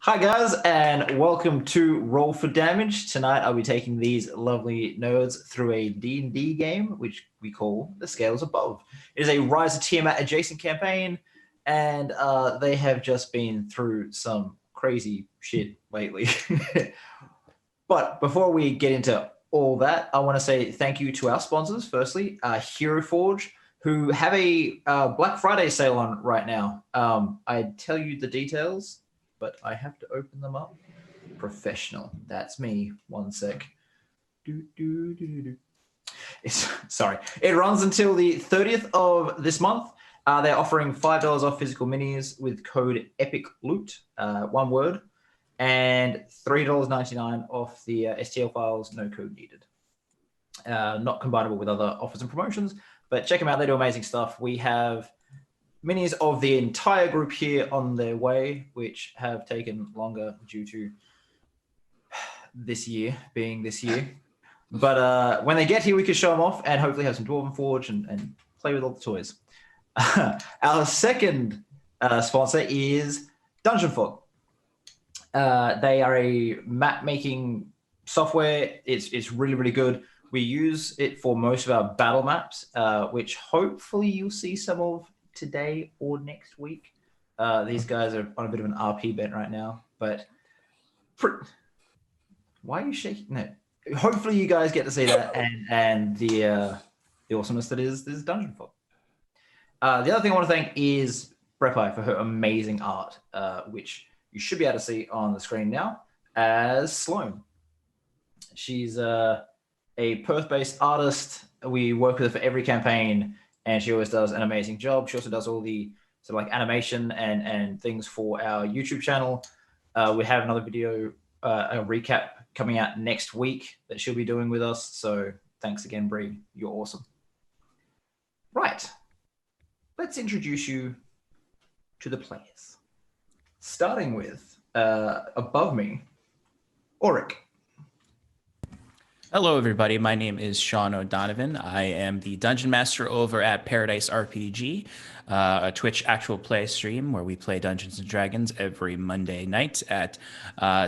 Hi guys, and welcome to Roll for Damage. Tonight I'll be taking these lovely nerds through a D&D game, which we call The Scales Above. It is a Rise of Tiamat adjacent campaign, and they have just been through some crazy shit lately. But before we get into all that, I want to say thank you to our sponsors. Firstly, Hero Forge, who have a Black Friday sale on right now. I tell you the details, but I have to open them up. Professional. That's me. One sec. Sorry. It runs until the 30th of this month. They're offering $5 off physical minis with code EPICLOOT, one word, and $3.99 off the STL files, no code needed. Not combinable with other offers and promotions, but check them out. They do amazing stuff. We have minis of the entire group here on their way, which have taken longer due to this year being this year. But when they get here, we can show them off and hopefully have some Dwarven Forge and play with all the toys. Our second sponsor is Dungeon Fog. They are a map-making software. It's really, really good. We use it for most of our battle maps, which hopefully you'll see some of today or next week. These guys are on a bit of an RP bent right now, but why are you shaking? No, hopefully you guys get to see that and the awesomeness that is Dungeon Fog. The other thing I want to thank is Brepai for her amazing art, which you should be able to see on the screen now as SLOANE. She's a Perth-based artist. We work with her for every campaign, and she always does an amazing job. She also does all the sort of like animation and things for our YouTube channel. We have another video, a recap coming out next week that she'll be doing with us. So thanks again, Bree. You're awesome. Right. Let's introduce you to the players. Starting with, above me, Auric. Hello, everybody. My name is Sean O'Donovan. I am the Dungeon Master over at Paradise RPG, a Twitch actual play stream where we play Dungeons & Dragons every Monday night at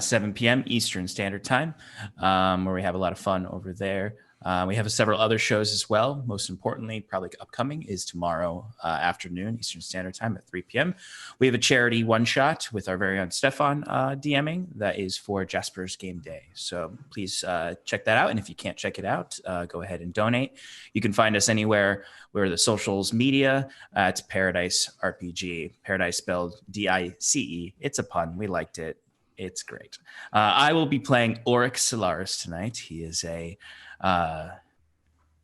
7 p.m. Eastern Standard Time, where we have a lot of fun over there. We have several other shows as well. Most importantly, probably upcoming, is tomorrow afternoon, Eastern Standard Time at 3 p.m. We have a charity one-shot with our very own Stefan DMing that is for Jasper's Game Day. So please check that out. And if you can't check it out, go ahead and donate. You can find us anywhere where the socials media at Paradise RPG. Paradise spelled D-I-C-E. It's a pun. We liked it. It's great. I will be playing Auric SOLARIS tonight. He is a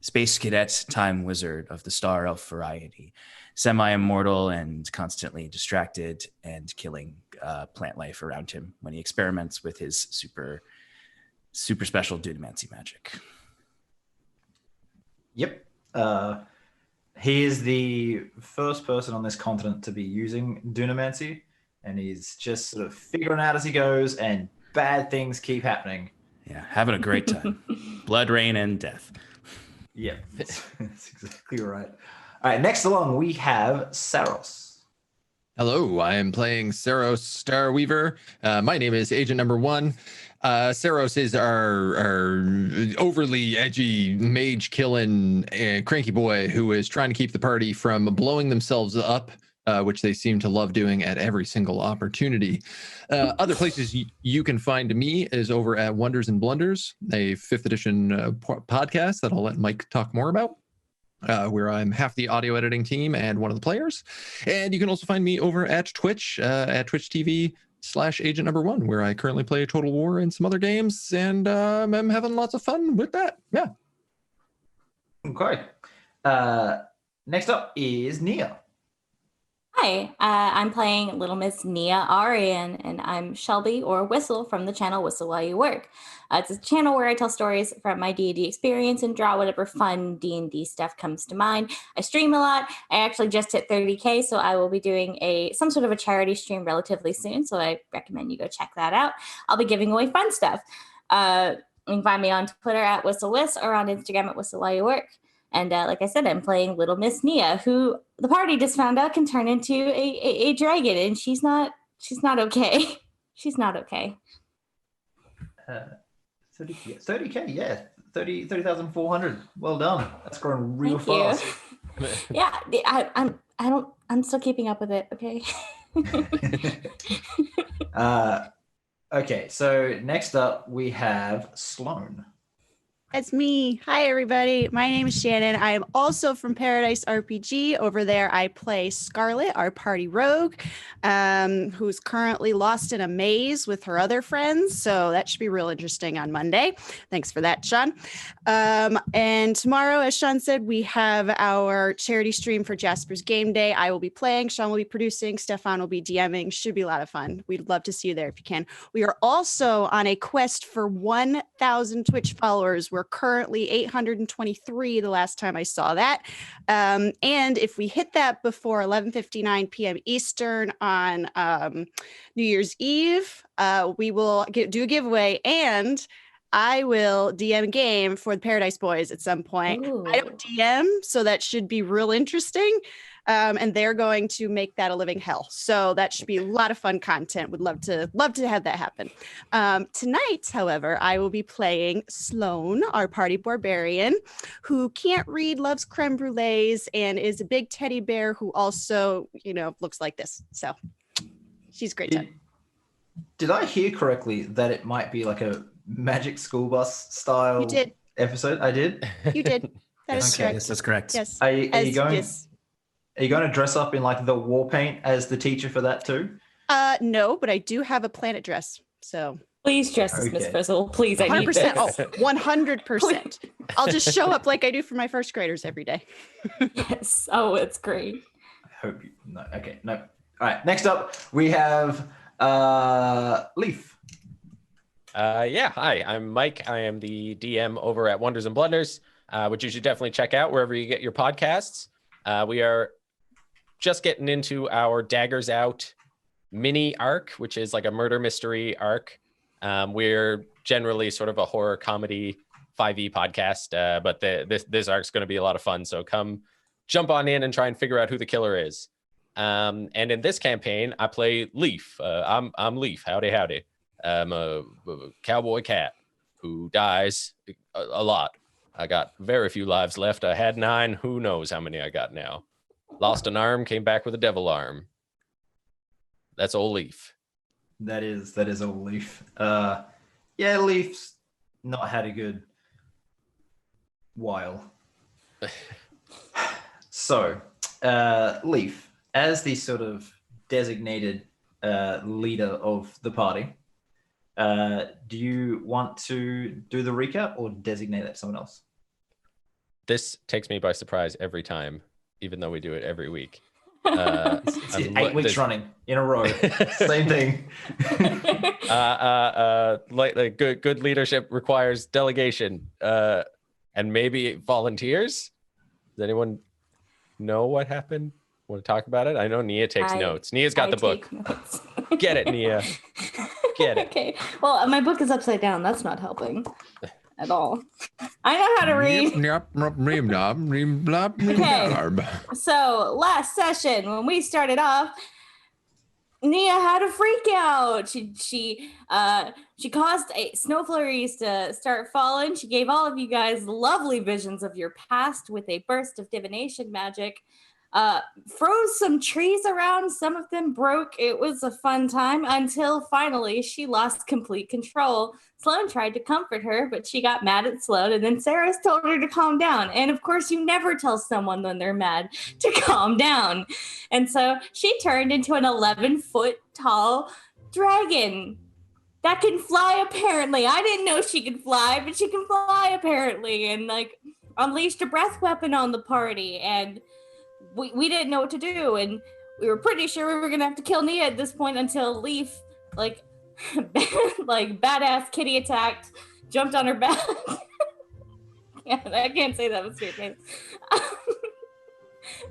space cadet time wizard of the star elf variety, semi-immortal and constantly distracted and killing plant life around him when he experiments with his super special dunamancy magic. Yep. He is the first person on this continent to be using dunamancy, and he's just sort of figuring out as he goes, and bad things keep happening. Yeah, having a great time. Blood, rain, and death. Yeah, that's exactly right. All right, next along, we have SAROS. Hello, I am playing SAROS STARWEAVER. My name is Agent Number 1. SAROS is our overly edgy mage-killing cranky boy who is trying to keep the party from blowing themselves up, which they seem to love doing at every single opportunity. Other places you can find me is over at Wonders and Blunders, a 5th edition podcast that I'll let Mike talk more about, where I'm half the audio editing team and one of the players. And you can also find me over at Twitch, at Twitch TV/Agent Number 1, where I currently play Total War and some other games, and I'm having lots of fun with that. Yeah. Okay. Next up is Nia. Hi, I'm playing Little Miss Nia Arian, and I'm Shelby, or Whistle, from the channel Whistle While You Work. It's a channel where I tell stories from my D&D experience and draw whatever fun D&D stuff comes to mind. I stream a lot. I actually just hit 30K, so I will be doing some sort of a charity stream relatively soon, so I recommend you go check that out. I'll be giving away fun stuff. You can find me on Twitter at WhistleWhist or on Instagram at Whistle While You Work. And like I said, I'm playing Little Miss Nia, who the party just found out can turn into a dragon, and she's not okay. She's not okay. 30K, yeah. 30,400. Well done. That's growing real Thank fast. you. Yeah, I'm still keeping up with it, okay? Okay, so next up we have SLOANE. It's me. Hi, everybody. My name is Shannon. I am also from Paradise RPG. Over there, I play Scarlet, our party rogue, who's currently lost in a maze with her other friends. So that should be real interesting on Monday. Thanks for that, Sean. And tomorrow, as Sean said, we have our charity stream for Jasper's Game Day. I will be playing. Sean will be producing. Stefan will be DMing. Should be a lot of fun. We'd love to see you there if you can. We are also on a quest for 1,000 Twitch followers. We're currently 823 the last time I saw that. And if we hit that before 11:59 p.m. Eastern on New Year's Eve, we will do a giveaway, and I will DM a game for the Paradise Boys at some point. Ooh. I don't DM, so that should be real interesting. And they're going to make that a living hell. So that should be a lot of fun content. Would love to have that happen. Tonight, however, I will be playing SLOANE, our party barbarian, who can't read, loves creme brulees, and is a big teddy bear who also, looks like this. So she's a great time. Did I hear correctly that it might be like a Magic School Bus style You did. episode? I did? You did. That is Okay. correct. Yes, that's correct. Yes. Are you going? Yes. Are you going to dress up in like the war paint as the teacher for that too? No, but I do have a planet dress. So Please dress as Miss Okay. Frizzle. Please, I need 100%. this. Oh, 100%. I'll just show up like I do for my first graders every day. Yes. Oh, it's great. I hope you. No. Okay. No. All right. Next up, we have Leaf. Yeah, hi, I'm Mike. I am the DM over at Wonders and Blunders, which you should definitely check out wherever you get your podcasts. We are just getting into our Daggers Out mini arc, which is like a murder mystery arc. We're generally sort of a horror comedy 5e podcast, but this arc's going to be a lot of fun. So come jump on in and try and figure out who the killer is. And in this campaign, I play Leaf. I'm Leaf. Howdy, howdy. I'm a cowboy cat who dies a lot. I got very few lives left. I had 9. Who knows how many I got now? Lost an arm, came back with a devil arm. That's old Leaf. That is all Leaf. Yeah, Leaf's not had a good while. So, Leaf, as the sort of designated leader of the party, do you want to do the recap or designate that to someone else? This takes me by surprise every time, even though we do it every week. It's 8 weeks running in a row. Same thing. Like good leadership requires delegation, and maybe volunteers. Does anyone know what happened? Want to talk about it? I know Nia takes notes. Nia's got the book. Get it, Nia. Get it. Okay. Well, my book is upside down. That's not helping at all. I know how to read. Okay. So last session, when we started off, Nia had a freak out. She caused snow flurries to start falling. She gave all of you guys lovely visions of your past with a burst of divination magic. Froze some trees around. Some of them broke. It was a fun time until finally she lost complete control. SLOANE tried to comfort her, but she got mad at SLOANE, and then SAROS told her to calm down. And of course, you never tell someone when they're mad to calm down. And so she turned into an 11-foot tall dragon that can fly, apparently. I didn't know she could fly, but she can fly, apparently, and like unleashed a breath weapon on the party. And we didn't know what to do, and we were pretty sure we were gonna have to kill Nia at this point until Leaf, like badass kitty attacked, jumped on her back. Yeah, I can't say that with straight face.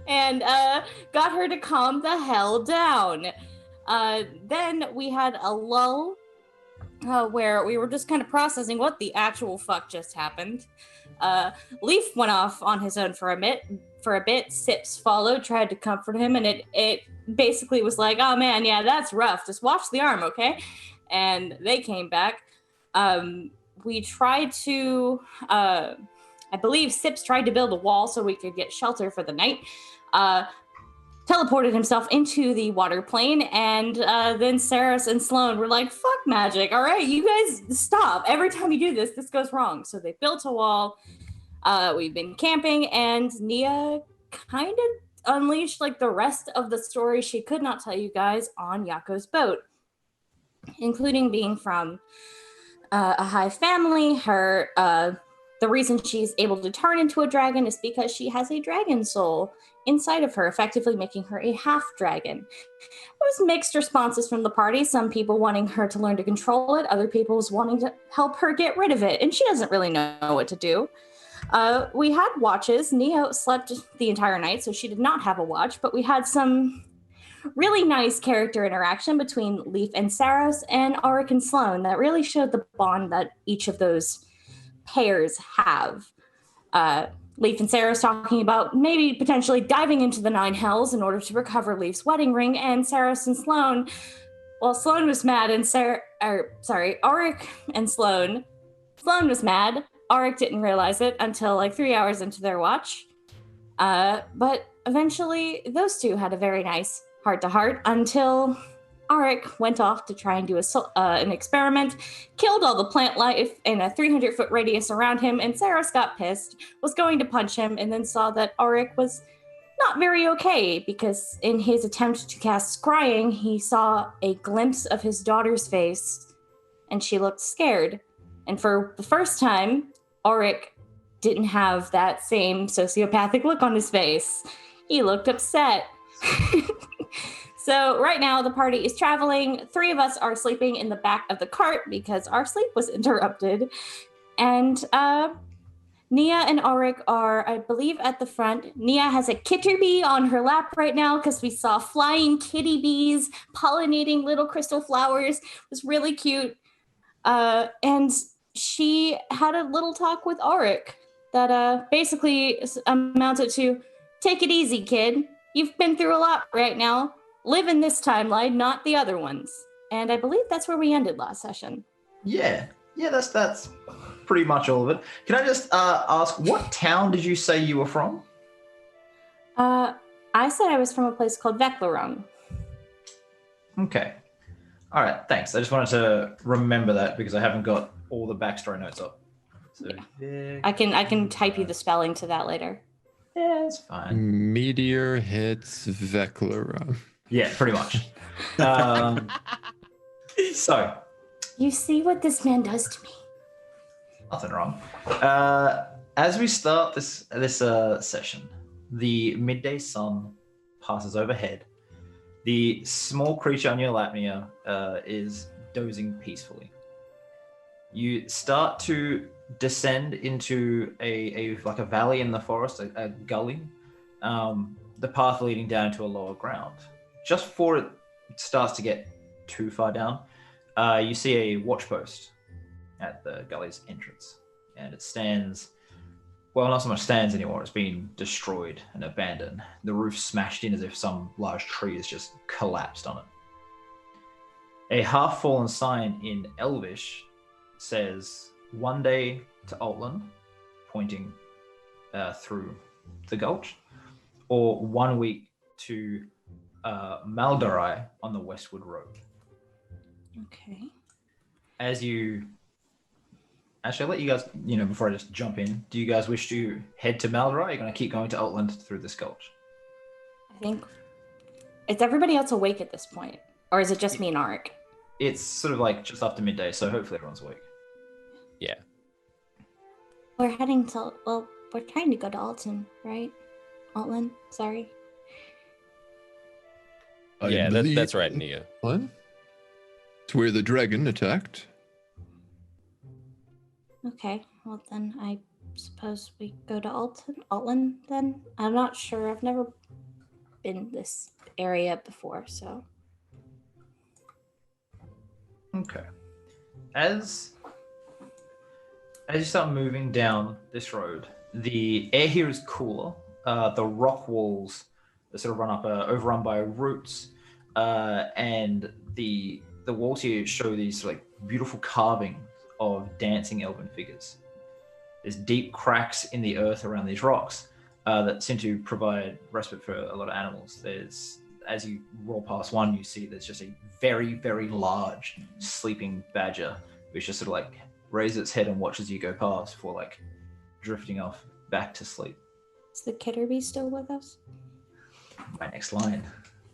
And got her to calm the hell down. Then we had a lull where we were just kind of processing what the actual fuck just happened. Leaf went off on his own for a for a bit. Sips followed, tried to comfort him, and it basically was like, oh man, yeah, that's rough. Just watch the arm, okay? And they came back. We tried to, I believe Sips tried to build a wall so we could get shelter for the night. Teleported himself into the water plane, and then Saros and SLOANE were like, fuck magic, all right, you guys stop. Every time you do this, this goes wrong. So they built a wall. We've been camping, and Nia kind of unleashed like the rest of the story she could not tell you guys on Yako's boat, including being from a high family. Her the reason she's able to turn into a dragon is because she has a dragon soul inside of her, effectively making her a half dragon. It was mixed responses from the party, some people wanting her to learn to control it, other people was wanting to help her get rid of it, and she doesn't really know what to do. We had watches. Nia slept the entire night, so she did not have a watch, but we had some really nice character interaction between Leaf and Saros and Auric and SLOANE that really showed the bond that each of those pairs have. Leaf and Saros talking about maybe potentially diving into the Nine Hells in order to recover Leaf's wedding ring, and Saros and SLOANE, well, SLOANE was mad, and Auric and SLOANE was mad. Auric didn't realize it until like 3 hours into their watch. But eventually, those two had a very nice heart-to-heart until Auric went off to try and do an experiment, killed all the plant life in a 300-foot radius around him, and Saros got pissed, was going to punch him, and then saw that Auric was not very okay, because in his attempt to cast Scrying, he saw a glimpse of his daughter's face, and she looked scared. And for the first time, Auric didn't have that same sociopathic look on his face. He looked upset. So right now the party is traveling. 3 of us are sleeping in the back of the cart because our sleep was interrupted. And Nia and Auric are, I believe, at the front. Nia has a kitterbee on her lap right now because we saw flying kitty bees pollinating little crystal flowers. It was really cute. And she had a little talk with Auric that basically amounted to, take it easy, kid. You've been through a lot right now. Live in this timeline, not the other ones. And I believe that's where we ended last session. Yeah, that's pretty much all of it. Can I just ask, what town did you say you were from? I said I was from a place called Veklarung. Okay. All right, thanks. I just wanted to remember that because I haven't got all the backstory notes up. So yeah. I can type you the spelling to that later. Yeah, it's fine. Meteor hits Veklarung. Yeah, pretty much. So. You see what this man does to me? Nothing wrong. As we start this session, the midday sun passes overhead. The small creature on your lap, Nia, is dozing peacefully. You start to descend into a valley in the forest, a gully, the path leading down to a lower ground. Just before it starts to get too far down, you see a watch post at the gully's entrance, and it stands, well, not so much stands anymore, it's been destroyed and abandoned. The roof smashed in as if some large tree has just collapsed on it. A half-fallen sign in Elvish says, "One day to Altland," pointing through the gulch, or 1 week to Maldarai on the Westwood Road. Okay. Actually, I'll let you guys, before I just jump in, do you guys wish to head to Maldarai, or are you going to keep going to Altland through this gulch? I think, is everybody else awake at this point? Or is it just me and Auric? It's sort of like just after midday, so hopefully everyone's awake. Yeah. We're trying to go to Alton, right? Altland, sorry. Yeah, that's right, Nia. What? It's where the dragon attacked. Okay, well then I suppose we go to Altland then. I'm not sure. I've never been this area before, so. Okay. As you start moving down this road, the air here is cooler, the rock walls that sort of run up, overrun by roots, and the walls here show these like beautiful carvings of dancing elven figures. There's deep cracks in the earth around these rocks that seem to provide respite for a lot of animals. There's, as you roll past one, you see there's just a very, very large sleeping badger, which just sort of like raises its head and watches you go past before like drifting off back to sleep. Is the Kitterby still with us? My next line.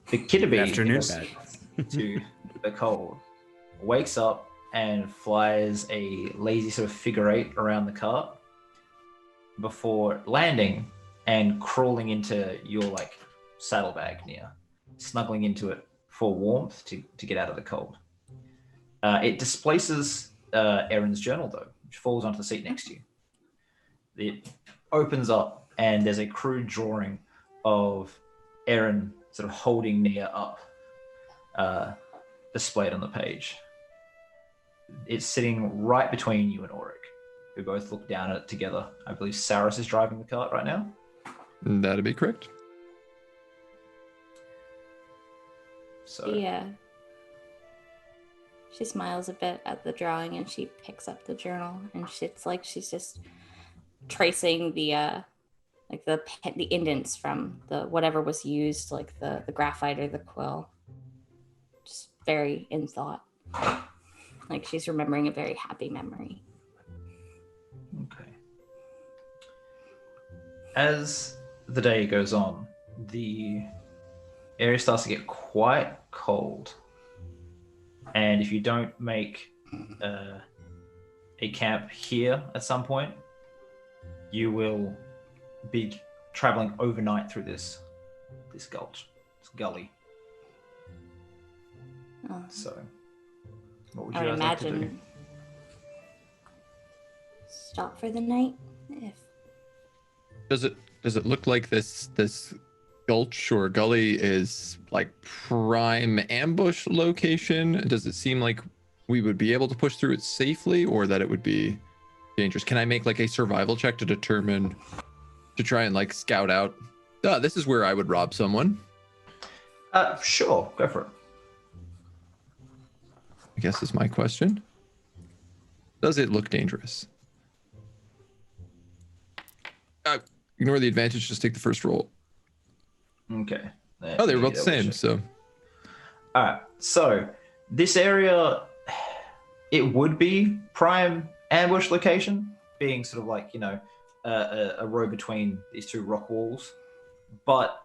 The Kitterby Afternoon. to the cold, wakes up and flies a lazy sort of figure eight around the cart before landing and crawling into your like saddlebag near, snuggling into it for warmth to get out of the cold. It displaces Erin's journal though, which falls onto the seat next to you. It opens up and there's a crude drawing of Erin sort of holding Nia up, displayed on the page. It's sitting right between you and Auric, who both look down at it together. I believe SAROS is driving the cart right now. That'd be correct. So Yeah. She smiles a bit at the drawing and she picks up the journal and it's like she's just tracing the like the indents from the whatever was used, like the graphite or the quill. Just very in thought. Like she's remembering a very happy memory. Okay. As the day goes on, the area starts to get quite cold. And if you don't make a camp here at some point, you will be traveling overnight through this gulch, this gully. So, what would you I would guys like to do? imagine stop for the night if Does it look like this gulch or gully is like prime ambush location? Does it seem like we would be able to push through it safely, or that it would be dangerous? Can I make like a survival check to determine, to try and like scout out, this is where I would rob someone? Sure, go for it. I guess is my question. Does it look dangerous? Ignore the advantage, just take the first roll. Okay. Oh, they were both the same, so. All right. So this area, it would be prime ambush location, being sort of like, you know, a row between these two rock walls. But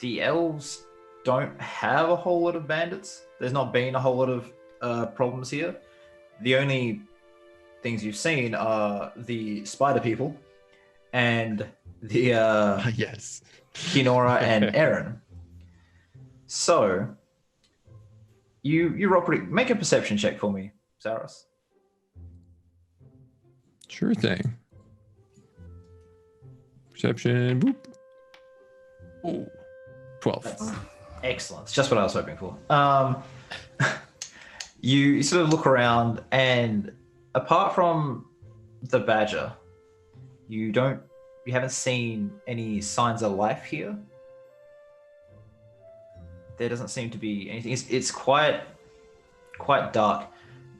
the elves don't have a whole lot of bandits. There's not been a whole lot of problems here. The only things you've seen are the spider people and the Yes. Kinora and Erin. So you roll pretty. Make a perception check for me, Saros. Sure thing. Perception, boop. Ooh, 12. That's excellent. It's just what I was hoping for. You sort of look around, and apart from the badger, you haven't seen any signs of life here. There doesn't seem to be anything. It's quite dark.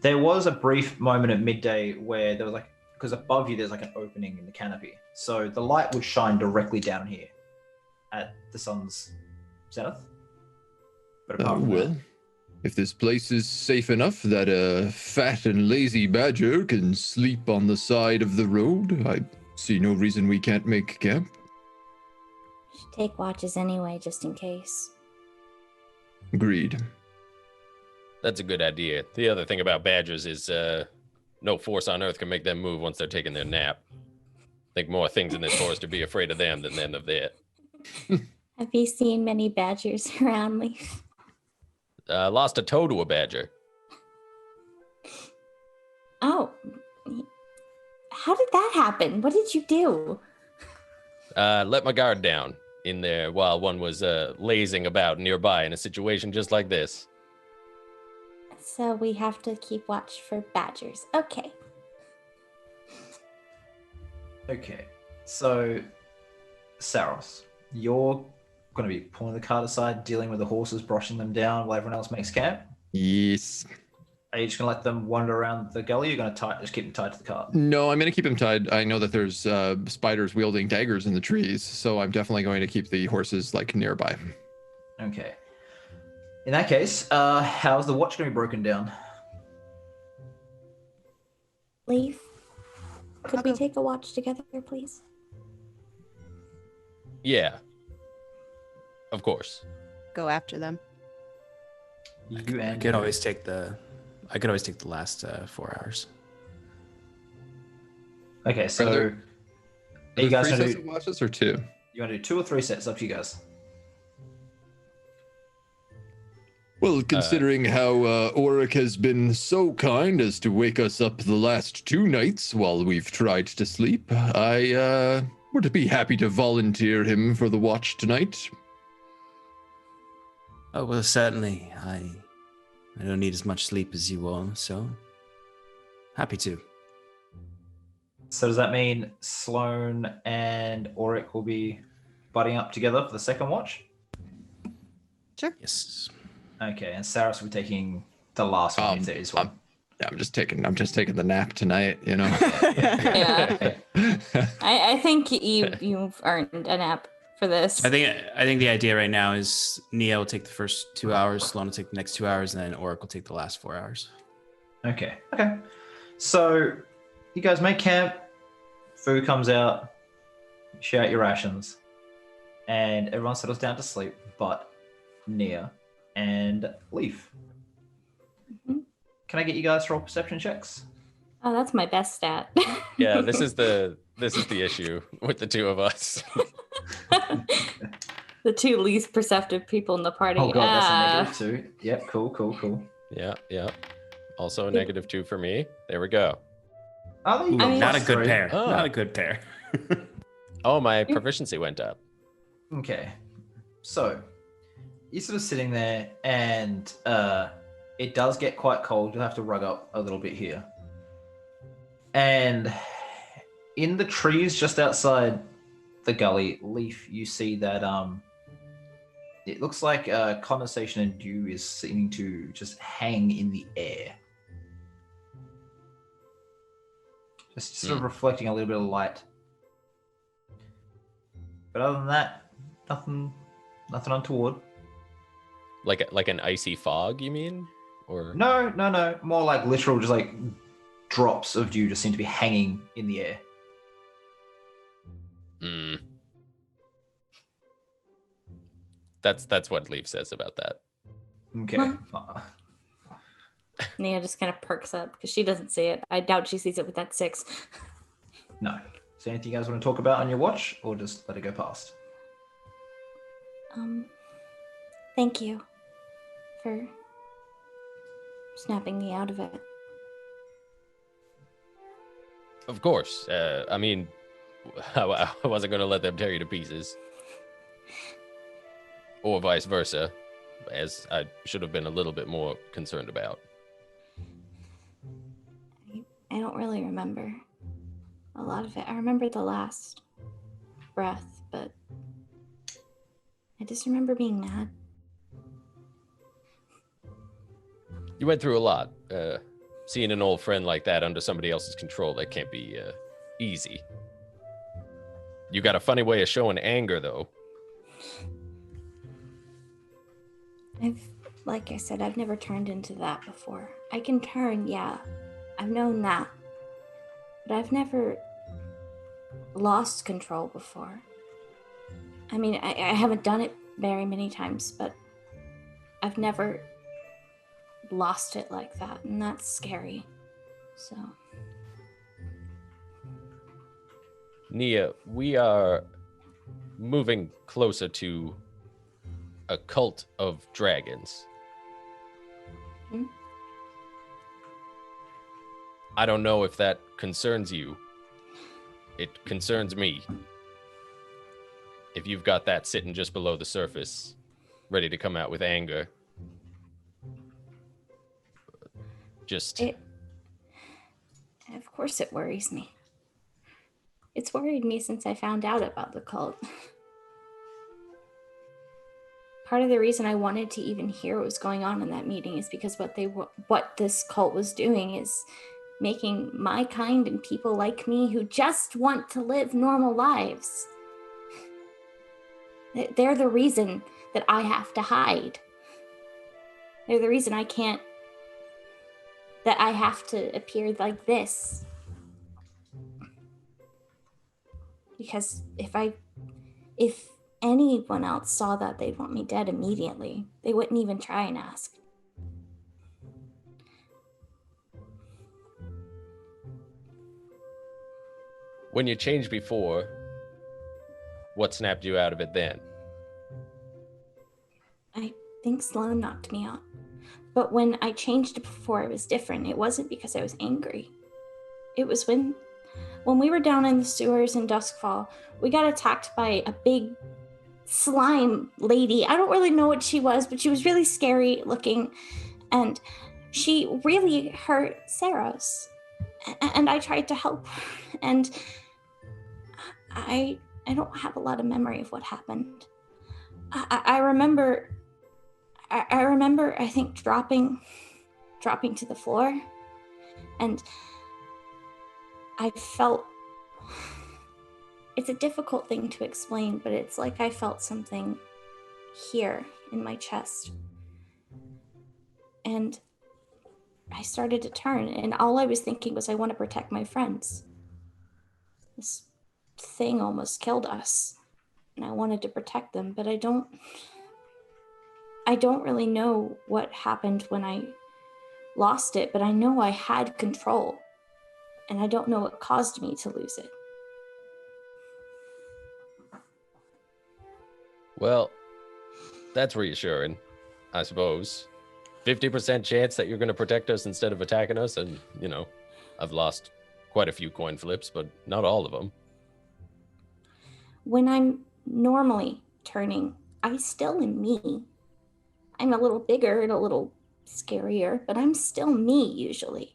There was a brief moment at midday where there was like, because above you there's like an opening in the canopy, so the light would shine directly down here at the sun's zenith. But apart from Well, if this place is safe enough that a fat and lazy badger can sleep on the side of the road, I see no reason we can't make camp. should take watches anyway, just in case. Agreed. That's a good idea. The other thing about badgers is no force on earth can make them move once they're taking their nap. I think more things in this forest to be afraid of them than them of it. Have you seen many badgers around, Leaf? Lost a toe to a badger. Oh, how did that happen? What did you do? Let my guard down in there while one was lazing about nearby in a situation just like this. So we have to keep watch for badgers. Okay. Okay, so Saros, you're going to be pulling the cart aside, dealing with the horses, brushing them down while everyone else makes camp. Yes. Are you just going to let them wander around the gully? Or you're going to just keep them tied to the cart? No, I'm going to keep him tied. I know that there's spiders wielding daggers in the trees, so I'm definitely going to keep the horses like nearby. Okay. In that case, how's the watch going to be broken down? Leaf, could we go. take a watch together, please? Yeah. Of course. Go after them. You I and could always take the last 4 hours. Okay, so Are are you there guys 3 going sets to of do? watches or 2? You want to do 2 or 3 sets? Up to you guys. Well, considering how Auric has been so kind as to wake us up the last 2 nights while we've tried to sleep, I would be happy to volunteer him for the watch tonight. Oh well, certainly. I don't need as much sleep as you all, so happy to. So does that mean Sloane and Auric will be butting up together for the second watch? Sure. Yes. Okay, and Saros will be taking the last one if there is one. Yeah, I'm just taking the nap tonight, you know. Yeah. I think you've earned a nap for this. I think the idea right now is Nia will take the first 2 hours, Sloan will take the next 2 hours, and then Auric will take the last 4 hours. Okay. So you guys make camp, food comes out, you share out your rations, and everyone settles down to sleep but Nia and Leaf. Mhm. Can I get you guys to roll perception checks? Oh, that's my best stat. Yeah, this is the issue with the 2 of us. The 2 least perceptive people in the party. Oh god, that's a -2. Yep, cool. Yeah. Also a -2 for me. There we go. Oh, there you I go. mean- Not a plus good 3. pair. Oh. Not a good pair. Oh, my proficiency went up. Okay. So you're sort of sitting there and it does get quite cold. You'll have to rug up a little bit here. And in the trees just outside the gully, Leaf, you see that it looks like condensation and dew is seeming to just hang in the air. Just sort of reflecting a little bit of light. But other than that, nothing untoward. Like an icy fog, you mean? Or No. More like literal, just like drops of dew just seem to be hanging in the air. That's what Leaf says about that. Okay. Nia just kind of perks up because she doesn't see it. I doubt she sees it with that 6. No. Is there anything you guys want to talk about on your watch, or just let it go past? Thank you for snapping me out of it. Of course. I mean, I wasn't going to let them tear you to pieces. Or vice versa, as I should have been a little bit more concerned about. I don't really remember a lot of it. I remember the last breath, but I just remember being mad. You went through a lot. Seeing an old friend like that under somebody else's control, that can't be easy. You got a funny way of showing anger, though. Like I said, I've never turned into that before. I can turn, yeah. I've known that. But I've never lost control before. I mean, I haven't done it very many times, but I've never lost it like that, and that's scary. So. Nia, we are moving closer to a cult of dragons. Hmm? I don't know if that concerns you. It concerns me. If you've got that sitting just below the surface, ready to come out with anger. Just... Of course it worries me. It's worried me since I found out about the cult. Part of the reason I wanted to even hear what was going on in that meeting is because what this cult was doing is making my kind and people like me who just want to live normal lives. They're the reason that I have to hide. They're the reason that I have to appear like this. Because if anyone else saw that, they'd want me dead immediately. They wouldn't even try and ask. When you changed before, what snapped you out of it then? I think SLOANE knocked me out. But when I changed before, it was different. It wasn't because I was angry. It was when we were down in the sewers in Duskfall, we got attacked by a big slime lady. I don't really know what she was, but she was really scary looking. And she really hurt SAROS. And I tried to help. And I don't have a lot of memory of what happened. I remember, I think, dropping to the floor. And I felt, it's a difficult thing to explain, but it's like I felt something here in my chest. And I started to turn, and all I was thinking was I want to protect my friends. This thing almost killed us, and I wanted to protect them, but I don't really know what happened when I lost it, but I know I had control, and I don't know what caused me to lose it. Well, that's reassuring, I suppose. 50% chance that you're going to protect us instead of attacking us, and, I've lost quite a few coin flips, but not all of them. When I'm normally turning, I still am me. I'm a little bigger and a little scarier, but I'm still me usually.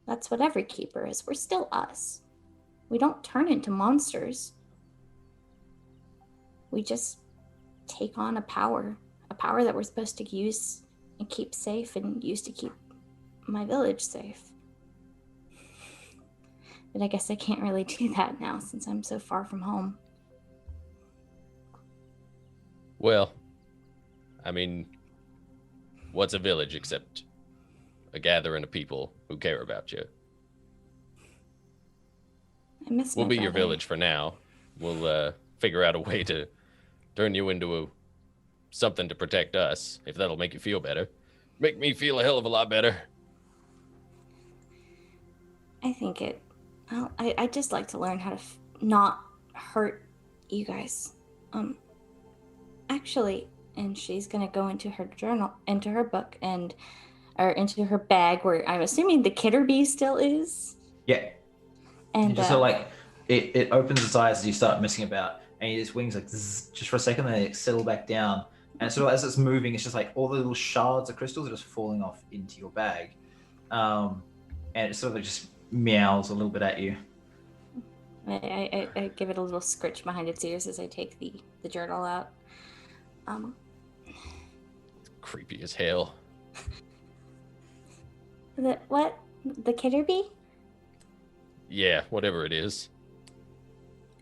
That's what every keeper is. We're still us. We don't turn into monsters. We just take on a power that we're supposed to use and keep safe and use to keep my village safe. But I guess I can't really do that now since I'm so far from home. Well, I mean, what's a village except a gathering of people who care about you? I miss We'll my be your brother. village for now. We'll figure out a way to turn you into something to protect us, if that'll make you feel better. Make me feel a hell of a lot better. I think I just like to learn how to not hurt you guys. Actually, and she's gonna go into her journal, into her book, or into her bag where I'm assuming the Kitterbee still is. Yeah. And just so like it opens its eyes as you start messing about, and its wings like zzz, just for a second, then they settle back down. And sort of as it's moving, it's just like all the little shards of crystals are just falling off into your bag, and it sort of like just meows a little bit at you. I give it a little scritch behind its ears as I take the journal out. Creepy as hell. What? The Kitterbee? Yeah, whatever it is.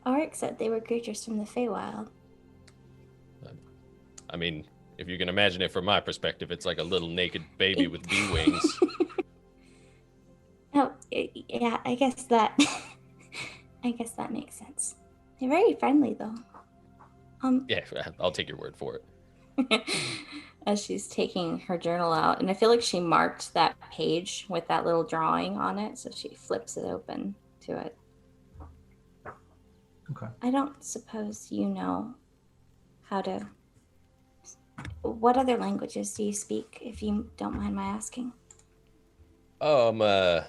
Auric said they were creatures from the Feywild. I mean, if you can imagine it from my perspective, it's like a little naked baby with bee wings. Oh, yeah, I guess that makes sense. They're very friendly, though. Yeah, I'll take your word for it. As she's taking her journal out, and I feel like she marked that page with that little drawing on it, so she flips it open to it. Okay. I don't suppose you know how to... What other languages do you speak, if you don't mind my asking? Oh, I'm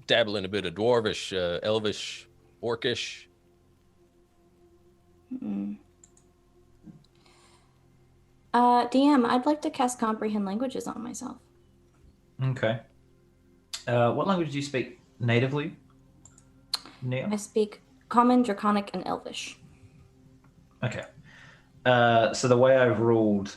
dabbling a bit of Dwarvish, Elvish, Orcish. DM, I'd like to cast Comprehend Languages on myself. Okay. What language do you speak natively, Nia? I speak Common, Draconic, and Elvish. Okay. So the way I've ruled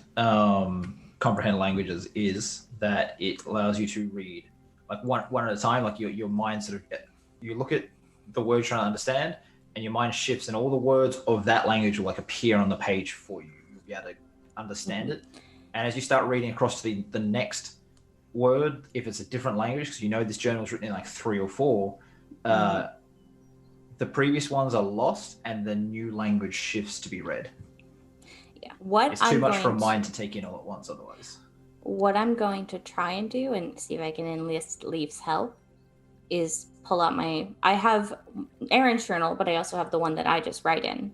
comprehend languages is that it allows you to read like one at a time. Like your mind sort of, you look at the word you're trying to understand, and your mind shifts, and all the words of that language will like appear on the page for you. You'll be able to understand it. And as you start reading across to the next word, if it's a different language, because you know this journal is written in like 3 or 4, the previous ones are lost, and the new language shifts to be read. Yeah. It's too much for a mind to take in all at once otherwise. What I'm going to try and do and see if I can enlist Leaf's help is pull out I have Aaron's journal, but I also have the one that I just write in.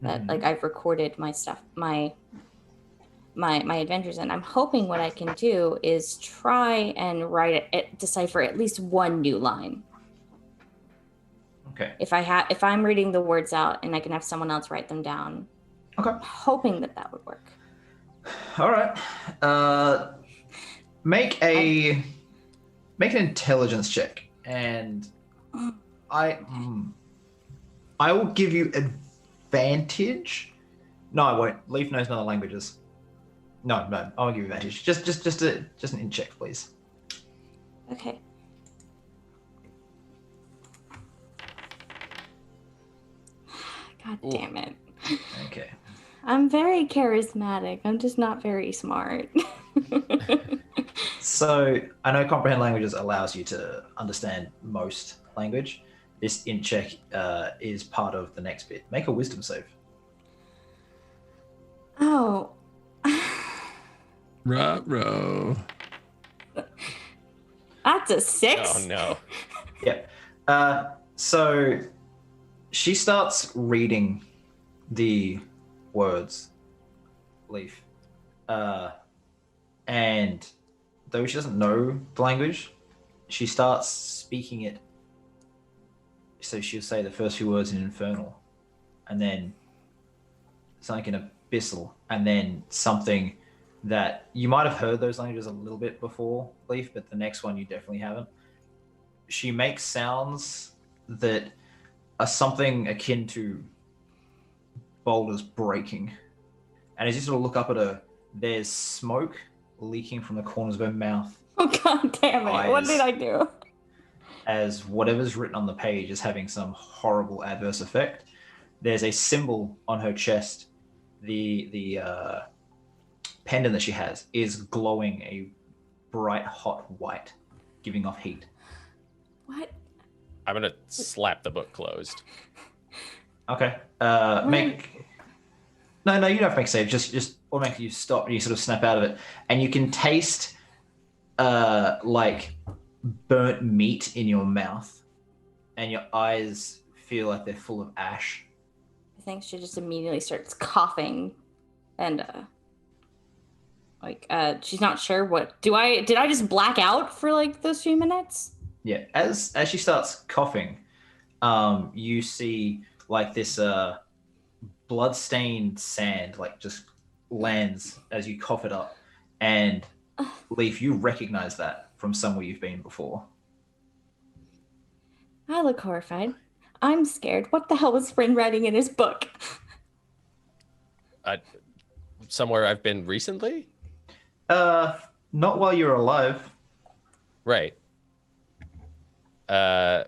That like I've recorded my stuff, my adventures in. I'm hoping what I can do is try and decipher at least one new line. Okay. If I'm reading the words out and I can have someone else write them down. Okay. I'm hoping that would work. All right. Make an intelligence check, and I will give you advantage. No, I won't. Leaf knows none of the languages. No, I won't give you advantage. Just an in check, please. Okay. God damn it. Okay. I'm very charismatic. I'm just not very smart. So I know comprehend languages allows you to understand most language. This int check is part of the next bit. Make a wisdom save. Oh. Ruh-roh. That's a 6. Oh no. Yeah. So she starts reading the words, Leaf. And though she doesn't know the language, she starts speaking it. So she'll say the first few words in Infernal, and then something in Abyssal, and then something that you might have heard those languages a little bit before, Leaf, but the next one you definitely haven't. She makes sounds that are something akin to boulders breaking. And as you sort of look up at her, there's smoke leaking from the corners of her mouth. Oh, God damn it. What did I do? As whatever's written on the page is having some horrible adverse effect. There's a symbol on her chest. The pendant that she has is glowing a bright, hot white, giving off heat. What? I'm gonna slap the book closed. Okay. Make. No, you don't have to make a save. Just automatically you stop and you sort of snap out of it, and you can taste, like burnt meat in your mouth, and your eyes feel like they're full of ash. I think she just immediately starts coughing, and she's not sure what. Did I just black out for like those few minutes? Yeah. As she starts coughing, you see like this blood-stained sand like just lands as you cough it up, and Leaf, you recognize that from somewhere you've been before. I look horrified. I'm scared. What the hell was Friend writing in his book? Somewhere I've been recently? Not while you're alive. Right. Yeah.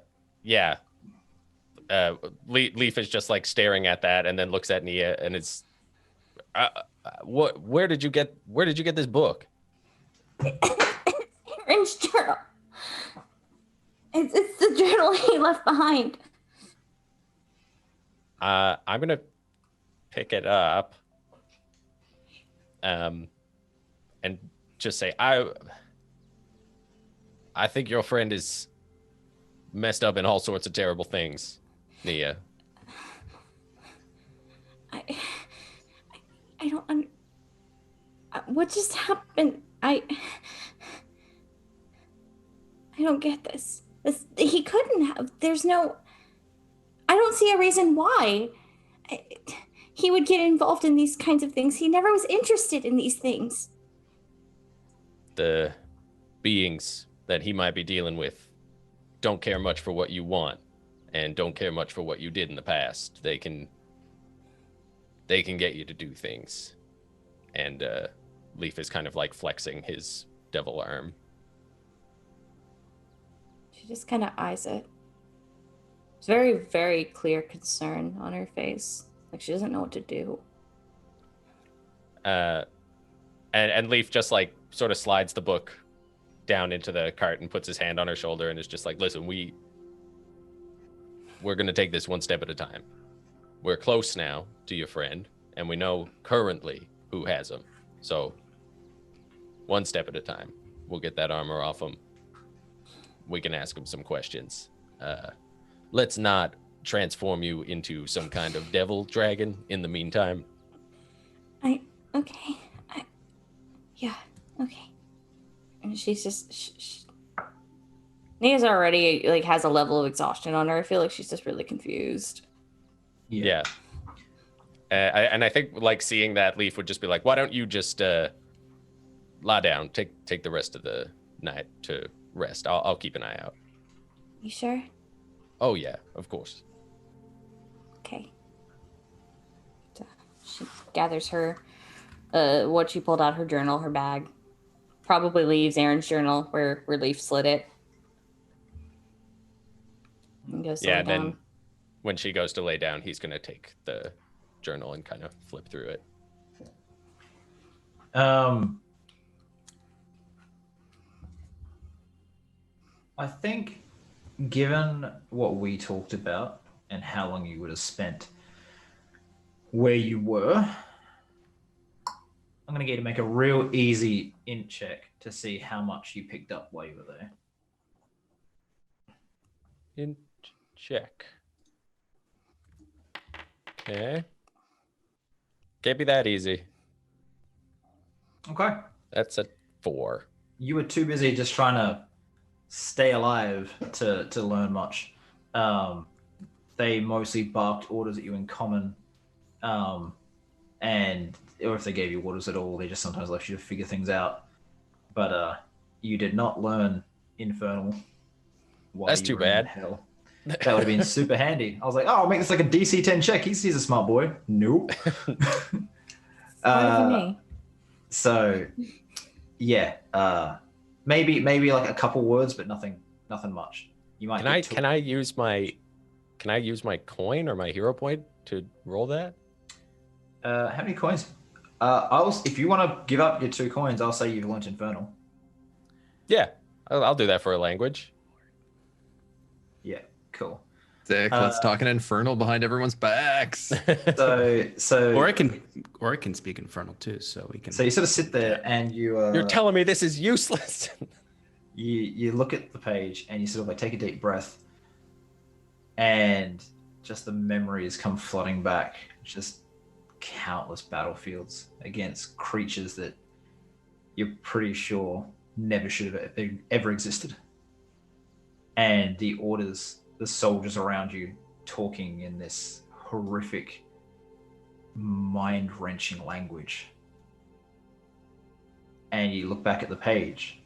Leaf is just like staring at that, and then looks at Nia, and it's, where did you get this book? Aaron's journal. It's the journal he left behind. I'm gonna pick it up, and just say, I think your friend is messed up in all sorts of terrible things, Nia. I don't. What just happened? I don't get this. He couldn't have. There's no. I don't see a reason why he would get involved in these kinds of things. He never was interested in these things. The beings that he might be dealing with don't care much for what you want and don't care much for what you did in the past. They can get you to do things. And Leaf is kind of like flexing his devil arm. She just kind of eyes it. It's very, very clear concern on her face. Like she doesn't know what to do. And Leaf just like sort of slides the book down into the cart and puts his hand on her shoulder and is just like, listen, we're going to take this one step at a time. We're close now to your friend, and we know currently who has him. So one step at a time. We'll get that armor off him. We can ask him some questions. Let's not transform you into some kind of devil dragon in the meantime. Okay. Yeah, okay. And she's just... Nia's already, like, has a level of exhaustion on her. I feel like she's just really confused. Yeah. And I think, like, seeing that, Leaf would just be like, why don't you just lie down, take the rest of the night to rest. I'll keep an eye out. You sure? Oh, yeah, of course. Okay. She gathers her... what she pulled out, her journal, her bag. Probably leaves Aaron's journal where Leaf slid it. And goes to lay down. Then when she goes to lay down, he's going to take the journal and kind of flip through it. I think given what we talked about and how long you would have spent where you were, I'm going to get you to make a real easy int check to see how much you picked up while you were there. Int check. Okay. Can't be that easy. Okay. That's a 4. You were too busy just trying to stay alive to learn much. They mostly barked orders at you in common, or if they gave you orders at all, they just sometimes left you to figure things out. But you did not learn Infernal. That's too bad. Hell. That would have been super handy. I was like, oh, I'll make this like a DC 10 check. He's a smart boy. Nope. Smarter than me. So, yeah. Maybe like a couple words, but nothing much. You might. Can I use my coin or my hero point to roll that? How many coins? If you want to give up your 2 coins, I'll say you've learnt Infernal. Yeah, I'll do that for a language. Yeah, cool. Sick. Let's talk an Infernal behind everyone's backs. So Or I can speak Infernal too, so we can. So you sort of sit there and you. You're telling me this is useless. you look at the page and you sort of like take a deep breath, and just the memories come flooding back. Just countless battlefields against creatures that you're pretty sure never should have ever existed. And the orders, the soldiers around you talking in this horrific, mind-wrenching language. And you look back at the page,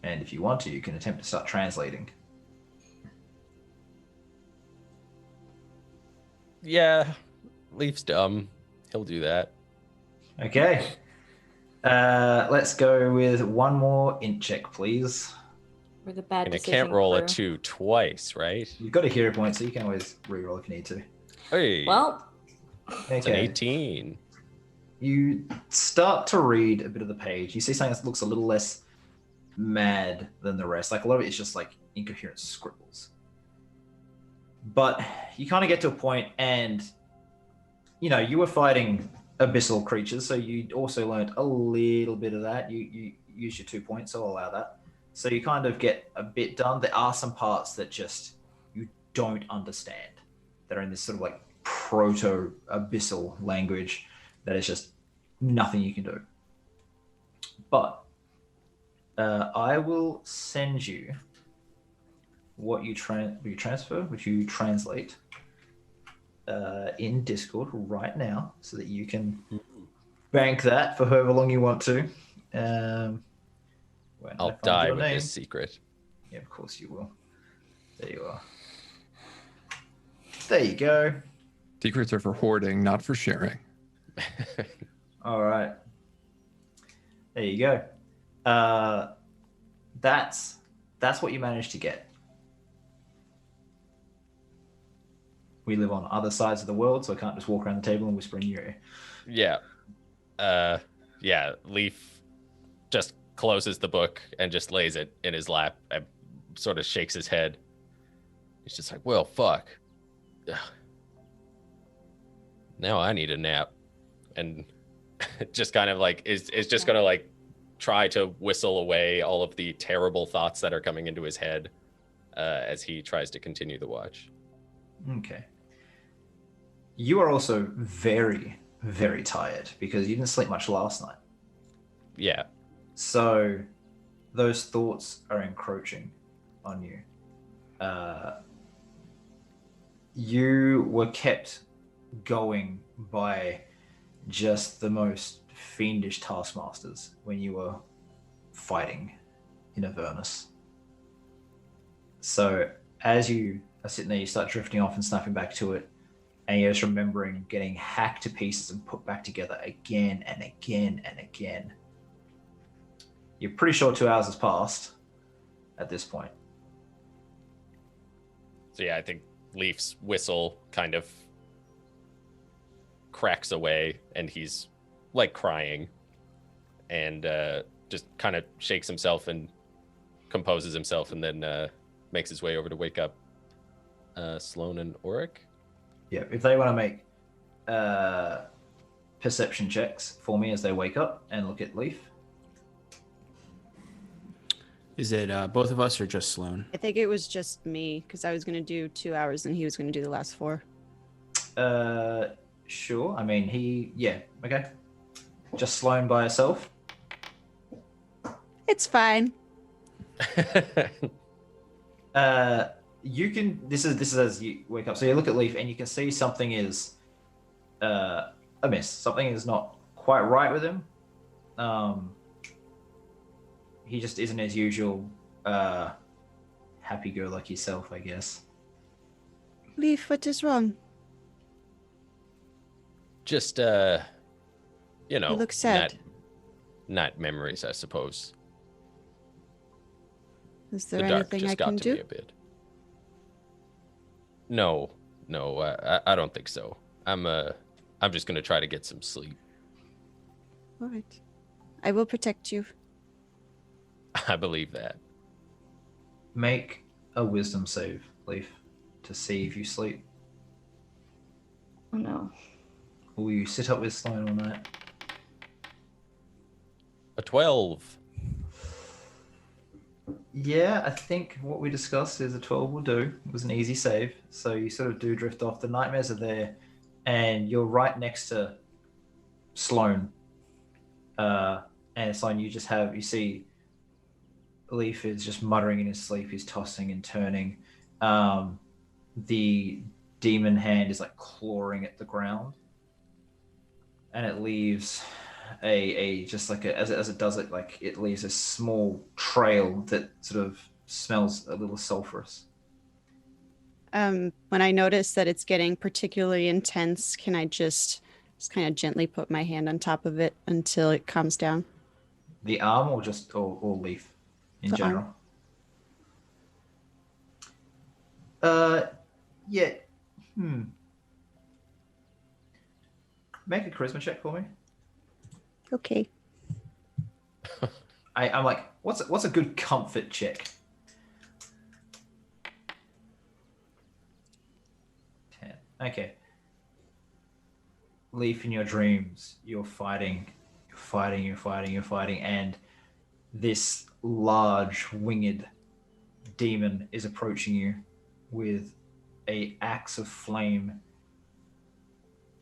and if you want to, you can attempt to start translating. Yeah, Leaf's dumb. He'll do that. Okay. Let's go with one more int check, please. Or the bad And I decision can't roll crew. a 2 twice, right? You've got a hero point, so you can always reroll if you need to. Hey, Well, it's an Okay. 18. You start to read a bit of the page. You see something that looks a little less mad than the rest. Like a lot of it is just like incoherent scribbles. But you kind of get to a point, and you were fighting abyssal creatures, so you also learned a little bit of that. You used your 2 points, so I'll allow that. So you kind of get a bit done. There are some parts that just you don't understand that are in this sort of like proto-abyssal language that is just nothing you can do. But I will send you what you transfer, which you translate in Discord right now, so that you can bank that for however long you want to. I'll die with this secret. Yeah, of course you will. There you are. There you go. Secrets are for hoarding, not for sharing. All right. There you go. That's what you managed to get. We live on other sides of the world, so I can't just walk around the table and whisper in your ear. Yeah. Yeah. Leaf just closes the book and just lays it in his lap and sort of shakes his head. He's just like, well, fuck. Ugh. Now I need a nap. And just kind of like is just gonna like try to whistle away all of the terrible thoughts that are coming into his head as he tries to continue the watch. Okay. You are also very, very tired because you didn't sleep much last night. Yeah. So those thoughts are encroaching on you. You were kept going by just the most fiendish taskmasters when you were fighting in Avernus. So as you are sitting there, you start drifting off and snapping back to it, and you're just remembering getting hacked to pieces and put back together again and again and again. You're pretty sure 2 hours has passed at this point. So yeah, I think Leaf's whistle kind of cracks away and he's like crying and just kind of shakes himself and composes himself and then makes his way over to wake up SLOANE and Auric. Yeah, if they want to make perception checks for me as they wake up and look at Leaf. Is it both of us or just SLOANE? I think it was just me because I was going to do 2 hours and he was going to do the last 4. Sure. I mean, okay. Just SLOANE by herself. It's fine. You can. This is as you wake up. So you look at Leaf and you can see something is amiss. Something is not quite right with him. He just isn't his usual happy-go-lucky self, I guess. Leaf, what is wrong? Just you You look sad. Not memories, I suppose. Is there The dark anything I just got can to do? me a bit. No, I don't think so. I'm just gonna try to get some sleep. All right. I will protect you. I believe that. Make a wisdom save, Leaf, to see if you sleep. Oh no. Will you sit up with SLOANE all night? A 12. Yeah, I think what we discussed is a 12 will do. It was an easy save. So you sort of do drift off. The nightmares are there, and you're right next to SLOANE. And SLOANE, you see Leaf is just muttering in his sleep. He's tossing and turning. The demon hand is like clawing at the ground. And it leaves as it does it, like it leaves a small trail that sort of smells a little sulfurous. When I notice that it's getting particularly intense, can I just kind of gently put my hand on top of it until it calms down? The arm or just or Leaf in The general? Yeah. Make a charisma check for me. Okay. I'm like, what's a good comfort check? 10. Okay. Leaf, in your dreams, you're fighting, and this large winged demon is approaching you with a axe of flame,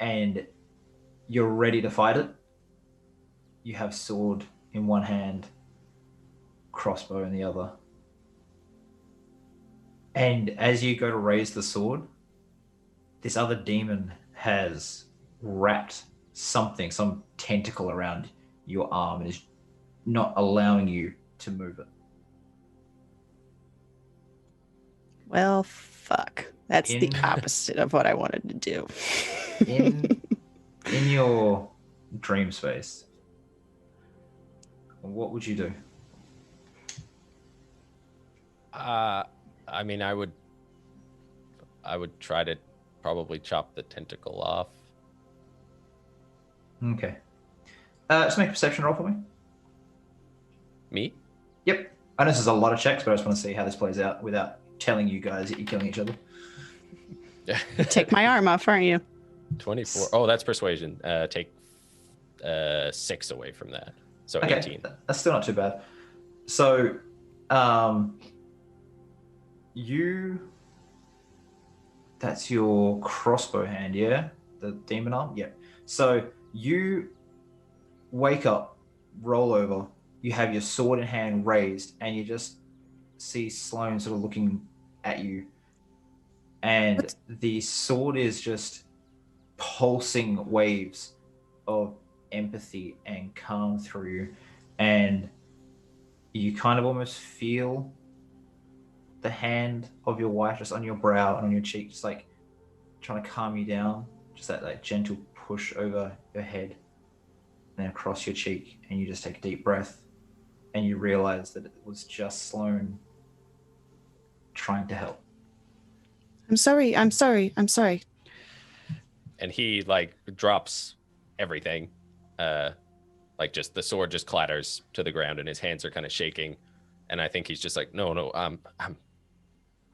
and you're ready to fight it. You have sword in one hand, crossbow in the other. And as you go to raise the sword, this other demon has wrapped some tentacle around your arm and is not allowing you to move it. Well, fuck. That's the In- opposite of what I wanted to do. In your dream space, what would you do? I mean, I would try to probably chop the tentacle off. Okay. Just make a perception roll for me. Me? Yep. I know this is a lot of checks, but I just want to see how this plays out without telling you guys that you're killing each other. Take my arm off, aren't you? 24. Oh, that's persuasion. Take 6 away from that. So Okay, 18. that's still not too bad. So, that's your crossbow hand, yeah? The demon arm? Yeah. So you wake up, roll over, you have your sword in hand raised, and you just see Sloane sort of looking at you. And the sword is just pulsing waves of empathy and calm through you. And you kind of almost feel the hand of your wife just on your brow and on your cheek, just like trying to calm you down. Just that like gentle push over your head and across your cheek. And you just take a deep breath and you realize that it was just Sloane trying to help. I'm sorry. And he like drops everything. Like just the sword just clatters to the ground and his hands are kind of shaking. And I think he's just like, no, I'm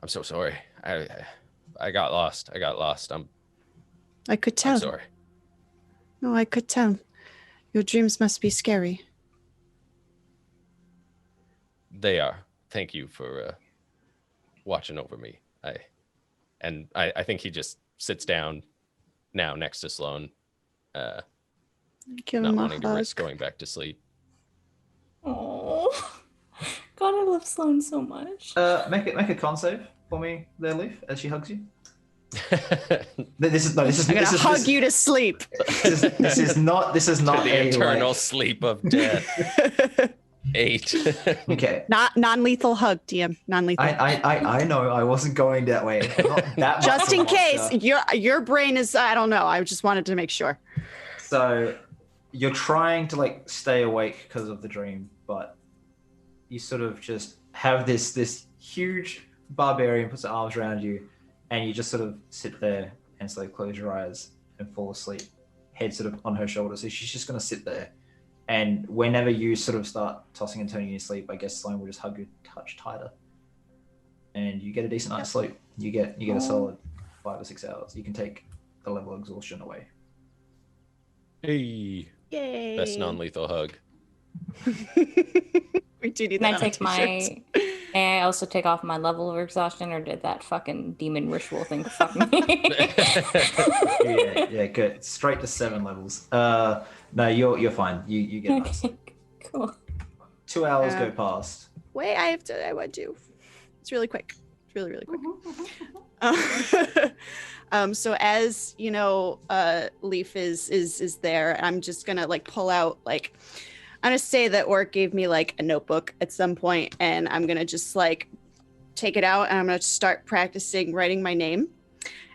so sorry. I got lost. I could tell. I'm sorry. No, I could tell. Your dreams must be scary. They are. Thank you for watching over me. I think he just sits down now next to Sloane, Give not him a wanting to hug. risk going back to sleep. Oh, God, I love Sloane so much. Make a con save for me there, Leaf, as she hugs you. This is I'm gonna hug you to sleep. This is not To the a, eternal like- sleep of death. 8. Okay. Not non-lethal hug, DM. Non-lethal. I know I wasn't going that way. I'm not that much Just of a in case monster. your brain is, I don't know. I just wanted to make sure. So you're trying to like stay awake because of the dream, but you sort of just have this huge barbarian puts her arms around you, and you just sort of sit there and slowly close your eyes and fall asleep, head sort of on her shoulder. So she's just gonna sit there. And whenever you sort of start tossing and turning in your sleep, I guess Sloane will just hug you a touch tighter. And you get a decent night's sleep. You get a solid 5 or 6 hours. You can take the level of exhaustion away. Hey, Yay. best non-lethal hug. We do need Can that I on take my? t-shirts. May I also take off my level of exhaustion, or did that fucking demon ritual thing fuck me? Yeah, good. Straight to 7 levels. No, you're fine. You get nice. Okay, cool. 2 hours go Yeah. past. Wait, I want to. It's really quick. It's really, really quick. So as you know, Leaf is there. I'm just gonna like pull out like, I'm gonna say that Auric gave me like a notebook at some point, and I'm gonna just like take it out and I'm gonna start practicing writing my name,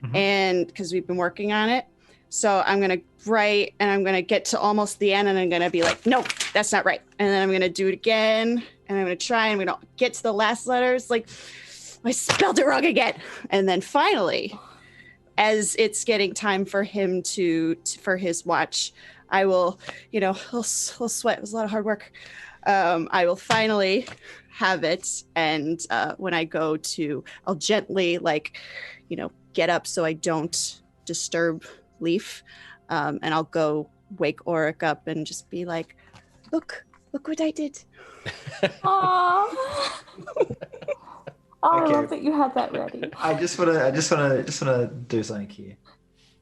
Mhm. and because we've been working on it. So I'm gonna write, and I'm gonna get to almost the end, and I'm gonna be like, no, that's not right. And then I'm gonna do it again, and I'm gonna try, and I'm gonna get to the last letters, like I spelled it wrong again. And then finally, as it's getting time for him for his watch, I will, he'll sweat. It was a lot of hard work. I will finally have it, and when I go to, I'll gently get up so I don't disturb Leaf, and I'll go wake Auric up and just be like, look what I did. Aww. Oh, I Okay. love that you had that ready. I just wanna do something here.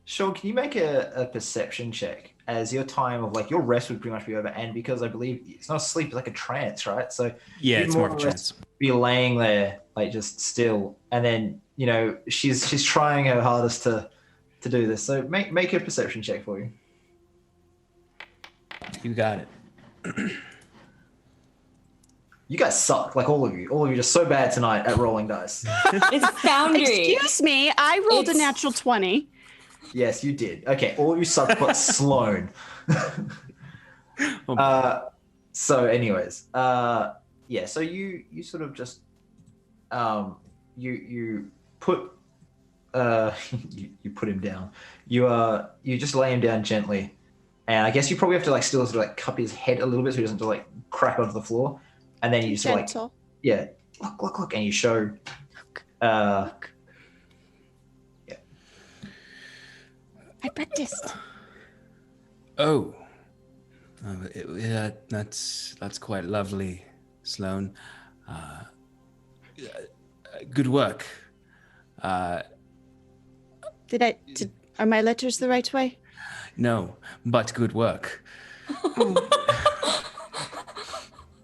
Sean, can you make a perception check as your time of like your rest would pretty much be over, and because I believe it's not sleep, it's like a trance, right? So Yeah, you'd it's more of a or less chance. be laying there like just still, and then she's trying her hardest to do this. So make a perception check for you. You got it. You guys suck, like all of you. All of you are just so bad tonight at rolling dice. It's Foundry. Excuse me, I rolled a It's- natural 20. Yes, you did. Okay, all of you suck but Sloane. So anyways, yeah, so you sort of just you put you put him down. You just lay him down gently. And I guess you probably have to like still sort of like cup his head a little bit so he doesn't just like crack onto the floor. And then you just like Gentle. yeah, look, and you show yeah. I practiced. Oh, that's quite lovely, Sloane. Good work. Are my letters the right way? No, but good work.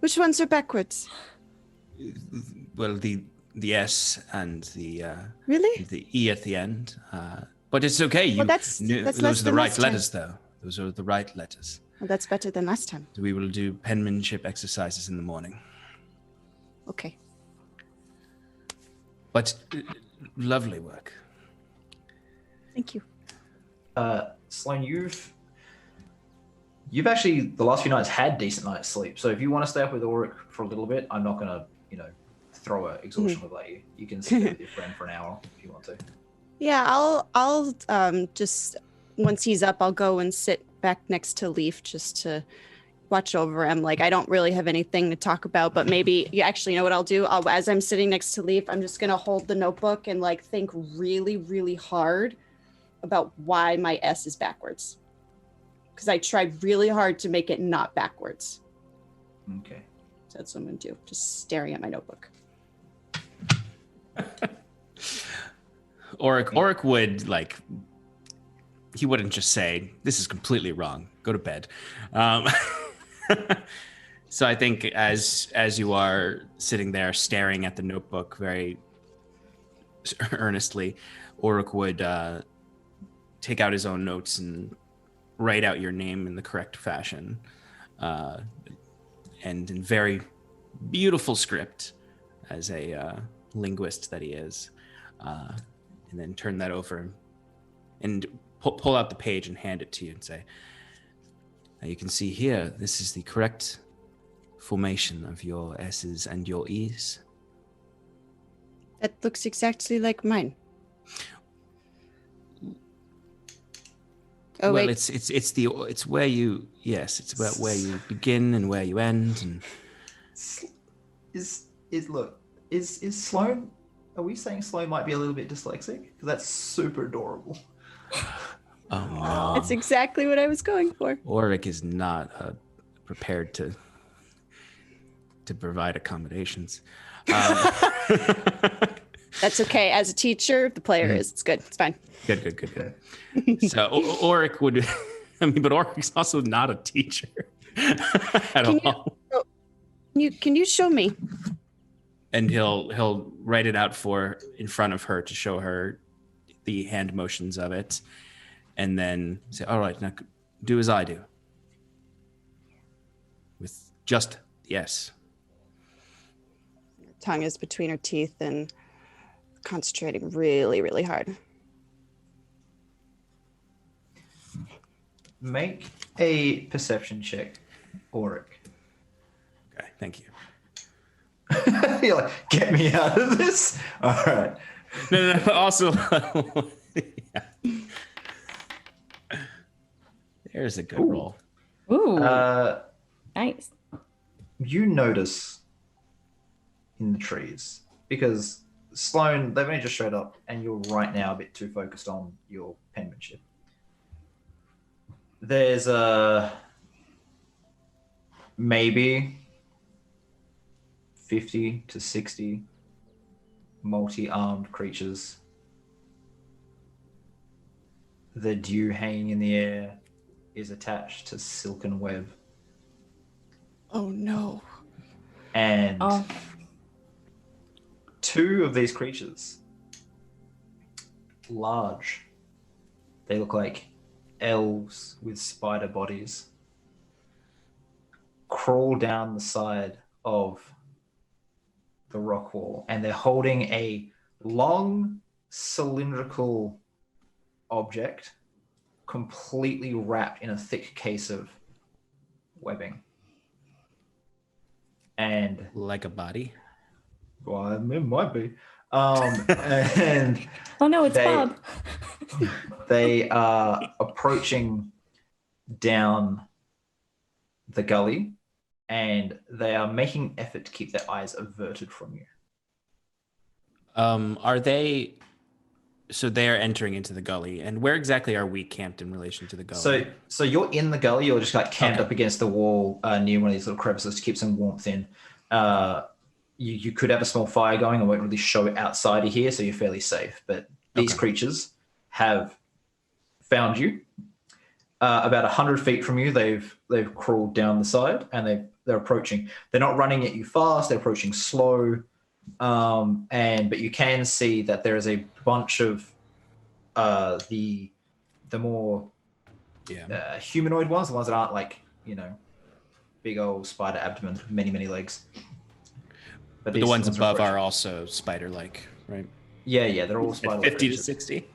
Which ones are backwards? Well, the S and the Really? the E at the end. But it's okay. You, Well, that's less those are the than right last time. letters, though. Those are the right letters. Well, that's better than last time. We will do penmanship exercises in the morning. Okay. But lovely work. Thank you. Sloane, you've actually the last few nights had decent night's sleep. So if you want to stay up with Auric for a little bit, I'm not gonna, throw a exhaustion level at you. You can stay with your friend for an hour if you want to. Yeah, I'll just once he's up, I'll go and sit back next to Leaf just to watch over him. Like I don't really have anything to talk about, but maybe you actually know what I'll do. As I'm sitting next to Leaf, I'm just gonna hold the notebook and like think really, really hard about why my S is backwards. Because I tried really hard to make it not backwards. Okay. So that's what I'm gonna do. Just staring at my notebook. Auric would he wouldn't just say, "This is completely wrong. Go to bed." So I think as you are sitting there staring at the notebook very earnestly, Auric would take out his own notes and write out your name in the correct fashion, and in very beautiful script, as a linguist that he is, and then turn that over and pull out the page and hand it to you and say, "Now you can see here, this is the correct formation of your S's and your E's." That looks exactly like mine. Oh, well, wait. it's where you about where you begin and where you end, and Is Sloane? Are we saying Sloane might be a little bit dyslexic? Because that's super adorable. oh no, That's exactly what I was going for. Auric is not prepared to provide accommodations. That's okay. As a teacher, the player is. It's good. It's fine. Good. So Auric would, but Auric's also not a teacher at all. Can you show me? And he'll write it out in front of her to show her the hand motions of it, and then say, "All right, now do as I do with just yes." Tongue is between her teeth and concentrating really, really hard. Make a perception check, Auric. Okay, thank you. You're like, get me out of this. All right. No. Also, yeah. There's a good roll. Ooh, nice. You notice in the trees because Sloane, they've only just showed up, and you're right now a bit too focused on your penmanship. There's maybe 50 to 60 multi-armed creatures. The dew hanging in the air is attached to silken web. Oh no. And two of these creatures, large, they look like elves with spider bodies, crawl down the side of the rock wall, and they're holding a long cylindrical object completely wrapped in a thick case of webbing. And Like a body. well, it might be. And Oh no, it's Bob. they are approaching down the gully, and they are making effort to keep their eyes averted from you. Are they? So they are entering into the gully, and where exactly are we camped in relation to the gully? So you're in the gully. You're just like camped Okay. up against the wall near one of these little crevices to keep some warmth in. You could have a small fire going. I won't really show it outside of here, so you're fairly safe. But these creatures have found you. About 100 feet from you, they've crawled down the side, and they're approaching. They're not running at you fast. They're approaching slow. But you can see that there is a bunch of the more humanoid ones, the ones that aren't like, big old spider abdomen, many legs. But the ones above are also spider-like, right? Yeah, they're all spider-like. 50 to 60.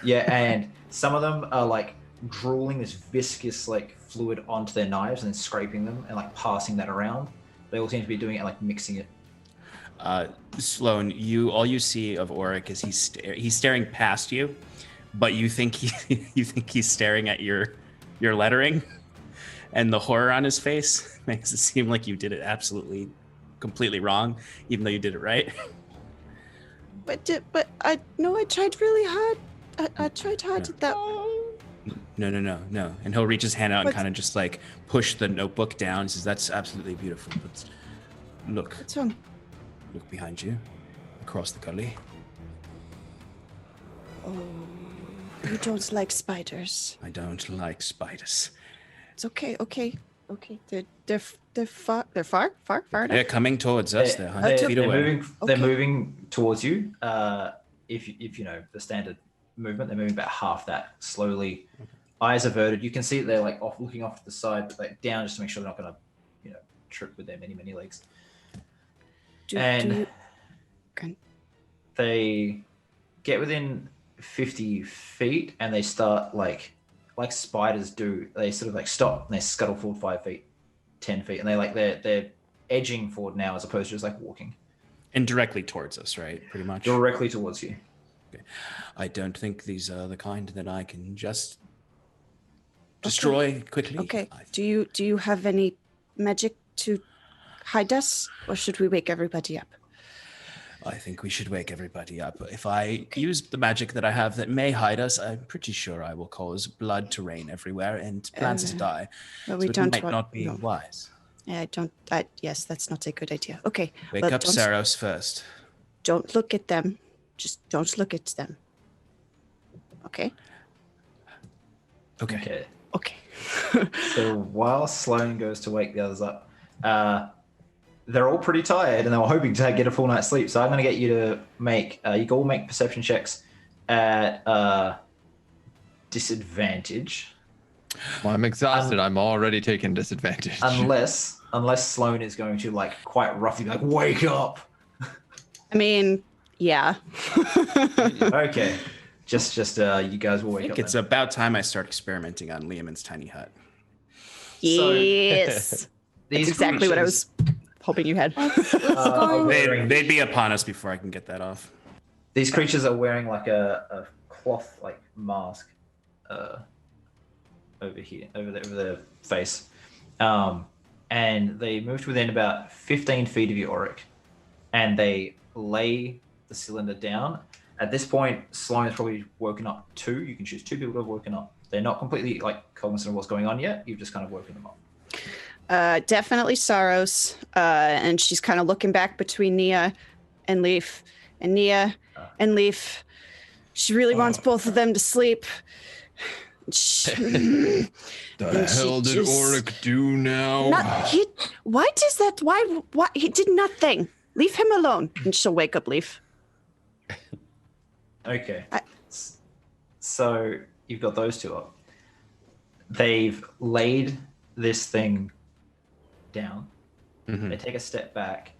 Yeah, and some of them are like drooling this viscous like fluid onto their knives and then scraping them and like passing that around. They all seem to be doing it like mixing it. Sloane, all you see of Auric is he's staring past you, but you think he's staring at your lettering, and the horror on his face makes it seem like you did it absolutely completely wrong, even though you did it right. But I tried really hard. I tried hard at that. No. And he'll reach his hand out and kind of just like push the notebook down and says, "That's absolutely beautiful. But look. What's wrong? Look behind you, across the gully." Oh, you don't like spiders. I don't like spiders. It's okay. They're far enough. They're coming towards us. They're 100 feet away. They're moving towards you. If you know the standard movement, they're moving about half that slowly. Eyes averted. You can see that they're like looking off to the side, but like down just to make sure they're not going to, trip with their many legs. They get within 50 feet and they start like spiders do. They sort of like stop and they scuttle forward 5 feet, 10 feet, and they're edging forward now as opposed to just like walking. And directly towards us, right? Pretty much. Directly towards you. Okay. I don't think these are the kind that I can just destroy quickly. Okay. Do you have any magic to hide us, or should we wake everybody up? I think we should wake everybody up. If I use the magic that I have that may hide us, I'm pretty sure I will cause blood to rain everywhere and plants to die. But so it might not be wise. Yeah, yes, that's not a good idea. Okay. Wake up Saros first. Don't look at them. Just don't look at them. Okay? Okay. So while Sloane goes to wake the others up, they're all pretty tired and they were hoping to get a full night's sleep. So I'm going to get you to make, you can all make perception checks at disadvantage. Well, I'm exhausted. I'm already taking disadvantage. Unless Sloane is going to like quite roughly be like, wake up. I mean, yeah. Okay. Just you guys will wake up. I think it's about time I start experimenting on Liamon's tiny hut. Yes. These That's exactly what I was hoping you had. They'd be upon us before I can get that off. These creatures are wearing like a cloth like mask over here, over their face. And they moved within about 15 feet of you, Auric, and they lay the cylinder down. At this point, Sloane has probably woken up too. You can choose two people who have woken up. They're not completely like cognizant of what's going on yet. You've just kind of woken them up. Definitely Saros, and she's kind of looking back between Nia and Leaf, and Nia and Leaf. She really wants both of them to sleep. The hell did Auric do now? Why does that? Why? He did nothing. Leave him alone, and she'll wake up Leaf. Okay. So you've got those two up. They've laid this thing down. Mm-hmm. They take a step back,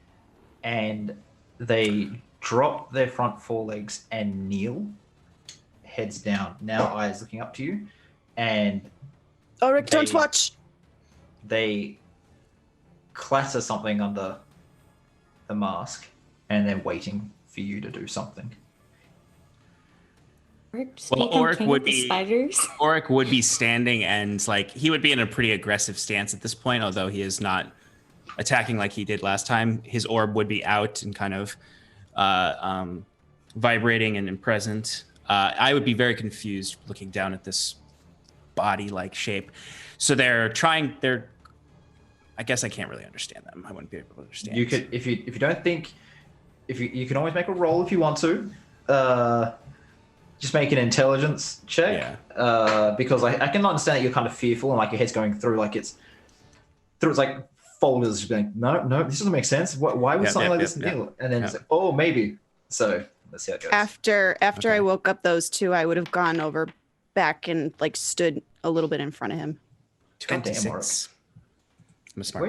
and they drop their front forelegs and kneel, heads down, now eyes looking up to you, and Auric, don't watch. They clatter something under the mask, and they're waiting for you to do something. Well, Auric would be spiders. Auric would be standing, and like he would be in a pretty aggressive stance at this point, although he is not attacking like he did last time. His orb would be out and kind of vibrating and present. I would be very confused looking down at this body-like shape. So they're. I guess I can't really understand them. I wouldn't be able to understand. You could, if you don't think, you can always make a roll if you want to. Just make an intelligence check. Yeah. Because I can understand that you're kind of fearful and like your head's going through like it's like folders, just being no, this doesn't make sense. Why would something like this kneel? And then it's like, oh, maybe. So let's see how it goes. After I woke up those two, I would have gone over back and like stood a little bit in front of him. 26. I'm a smart.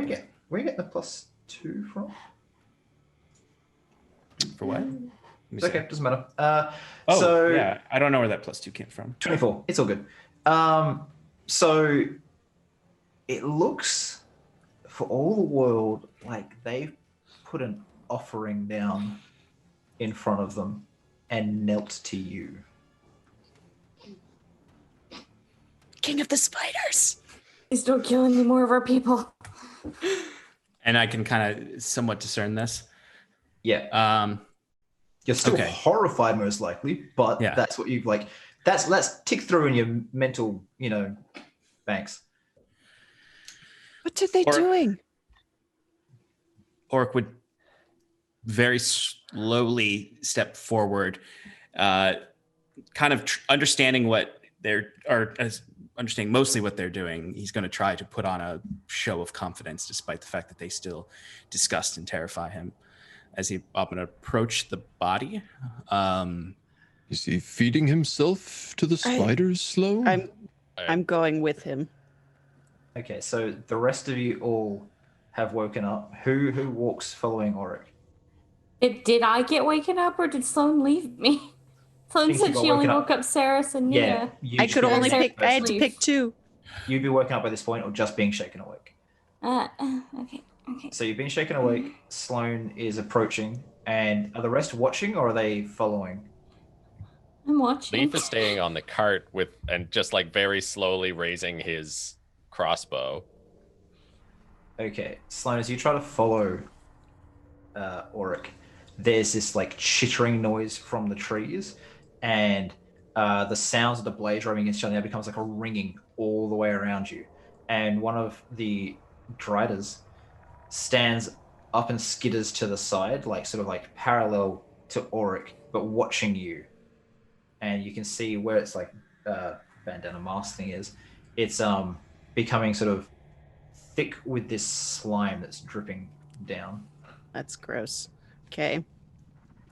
Where you get the +2 from? For what? It's okay, doesn't matter. So yeah, I don't know where that +2 came from. 24. It's all good. So it looks, for all the world, like they've put an offering down in front of them and knelt to you. King of the spiders. Please don't kill any more of our people. And I can kind of somewhat discern this. Yeah. You're still horrified, most likely, but that's what you've like. Let's tick through in your mental, banks. What are they doing? Auric would very slowly step forward, kind of understanding what understanding mostly what they're doing. He's going to try to put on a show of confidence, despite the fact that they still disgust and terrify him. As he up and approach the body, is he feeding himself to the spiders, Sloane? I'm going with him. Okay, so the rest of you all have woken up. Who walks following Auric? Did I get waken up, or did Sloane leave me? Sloane said she only woke up Saros and Nia. Yeah, I could only pick. I had to pick two. You'd be woken up by this point, or just being shaken awake. Okay. So you've been shaken awake. Sloane is approaching, and are the rest watching, or are they following? I'm watching. Leaf is staying on the cart and just like very slowly raising his crossbow. Okay, Sloane, as you try to follow Auric, there's this like chittering noise from the trees, and the sounds of the blades rubbing against each other now becomes like a ringing all the way around you. And one of the Driders stands up and skitters to the side, like sort of like parallel to Auric, but watching you. And you can see where it's like bandana mask thing is. It's becoming sort of thick with this slime that's dripping down. That's gross. Okay.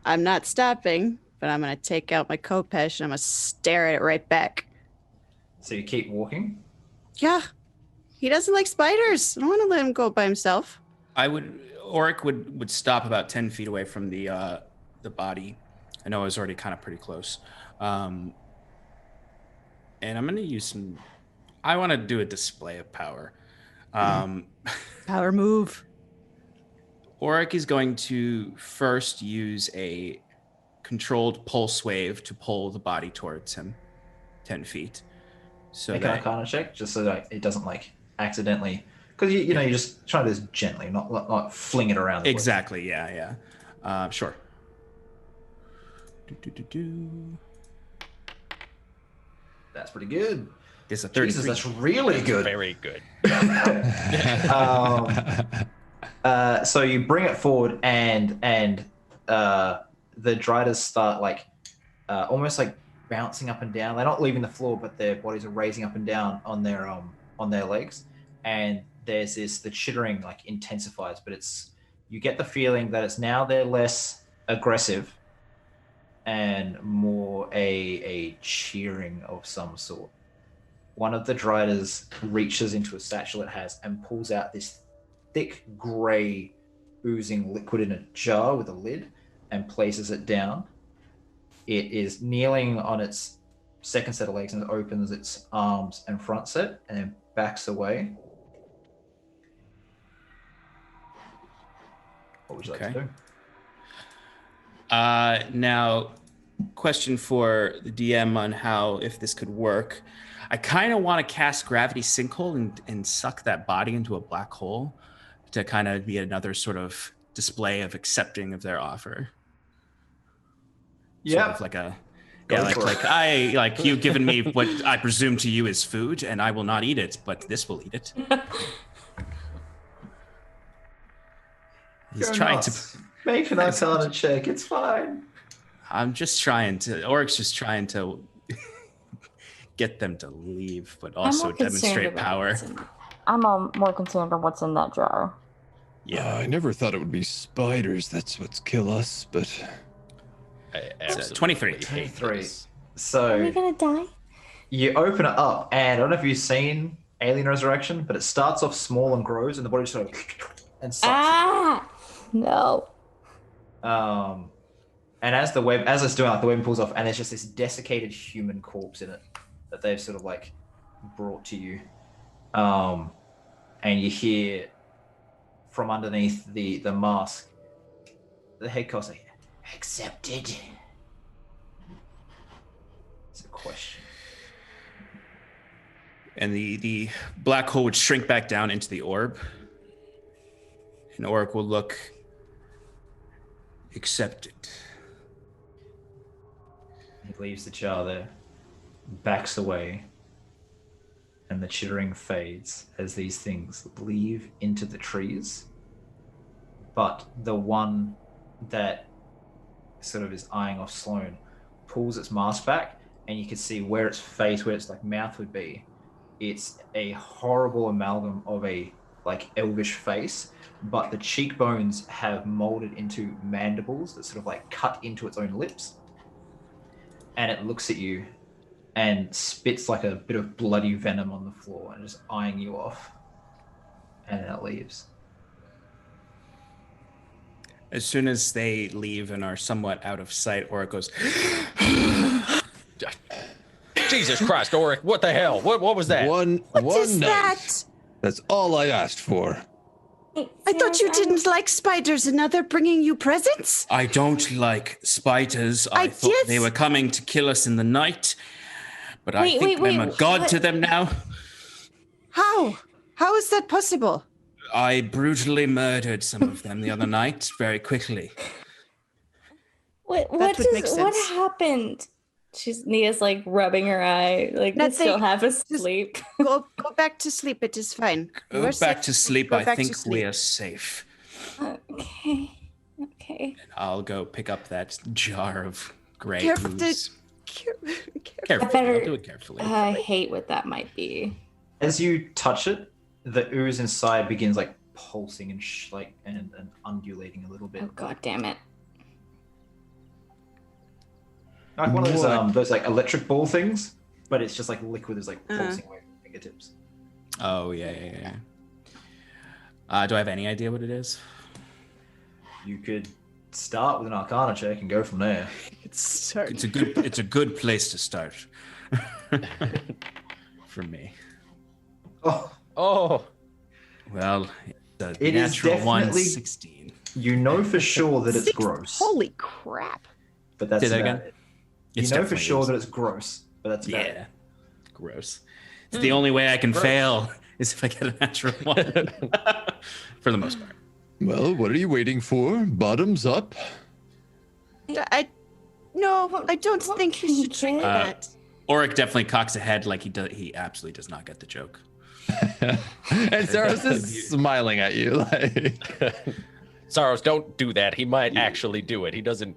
I'm not stopping, but I'm going to take out my Kopesh and I'm going to stare at it right back. So you keep walking? Yeah. He doesn't like spiders. I don't want to let him go by himself. Auric would stop about 10 feet away from the body. I know I was already kind of pretty close. And I'm going to use I want to do a display of power. Power move. Auric is going to first use a controlled pulse wave to pull the body towards him 10 feet. So Make an Arcana check, just so that it doesn't like accidentally, because you just try this gently, not fling it around. Exactly. Yeah. Sure. That's pretty good. It's a 33. Jesus, that's really good. Very good. So you bring it forward, and the Driders start like almost like bouncing up and down. They're not leaving the floor, but their bodies are raising up and down on their legs. And there's the chittering like intensifies, but you get the feeling that it's now they're less aggressive and more a cheering of some sort. One of the Driders reaches into a satchel it has and pulls out this thick gray oozing liquid in a jar with a lid and places it down. It is kneeling on its second set of legs and it opens its arms and front set and then backs away. What would you like to do? Now, question for the DM on how, if this could work. I kind of want to cast Gravity Sinkhole and suck that body into a black hole to kind of be another sort of display of accepting of their offer. Yeah. Sort of like a, you've given me what I presume to you is food, and I will not eat it, but this will eat it. He's trying to make an Arcana check. It's fine. I'm just trying to. Auric's just trying to get them to leave, but also demonstrate power. I'm more concerned on what's in that jar. Yeah, I never thought it would be spiders. That's what's kill us, but. It's 23. 23. Are So we gonna die? you open it up, and I don't know if you've seen Alien Resurrection, but it starts off small and grows, and the body sort of and sucks. No. And as it's doing, like the web pulls off, and there's just this desiccated human corpse in it that they've sort of like brought to you. And you hear from underneath the mask, the head coach say, "Accepted." It's a question. And the black hole would shrink back down into the orb. And Auric will look accepted. He leaves the jar there, backs away, and the chittering fades as these things leave into the trees. But the one that sort of is eyeing off SLOANE pulls its mask back, and you can see where its face, where its like mouth would be. It's a horrible amalgam of a like elvish face, but the cheekbones have molded into mandibles that sort of like cut into its own lips. And it looks at you and spits like a bit of bloody venom on the floor and just eyeing you off. And then it leaves. As soon as they leave and are somewhat out of sight, Auric goes, Jesus Christ, Auric, what the hell? What was that? One is night. that? That's all I asked for. I thought you didn't like spiders and now they're bringing you presents? I don't like spiders. I thought yes. they were coming to kill us in the night. But I think I'm a god to them now. How? How is that possible? I brutally murdered some of them the other night, very quickly. What make sense. what happened? Nia's like rubbing her eye, like Nothing. it's still half asleep. Go back to sleep. It is fine. Go We're back safe. to sleep. Go I back to think sleep. we are safe. Okay. And I'll go pick up that jar of gray Careful. ooze. Careful. Carefully. I'll do it carefully. I hate what that might be. As you touch it, the ooze inside begins like pulsing and and undulating a little bit. Oh god damn it. Like one of those like electric ball things, but it's just like liquid is like pulsing away from your fingertips. Oh, yeah. Do I have any idea what it is? You could start with an Arcana check and go from there. It's a good place to start. For me. Oh. Well, It is natural definitely- 116. You know for sure that it's gross. Holy crap. But that's Say that about again? it. You know for sure that it's gross, but that's about it. Yeah. Gross. It's the only way I can fail is if I get a natural one. For the most part. Well, what are you waiting for? Bottoms up. I don't think you should drink that. Auric definitely cocks ahead like he absolutely does not get the joke. And Saros is smiling at you like. Saros, don't do that. He might actually do it. He doesn't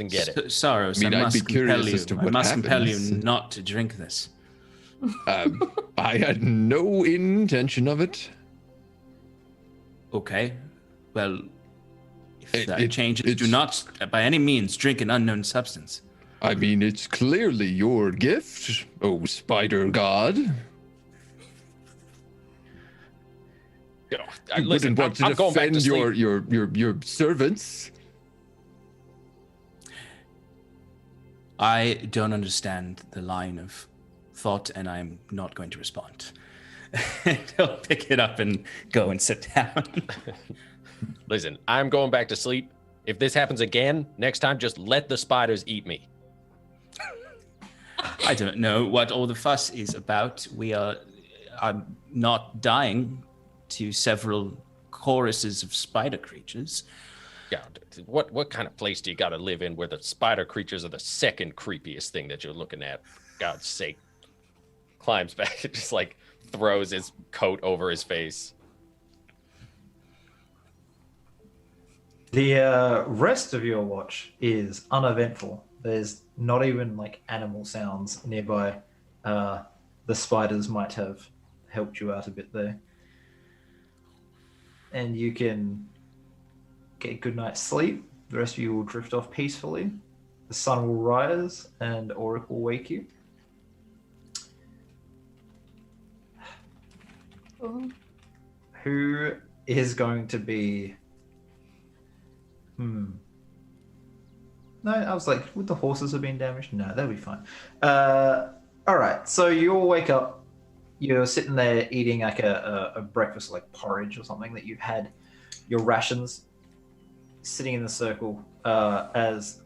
get it. Saros, I mean, I'd be curious as to what compel you happens. not to drink this. I had no intention of it. Okay. Well, if It- that it- changes, do it's- not by any means drink an unknown substance. I mean, it's clearly your gift, oh spider god. You Listen, wouldn't want to I'm going back to defend sleep. your servants. I don't understand the line of thought, and I'm not going to respond. He'll pick it up and go and sit down. Listen, I'm going back to sleep. If this happens again, next time, just let the spiders eat me. I don't know what all the fuss is about. I'm not dying to several choruses of spider creatures. God, what kind of place do you got to live in where the spider creatures are the second creepiest thing that you're looking at? God's sake. Climbs back and just like throws his coat over his face. The rest of your watch is uneventful. There's not even like animal sounds nearby. The spiders might have helped you out a bit there. And you can get a good night's sleep. The rest of you will drift off peacefully. The sun will rise and Auric will wake you. Oh. Who is going to be... No, I was like, would the horses have been damaged? No, they'll be fine. All right, so you'll wake up. You're sitting there eating like a breakfast, like porridge or something that you've had, your rations, sitting in the circle as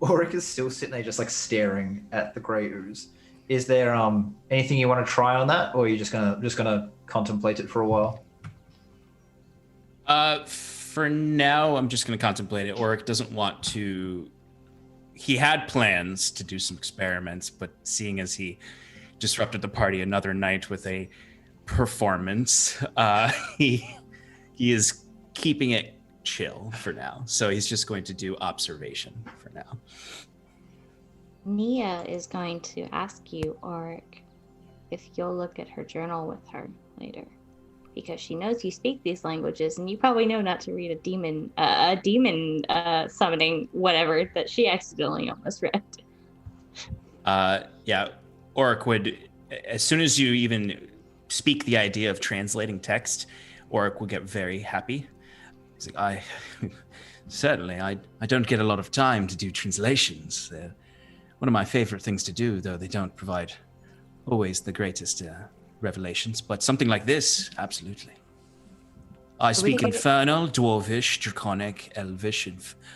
Auric is still sitting there just like staring at the grey ooze. Is there anything you want to try on that, or are you just gonna contemplate it for a while? For now, I'm just going to contemplate it. Auric doesn't want to... He had plans to do some experiments, but seeing as he disrupted the party another night with a performance, he is keeping it chill for now. So he's just going to do observation for now. Nia is going to ask you, Auric, if you'll look at her journal with her later. Because she knows you speak these languages, and you probably know not to read a demon summoning whatever that she accidentally almost read. Yeah, Auric would, as soon as you even speak the idea of translating text, Auric will get very happy. He's like, certainly, I don't get a lot of time to do translations. They're one of my favorite things to do, though they don't provide always the greatest revelations, but something like this, absolutely. I speak Infernal, Dwarvish, Draconic, Elvish,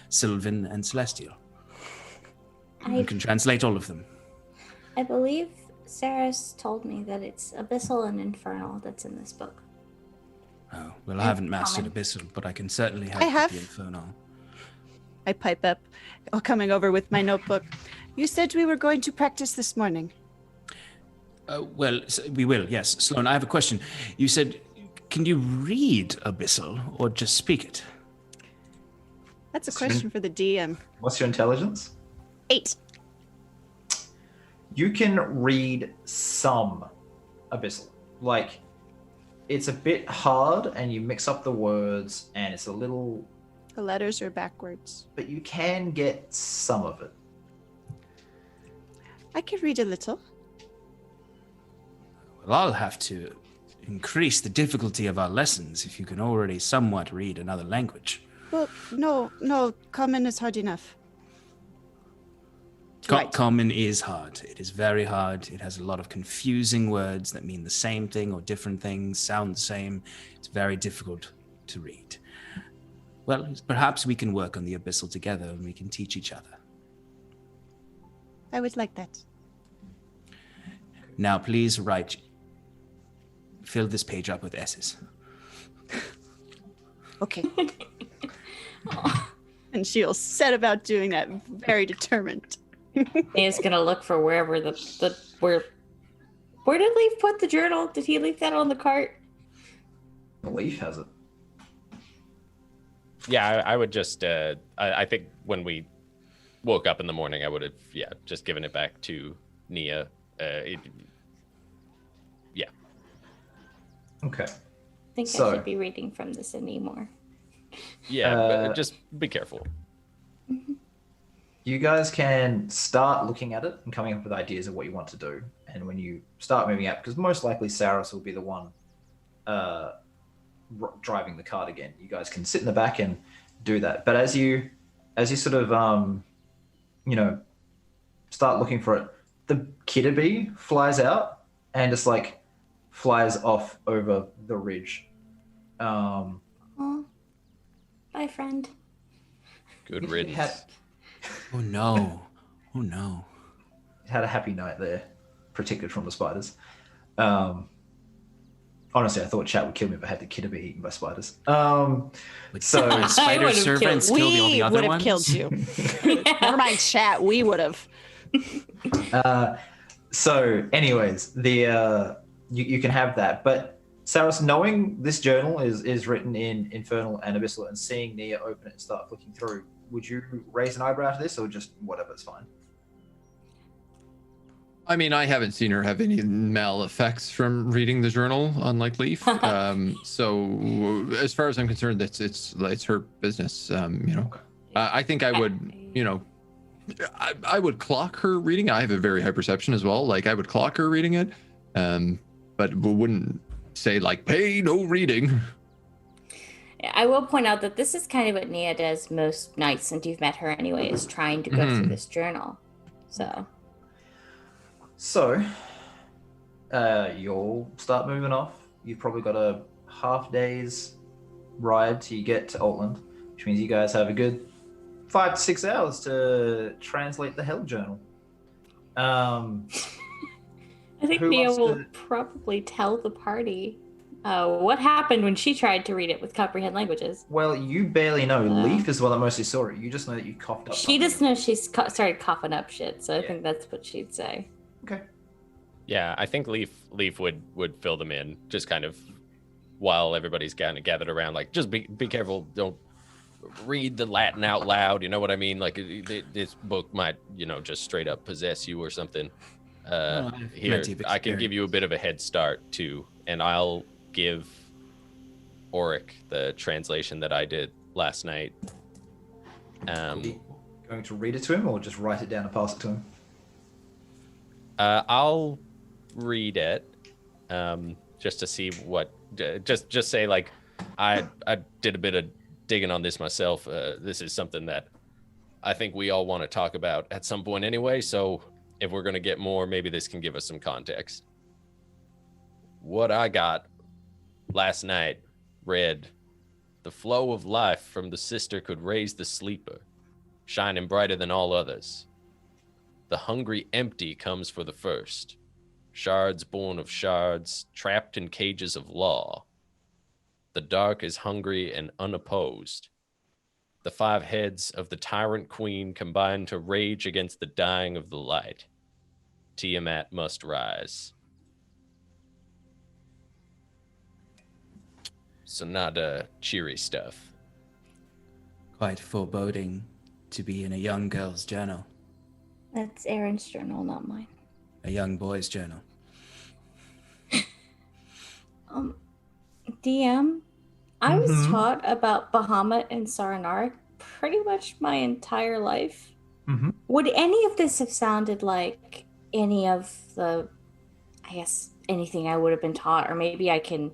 Sylvan, and Celestial. You can translate all of them. I believe SAROS told me that it's Abyssal and Infernal that's in this book. Oh, well, I haven't mastered Abyssal, but I can certainly help with the Infernal. I pipe up, coming over with my notebook. You said we were going to practice this morning. Well, we will, yes. Sloane, I have a question. You said, can you read Abyssal or just speak it? That's a question for the DM. What's your intelligence? 8. You can read some Abyssal. Like, it's a bit hard and you mix up the words and it's a little... The letters are backwards. But you can get some of it. I can read a little. Well, I'll have to increase the difficulty of our lessons if you can already somewhat read another language. Well, no, common is hard enough. Common is hard. It is very hard. It has a lot of confusing words that mean the same thing or different things, sound the same. It's very difficult to read. Well, perhaps we can work on the Abyssal together and we can teach each other. I would like that. Now, please fill this page up with S's. Okay. And she'll set about doing that, very determined. He's gonna look for wherever where did Leaf put the journal? Did he leave that on the cart? Leaf has it. Yeah, I would just, I think when we woke up in the morning, I would have, just given it back to Nia. Okay. I think I should be reading from this anymore. Yeah, but just be careful. You guys can start looking at it and coming up with ideas of what you want to do. And when you start moving out, because most likely Saros will be the one driving the cart again, you guys can sit in the back and do that. But as you sort of, start looking for it, the killer bee flies out and just like flies off over the ridge. Oh, bye, friend. Good riddance. Oh no. Oh no. It had a happy night there, protected from the spiders. Honestly, I thought chat would kill me if I had the kidder be eaten by spiders. So spider servants killed all the We other would have ones. killed you. Never mind chat. We would have. So anyways, the you can have that. But Saros, knowing this journal is written in Infernal and Abyssal and seeing Nia open it and start flicking through, would you raise an eyebrow to this or just whatever, it's fine? I mean, I haven't seen her have any mal effects from reading the journal, unlike Leaf. So as far as I'm concerned, it's her business. I think I would, I would clock her reading. I have a very high perception as well. Like I would clock her reading it, but wouldn't say like pay no reading. I will point out that this is kind of what Nia does most nights since you've met her anyway, is trying to go through this journal. So, you'll start moving off. You've probably got a half day's ride till you get to Altland, which means you guys have a good 5 to 6 hours to translate the Hell Journal. I think Who Nia wants will to- probably tell the party what happened when she tried to read it with comprehend languages. Well, you barely know. Leaf is the one that mostly saw it. You just know that you coughed up. She something. just knows she's started coughing up shit, so I Yeah. think that's what she'd say. Okay. Yeah, I think Leaf would fill them in just kind of while everybody's kind of gathered around. Like, just be careful. Don't read the Latin out loud. You know what I mean? Like, this book might, just straight up possess you or something. Here, I can give you a bit of a head start too, and I'll give Auric the translation that I did last night. Are you going to read it to him or just write it down and pass it to him? I'll read it, just to see what. Just say like, I did a bit of digging on this myself. This is something that I think we all want to talk about at some point anyway. So if we're gonna get more, maybe this can give us some context. What I got last night read, "The flow of life from the sister could raise the sleeper, shining brighter than all others. The hungry empty comes for the first. Shards born of shards, trapped in cages of law. The dark is hungry and unopposed. The 5 heads of the tyrant queen combine to rage against the dying of the light. Tiamat must rise." So not cheery stuff. Quite foreboding to be in a young girl's journal, That's Aaron's journal, not mine. a young boy's journal. DM, I was Mhm. taught about Bahamut and Saranarik pretty much my entire life. Mm-hmm. Would any of this have sounded like any of the, I guess, anything I would have been taught, or maybe I can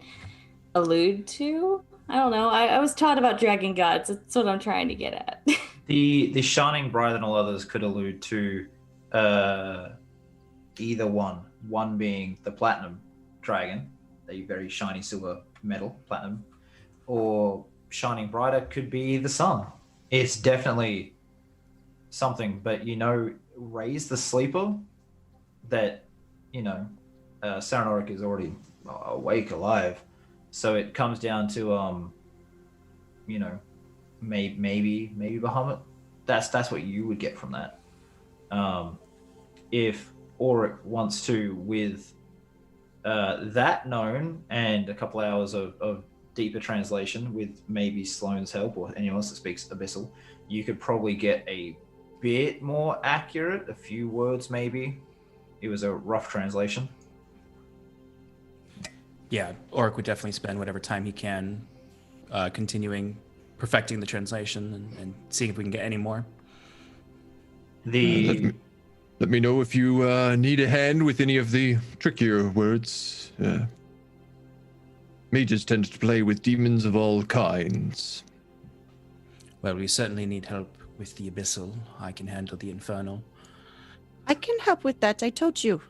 allude to? I don't know. I was taught about dragon gods. That's what I'm trying to get at. The shining brighter than all others could allude to either one being the platinum dragon, the very shiny silver metal platinum, or shining brighter could be the sun. It's definitely something, but raise the sleeper, that Saranarik is already awake, alive, so it comes down to maybe Bahamut. That's what you would get from that. If Auric wants to, with that known and a couple hours of deeper translation with maybe Sloane's help or anyone else that speaks Abyssal, you could probably get a bit more accurate, a few words maybe. It was a rough translation. Yeah, Auric would definitely spend whatever time he can continuing perfecting the translation and seeing if we can get any more. Let me know if you need a hand with any of the trickier words. Mages tend to play with demons of all kinds. Well, we certainly need help with the Abyssal. I can handle the Infernal. I can help with that. I told you.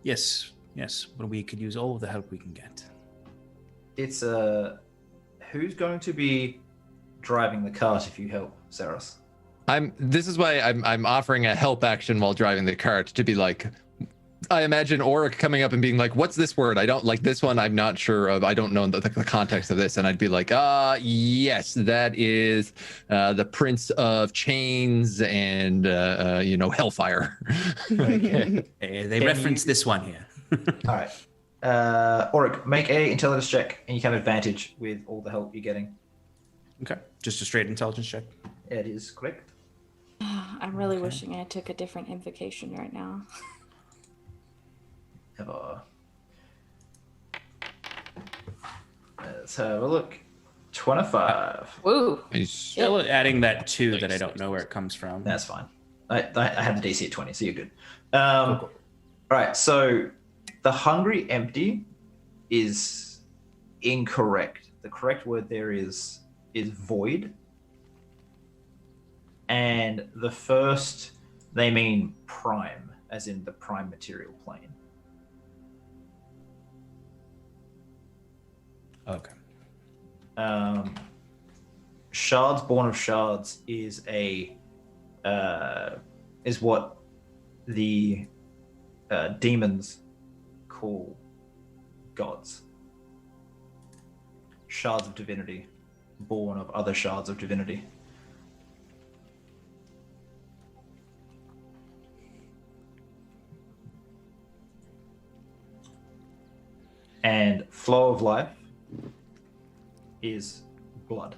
Yes, but we could use all the help we can get. It's who's going to be driving the cart if you help, Saros? This is why I'm offering a help action while driving the cart to be like, I imagine Auric coming up and being like, what's this word? I don't like this one. I'm not sure of. I don't know the context of this. And I'd be like, yes, that is the Prince of Chains and, Hellfire. Okay. They reference this one here. All right. Auric, make a intelligence check, and you can have advantage with all the help you're getting. Okay, just a straight intelligence check. It is correct. I'm really wishing I took a different invocation right now. Let's have a look. 25. Woo! Still adding that 2 that I don't know where it comes from. That's fine. I have the DC at 20, so you're good. All right, so the hungry empty is incorrect. The correct word there is void. And the first, they mean prime, as in the prime material plane. Okay. Shards born of shards is what the demons call gods. Shards of divinity, born of other shards of divinity. And flow of life is blood.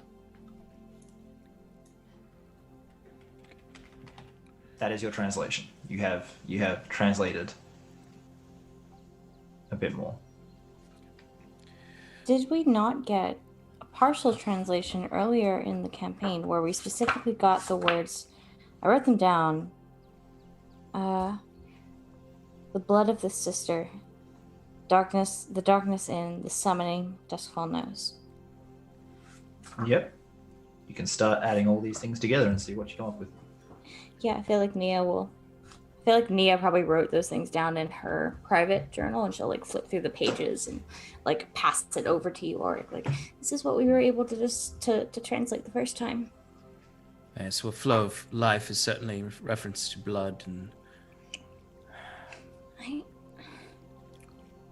That is your translation. You have translated a bit more. Did we not get a partial translation earlier in the campaign where we specifically got the words? I wrote them down. The blood of the sister. Darkness, the darkness in the summoning, Duskfall knows. Yep. You can start adding all these things together and see what you come up with. Yeah, I feel like Nia probably wrote those things down in her private journal, and she'll like flip through the pages and like pass it over to you, or like, this is what we were able to just to translate the first time. So a flow of life is certainly reference to blood, and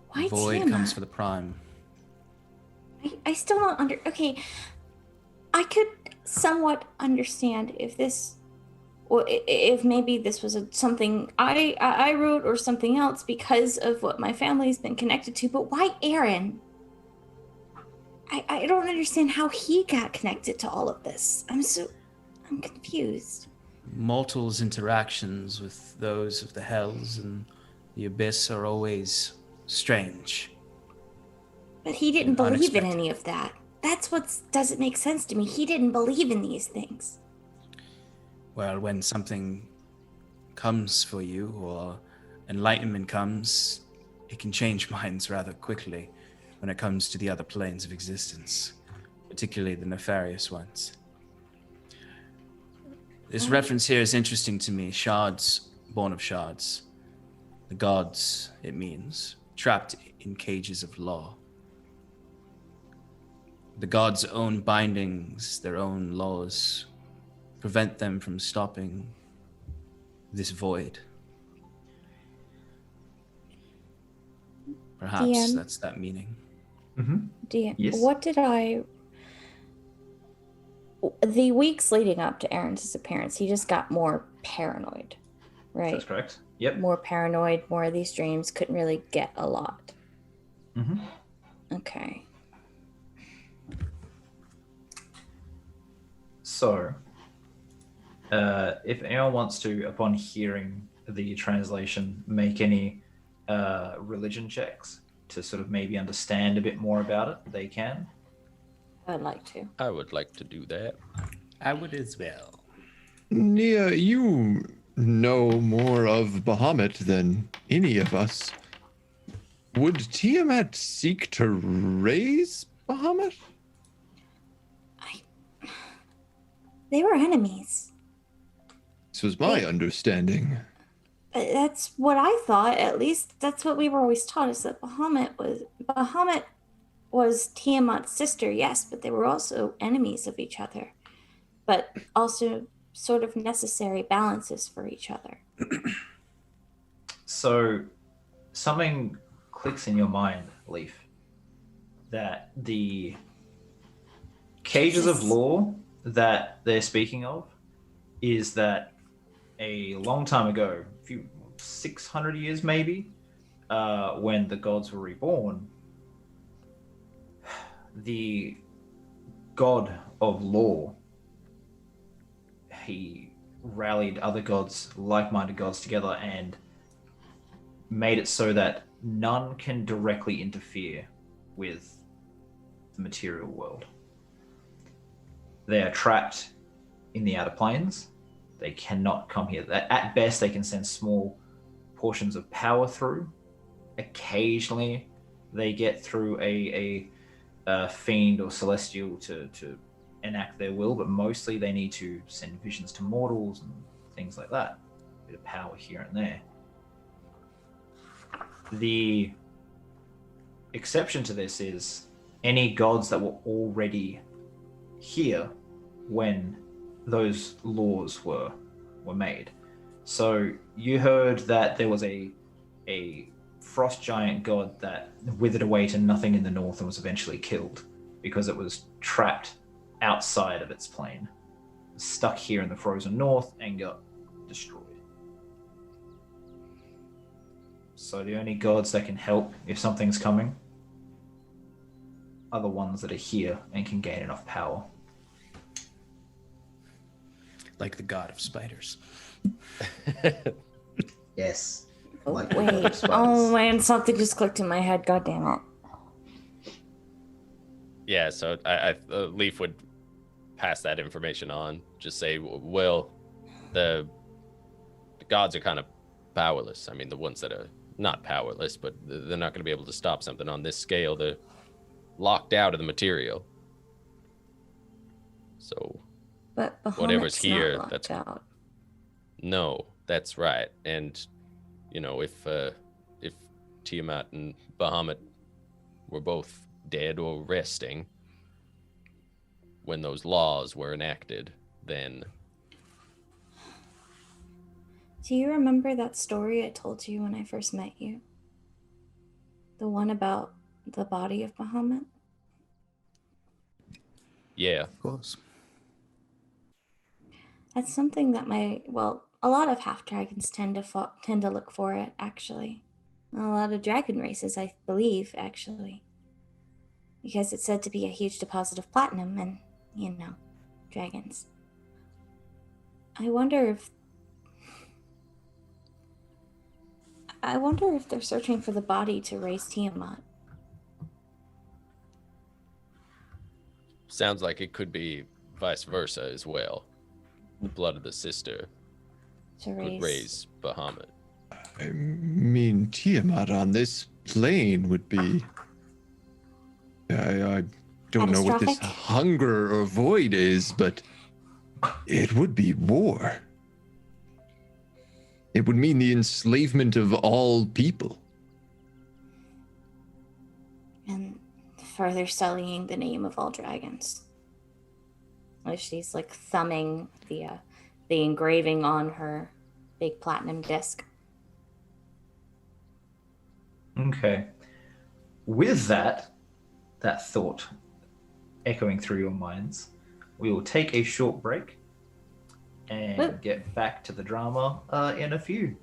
Why void Tiamat? comes for the prime. I still don't okay. I could somewhat understand if this, or if maybe this was something I wrote or something else because of what my family's been connected to. But why Aaron? I don't understand how he got connected to all of this. I'm confused. Mortals' interactions with those of the hells and the abyss are always strange. But he didn't believe in Unexpected. any of that. That's what doesn't make sense to me. He didn't believe in these things. Well, when something comes for you or enlightenment comes, it can change minds rather quickly when it comes to the other planes of existence, particularly the nefarious ones. This reference here is interesting to me. Shards, born of shards. The gods, it means, trapped in cages of law. The gods' own bindings, their own laws, prevent them from stopping this void. Perhaps that's that meaning. Mm-hmm. Yes. What did the weeks leading up to Aaron's disappearance, he just got more paranoid, right? That's correct. Yep. More paranoid, more of these dreams, couldn't really get a lot. Mm-hmm. Okay. So, if anyone wants to, upon hearing the translation, make any religion checks to sort of maybe understand a bit more about it, they can. I'd like to. I would like to do that. I would as well. Nia, you know more of Bahamut than any of us. Would Tiamat seek to raise Bahamut? They were enemies. This was my understanding. That's what I thought. At least that's what we were always taught, is that Bahamut was Tiamat's sister, yes, but they were also enemies of each other, but also sort of necessary balances for each other. So something clicks in your mind, Leaf, that the cages of law that they're speaking of is that a long time ago, a few 600 years maybe, when the gods were reborn, the god of law, he rallied other gods, like-minded gods together, and made it so that none can directly interfere with the material world. They are trapped in the outer planes. They cannot come here. At best, they can send small portions of power through. Occasionally, they get through a fiend or celestial to enact their will, but mostly they need to send visions to mortals and things like that. A bit of power here and there. The exception to this is any gods that were already here when those laws were made. So you heard that there was a frost giant god that withered away to nothing in the north and was eventually killed because it was trapped outside of its plane, stuck here in the frozen north and got destroyed. So the only gods that can help if something's coming are the ones that are here and can gain enough power. Like the god of spiders. Yes. Oh, Like the wait. god of spiders. Oh man, something just clicked in my head. God damn it. Yeah, so I Leaf would pass that information on. Just say, well, the gods are kind of powerless. I mean, the ones that are not powerless, but they're not going to be able to stop something on this scale. They're locked out of the material. So But Bahamut's whatever's here, not that's locked out. No, that's right. And you know, if Tiamat and Bahamut were both dead or resting when those laws were enacted, then Do you remember that story I told you when I first met you? The one about the body of Bahamut? yeah, Of course. That's something that a lot of half dragons tend to look for it, actually. A lot of dragon races, I believe, actually. Because it's said to be a huge deposit of platinum and, dragons. I wonder if they're searching for the body to raise Tiamat. sounds like it could be vice versa as well. The blood of the sister could raise Bahamut. I mean, Tiamat on this plane would be... I don't know what this Catastrophic? hunger or void is, but it would be war. It would mean the enslavement of all people. And further sullying the name of all dragons. As she's like thumbing the engraving on her big platinum disc. Okay. With that thought echoing through your minds, we will take a short break and get back to the drama in a few.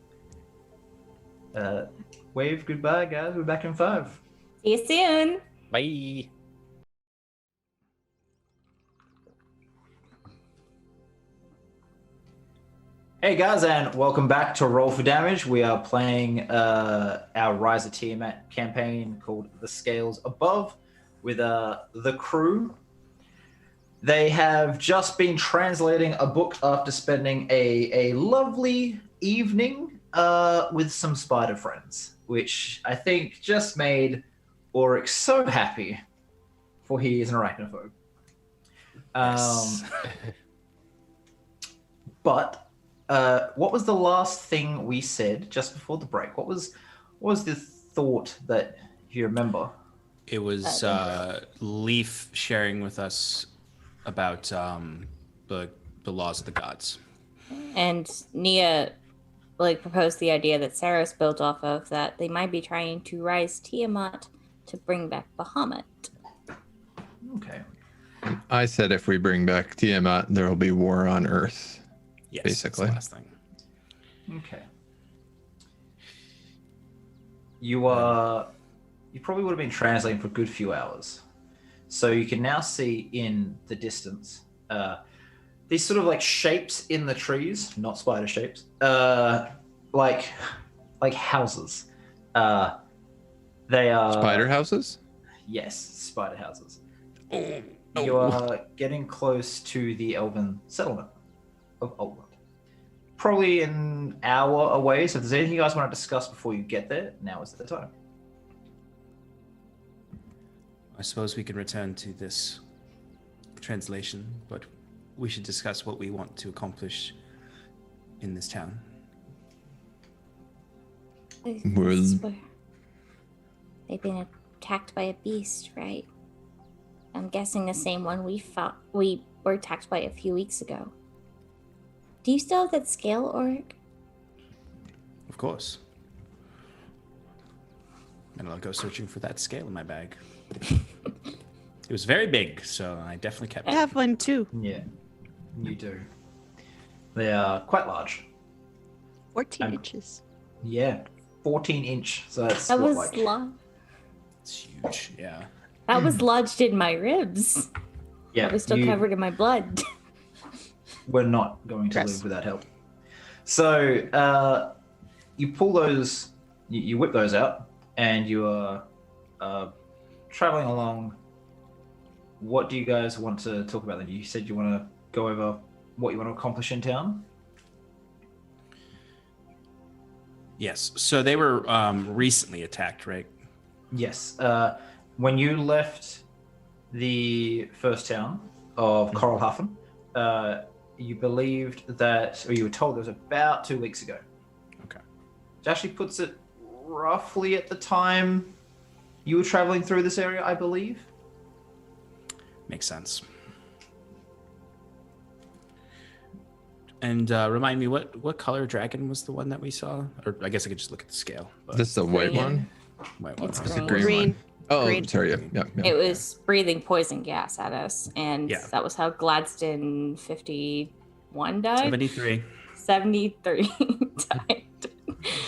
Wave goodbye, guys. We're back in 5. See you soon. Bye. Hey guys, and welcome back to Roll for Damage. We are playing our Rise of Tiamat campaign called The Scales Above with the crew. They have just been translating a book after spending a lovely evening with some spider friends, which I think just made Auric so happy, for he is an arachnophobe. Yes. But what was the last thing we said just before the break? What was the thought that you remember? It was Leaf sharing with us about the laws of the gods. And Nia proposed the idea that Saros built off of, that they might be trying to rise Tiamat to bring back Bahamut. Okay. I said if we bring back Tiamat, there will be war on Earth. Yes, basically. That's the last thing. Okay. You probably would have been translating for a good few hours. So you can now see in the distance these sort of like shapes in the trees, not spider shapes, like houses. They are Spider houses? Yes, spider houses. Oh. You are getting close to the elven settlement of Altland. Probably an hour away, so if there's anything you guys want to discuss before you get there, now is the time. I suppose we can return to this translation, but we should discuss what we want to accomplish in this town. They've been attacked by a beast, right? I'm guessing the same one we were attacked by a few weeks ago. Do you still have that scale, Auric? Of course. And I'll go searching for that scale in my bag. It was very big, so I definitely kept I it. have one too. Yeah, you do. They are quite large. 14 inches. Yeah, 14-inch. So that's That was It's huge, yeah. that was lodged in my ribs. yeah. I was still covered in my blood. We're not going to live without help. So you pull those, you whip those out, and you are traveling along. What do you guys want to talk about then? You said you want to go over what you want to accomplish in town? Yes, so they were recently attacked, right? Yes. When you left the first town of Koralhafen, you believed that, or you were told it was about 2 weeks ago. Okay. Which actually puts it roughly at the time you were traveling through this area, I believe. Makes sense. And remind me, what color dragon was the one that we saw? Or I guess I could just look at the scale. But This is the white Green. one? white one. It's It's the green. green one. Oh, Green. sorry. Yeah. It was breathing poison gas at us, and Yeah. that was how Gladstone 51 died. 73. 73 died.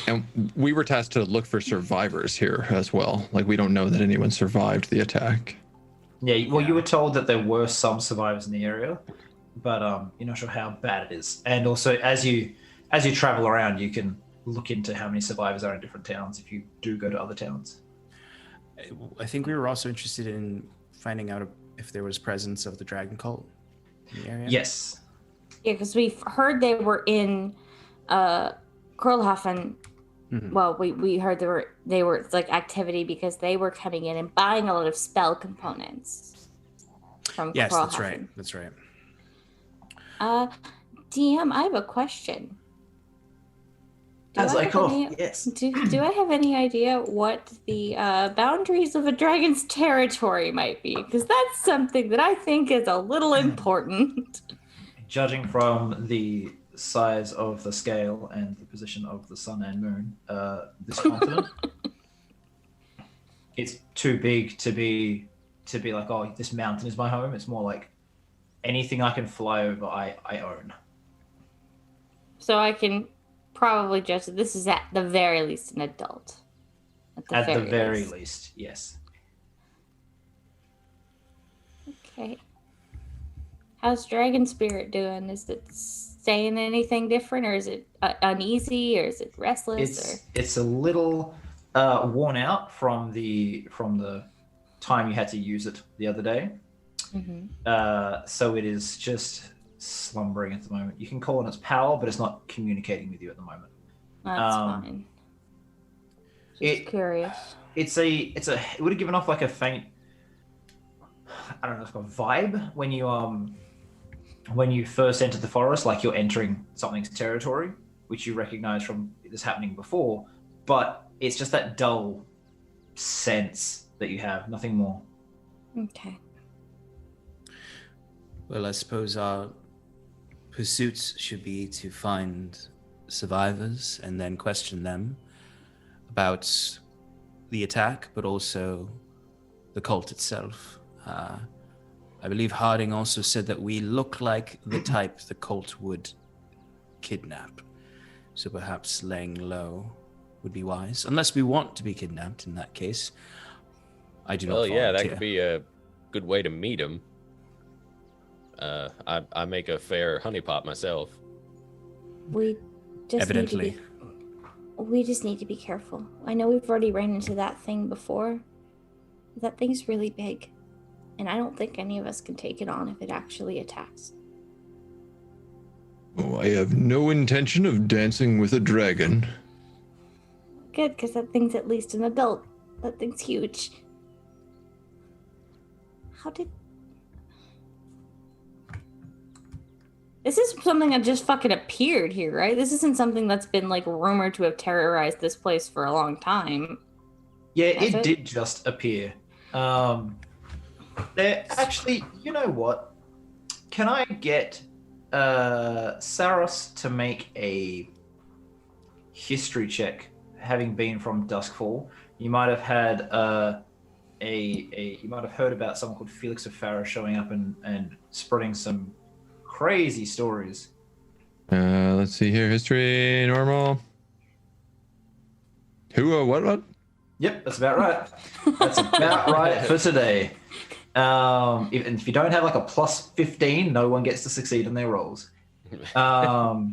And we were tasked to look for survivors here as well. Like, we don't know that anyone survived the attack. Yeah, well, Yeah. you were told that there were some survivors in the area, but you're not sure how bad it is. And also, as you travel around, you can look into how many survivors are in different towns if you do go to other towns. I think we were also interested in finding out if there was presence of the dragon cult in the area. Yes. Yeah, because we've heard they were in Korlhafen. Mhm. Well, we heard they were like activity because they were coming in and buying a lot of spell components from Yes, that's Korlhafen. right. That's right. DM, I have a question. Do As I I have call. any- Yes. Do I have any idea what the boundaries of a dragon's territory might be? Because that's something that I think is a little important. Judging from the size of the scale and the position of the sun and moon, this continent, it's too big to be like, oh, this mountain is my home. It's more like anything I can fly over, I own. So I can probably judge that this is at the very least an adult. At the very least, yes. Okay. How's Dragon Spirit doing? Is it saying anything different, or is it uneasy, or is it restless? It's a little worn out from the time you had to use it the other day. So it is just slumbering at the moment. You can call on its power, but it's not communicating with you at the moment. That's fine. Just curious. It would have given off like a faint, I don't know, it's like a vibe when you when you first enter the forest, like you're entering something's territory, which you recognize from this happening before, but it's just that dull sense that you have, nothing more. Okay. Well, I suppose our pursuits should be to find survivors and then question them about the attack, but also the cult itself. I believe Harding also said that we look like the type the cult would kidnap. So perhaps laying low would be wise, unless we want to be kidnapped. In that case, I do not volunteer. Well, yeah, that could be a good way to meet him. I make a fair honeypot myself. We just Evidently. we just need to be careful. I know we've already ran into that thing before. That thing's really big, and I don't think any of us can take it on if it actually attacks. Oh, I have no intention of dancing with a dragon. Good, because that thing's at least an adult. That thing's huge. How did... This is something that just fucking appeared here, right? This isn't something that's been, like, rumored to have terrorized this place for a long time. Yeah, it did just appear. There actually, you know what? Can I get Saros to make a history check, having been from Duskfall? You might have had you might have heard about someone called Felix of Farah showing up and spreading some crazy stories. Let's see here. History, normal. Who, what? Yep, that's about right. That's about right for today. If you don't have like a plus 15, no one gets to succeed in their rolls. Oh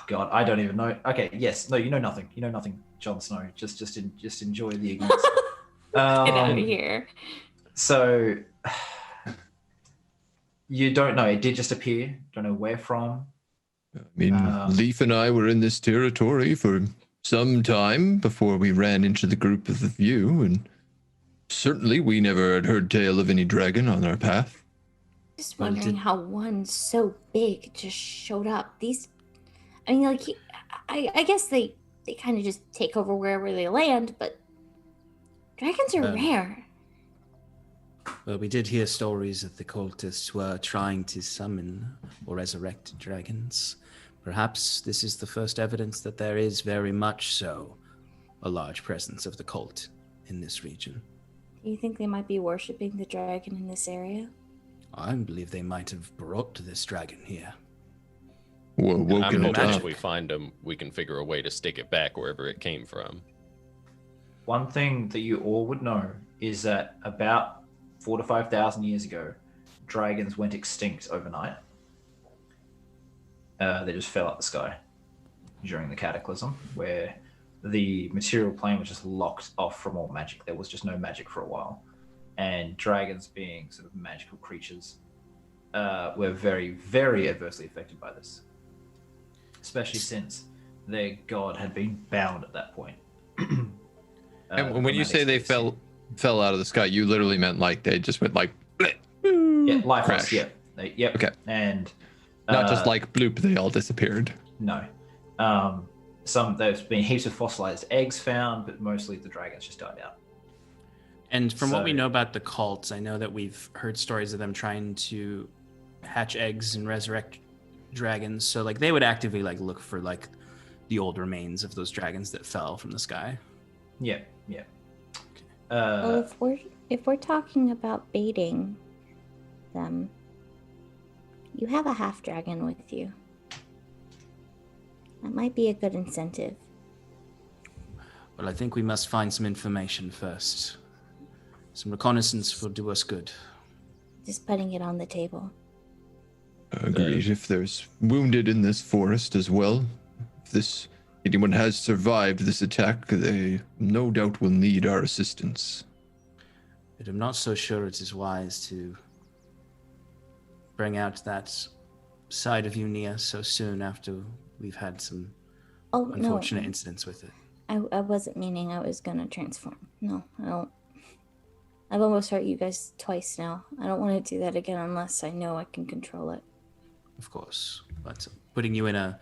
God, I don't even know. Okay, yes, no, you know nothing. You know nothing, Jon Snow. Just enjoy the ignorance. Get out of here. So you don't know. It did just appear. Don't know where from. I mean, Leaf and I were in this territory for some time before we ran into the group of you, and certainly we never had heard tale of any dragon on our path. Just wondering how one so big just showed up. I mean, like, I guess they kind of just take over wherever they land, but dragons are rare. Well, we did hear stories that the cultists were trying to summon or resurrect dragons. Perhaps this is the first evidence that there is very much so a large presence of the cult in this region. Do you think they might be worshipping the dragon in this area? I believe they might have brought this dragon here. Well, I'm woken it hoping up. if we find him, we can figure a way to stick it back wherever it came from. One thing that you all would know is that about 4,000 to 5,000 years ago, dragons went extinct overnight. They just fell out the sky during the cataclysm, where the material plane was just locked off from all magic. There was just no magic for a while. And dragons, being sort of magical creatures, were very, very adversely affected by this. Especially since their god had been bound at that point. And when you say they fell out of the sky, you literally meant like they just went like... Yeah, lifeless, crash. yep. Yep. Okay. And... Not just like bloop, they all disappeared. No. There's been heaps of fossilized eggs found, but mostly the dragons just died out. And from what we know about the cults, I know that we've heard stories of them trying to hatch eggs and resurrect dragons. So like they would actively like look for like the old remains of those dragons that fell from the sky. Yeah. Well, if we're talking about baiting them, you have a half dragon with you. That might be a good incentive. Well, I think we must find some information first. Some reconnaissance will do us good. Just putting it on the table. Agreed. If there's wounded in this forest as well, if anyone has survived this attack, they no doubt will need our assistance. But I'm not so sure it is wise to bring out that side of you, Nia, so soon after we've had some unfortunate incidents with it. I wasn't meaning I was gonna transform. No, I don't. I've almost hurt you guys twice now. I don't want to do that again unless I know I can control it. Of course. But putting you in a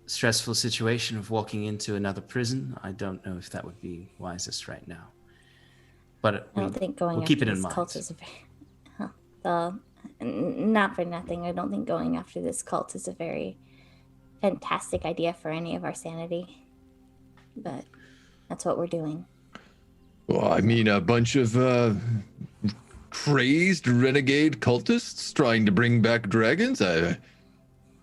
stressful situation of walking into another prison, I don't know if that would be wisest right now. But I don't think going we'll after keep it in this mind. cult is a very... not for nothing. I don't think going after this cult is a very fantastic idea for any of our sanity. But that's what we're doing. Well, I mean, a bunch of crazed renegade cultists trying to bring back dragons.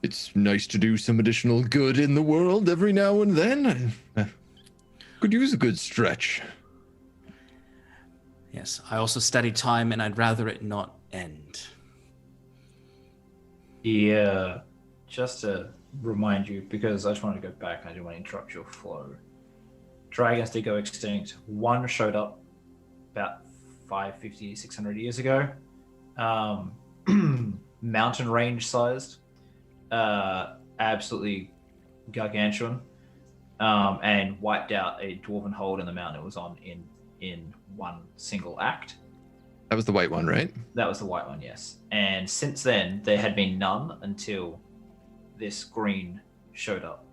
It's nice to do some additional good in the world every now and then. I could use a good stretch. Yes, I also study time, and I'd rather it not end. Yeah, just to remind you, because I just wanted to go back and I didn't want to interrupt your flow. Dragons did go extinct. One showed up about 550, 600 years ago. Mountain range sized. Absolutely gargantuan. And wiped out a dwarven hold in the mountain it was on in one single act. That was the white one, right? That was the white one, yes. And since then, there had been none until this green showed up.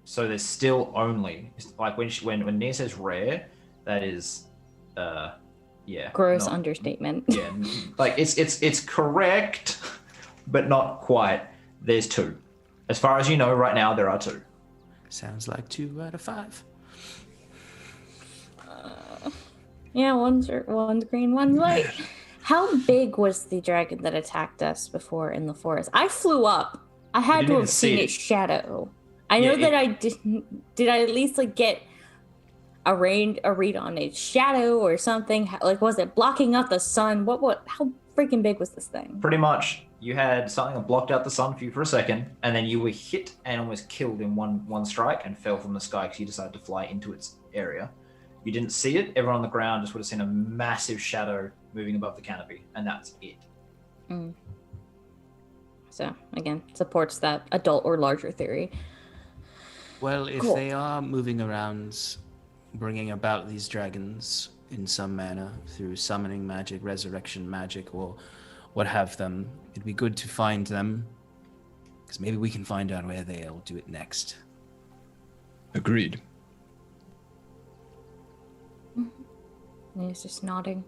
So there's still only, like when Nia says rare, that is, yeah. Gross understatement. Yeah, like it's correct, but not quite. There's 2. As far as you know, right now there are 2. Sounds like 2 out of 5. Yeah, one's green, one's white. How big was the dragon that attacked us before in the forest? I flew up. I had to have seen its shadow. I know that I didn't. Did I at least like get a read on its shadow or something? Like, was it blocking out the sun? What? How freaking big was this thing? Pretty much, you had something that blocked out the sun for you for a second, and then you were hit and almost killed in one strike and fell from the sky because you decided to fly into its area. You didn't see it. Everyone on the ground just would have seen a massive shadow moving above the canopy, and that's it. Mm. So, again, supports that adult or larger theory. Well, if they are moving around, bringing about these dragons in some manner through summoning magic, resurrection magic, or what have them, it'd be good to find them, because maybe we can find out where they'll do it next. Agreed. He's just nodding.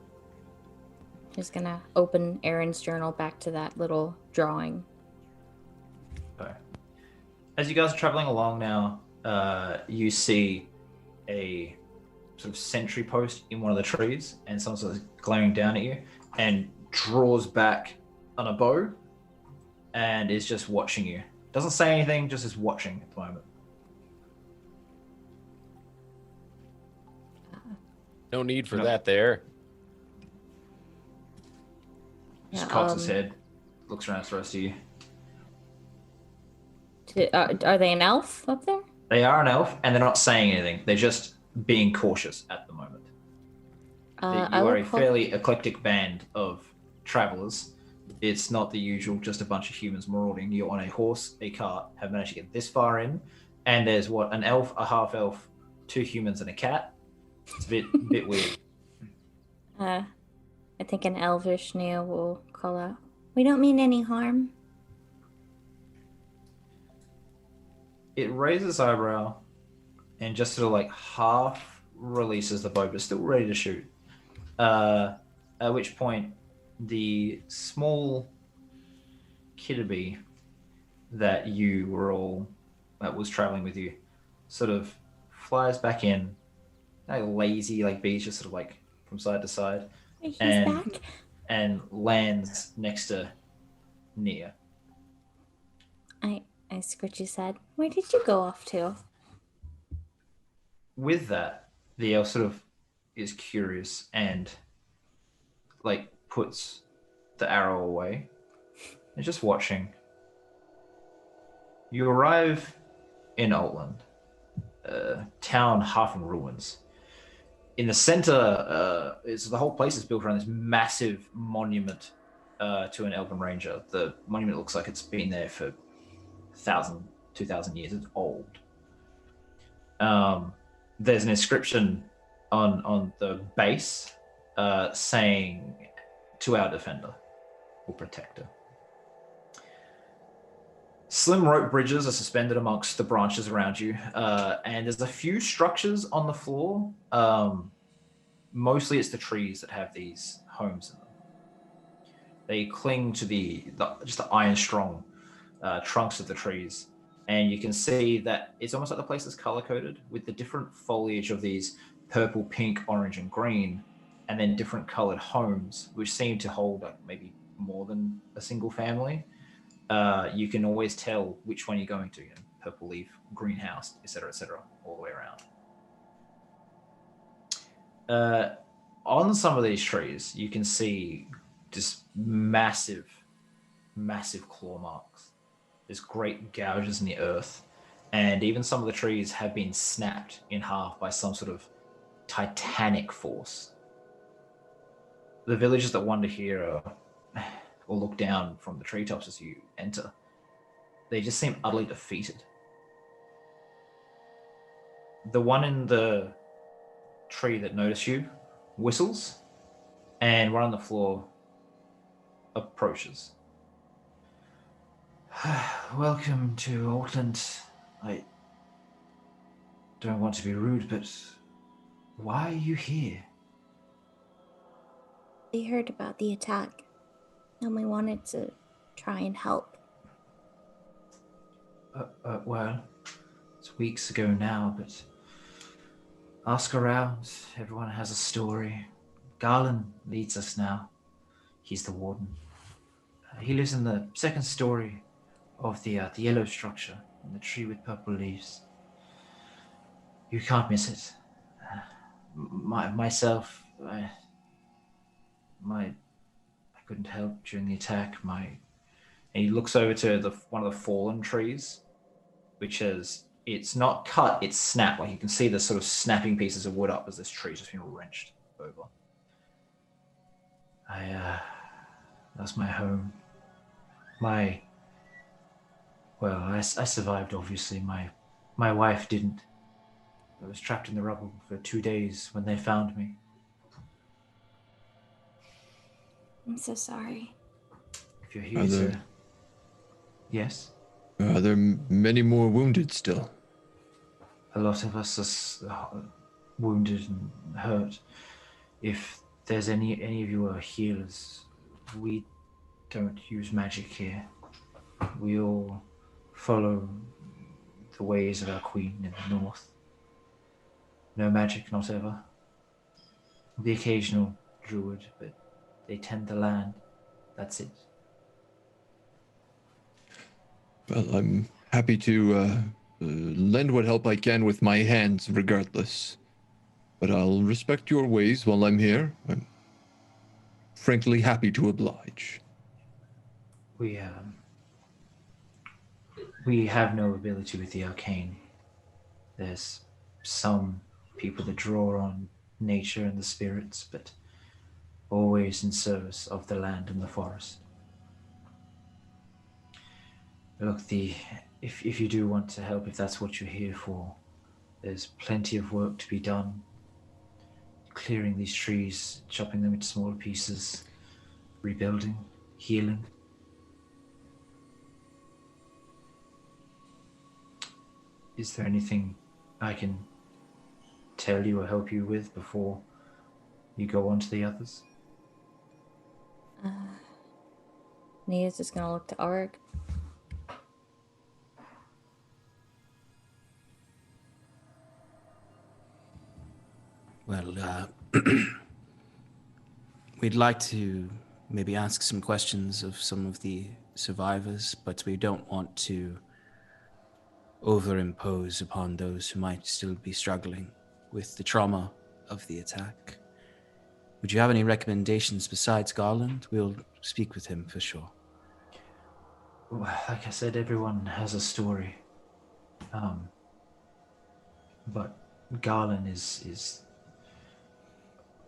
He's gonna open Aaron's journal back to that little drawing. Okay. As you guys are traveling along now, you see a sort of sentry post in one of the trees, and someone's sort of glaring down at you and draws back on a bow and is just watching you. Doesn't say anything, just is watching at the moment. No need for that there. Just cocks his head, looks around at the rest of you. Are they an elf up there? They are an elf, and they're not saying anything. They're just being cautious at the moment. You are a fairly eclectic band of travelers. It's not the usual, just a bunch of humans marauding. You're on a horse, a cart, have managed to get this far in, and there's an elf, a half elf, 2 humans, and a cat. It's a bit weird. I think an elvish Neo will call out, "We don't mean any harm." It raises eyebrow and just sort of like half releases the bow, but still ready to shoot. At which point, the small kiddaby that was traveling with you, sort of flies back in, like lazy, like bees, just sort of like from side to side, and lands next to Nia. I scratch his head. Where did you go off to? With that, the elf sort of is curious and like puts the arrow away and just watching. You arrive in Altland, a town half in ruins. In the center, the whole place is built around this massive monument to an elven ranger. The monument looks like it's been there for 1,000, 2,000 years. It's old. There's an inscription on the base, saying to our defender or protector. Slim rope bridges are suspended amongst the branches around you, and there's a few structures on the floor. Mostly it's the trees that have these homes in them. They cling to just the iron strong trunks of the trees, and you can see that it's almost like the place is color coded with the different foliage of these purple, pink, orange, and green, and then different colored homes, which seem to hold like maybe more than a single family. You can always tell which one you're going to. Purple leaf, greenhouse, etc., all the way around. On some of these trees, you can see just massive claw marks. There's great gouges in the earth, and even some of the trees have been snapped in half by some sort of titanic force. The villagers that wander here or look down from the treetops as you enter, they just seem utterly defeated. The one in the tree that noticed you whistles, and one on the floor approaches. Welcome to Altland. I don't want to be rude, but why are you here? We heard about the attack, and we wanted to try and help. Well, it's weeks ago now, but ask around. Everyone has a story. Garland leads us now. He's the warden. He lives in the second story of the yellow structure, in the tree with purple leaves. You can't miss it. I couldn't help during the attack. And he looks over to one of the fallen trees, which it's not cut, it's snapped. Like you can see the sort of snapping pieces of wood up as this tree's just been wrenched over. That's my home. I survived, obviously. My wife didn't. I was trapped in the rubble for 2 days when they found me. I'm so sorry. If you're here to... Yes? Are there many more wounded still? A lot of us are wounded and hurt. If there's any of you are healers, we don't use magic here. We all follow the ways of our queen in the north. No magic, not ever. The occasional druid, but they tend the land. That's it. Well, I'm happy to lend what help I can with my hands regardless. But I'll respect your ways while I'm here. I'm frankly happy to oblige. We have no ability with the arcane. There's some people that draw on nature and the spirits, but always in service of the land and the forest. Look, if you do want to help, if that's what you're here for, there's plenty of work to be done. Clearing these trees, chopping them into smaller pieces, rebuilding, healing. Is there anything I can tell you or help you with before you go on to the others? Nia's just gonna look to Auric. Well, we'd like to maybe ask some questions of some of the survivors, but we don't want to overimpose upon those who might still be struggling with the trauma of the attack. Would you have any recommendations besides Garland? We'll speak with him for sure. Well, like I said, everyone has a story. But Garland is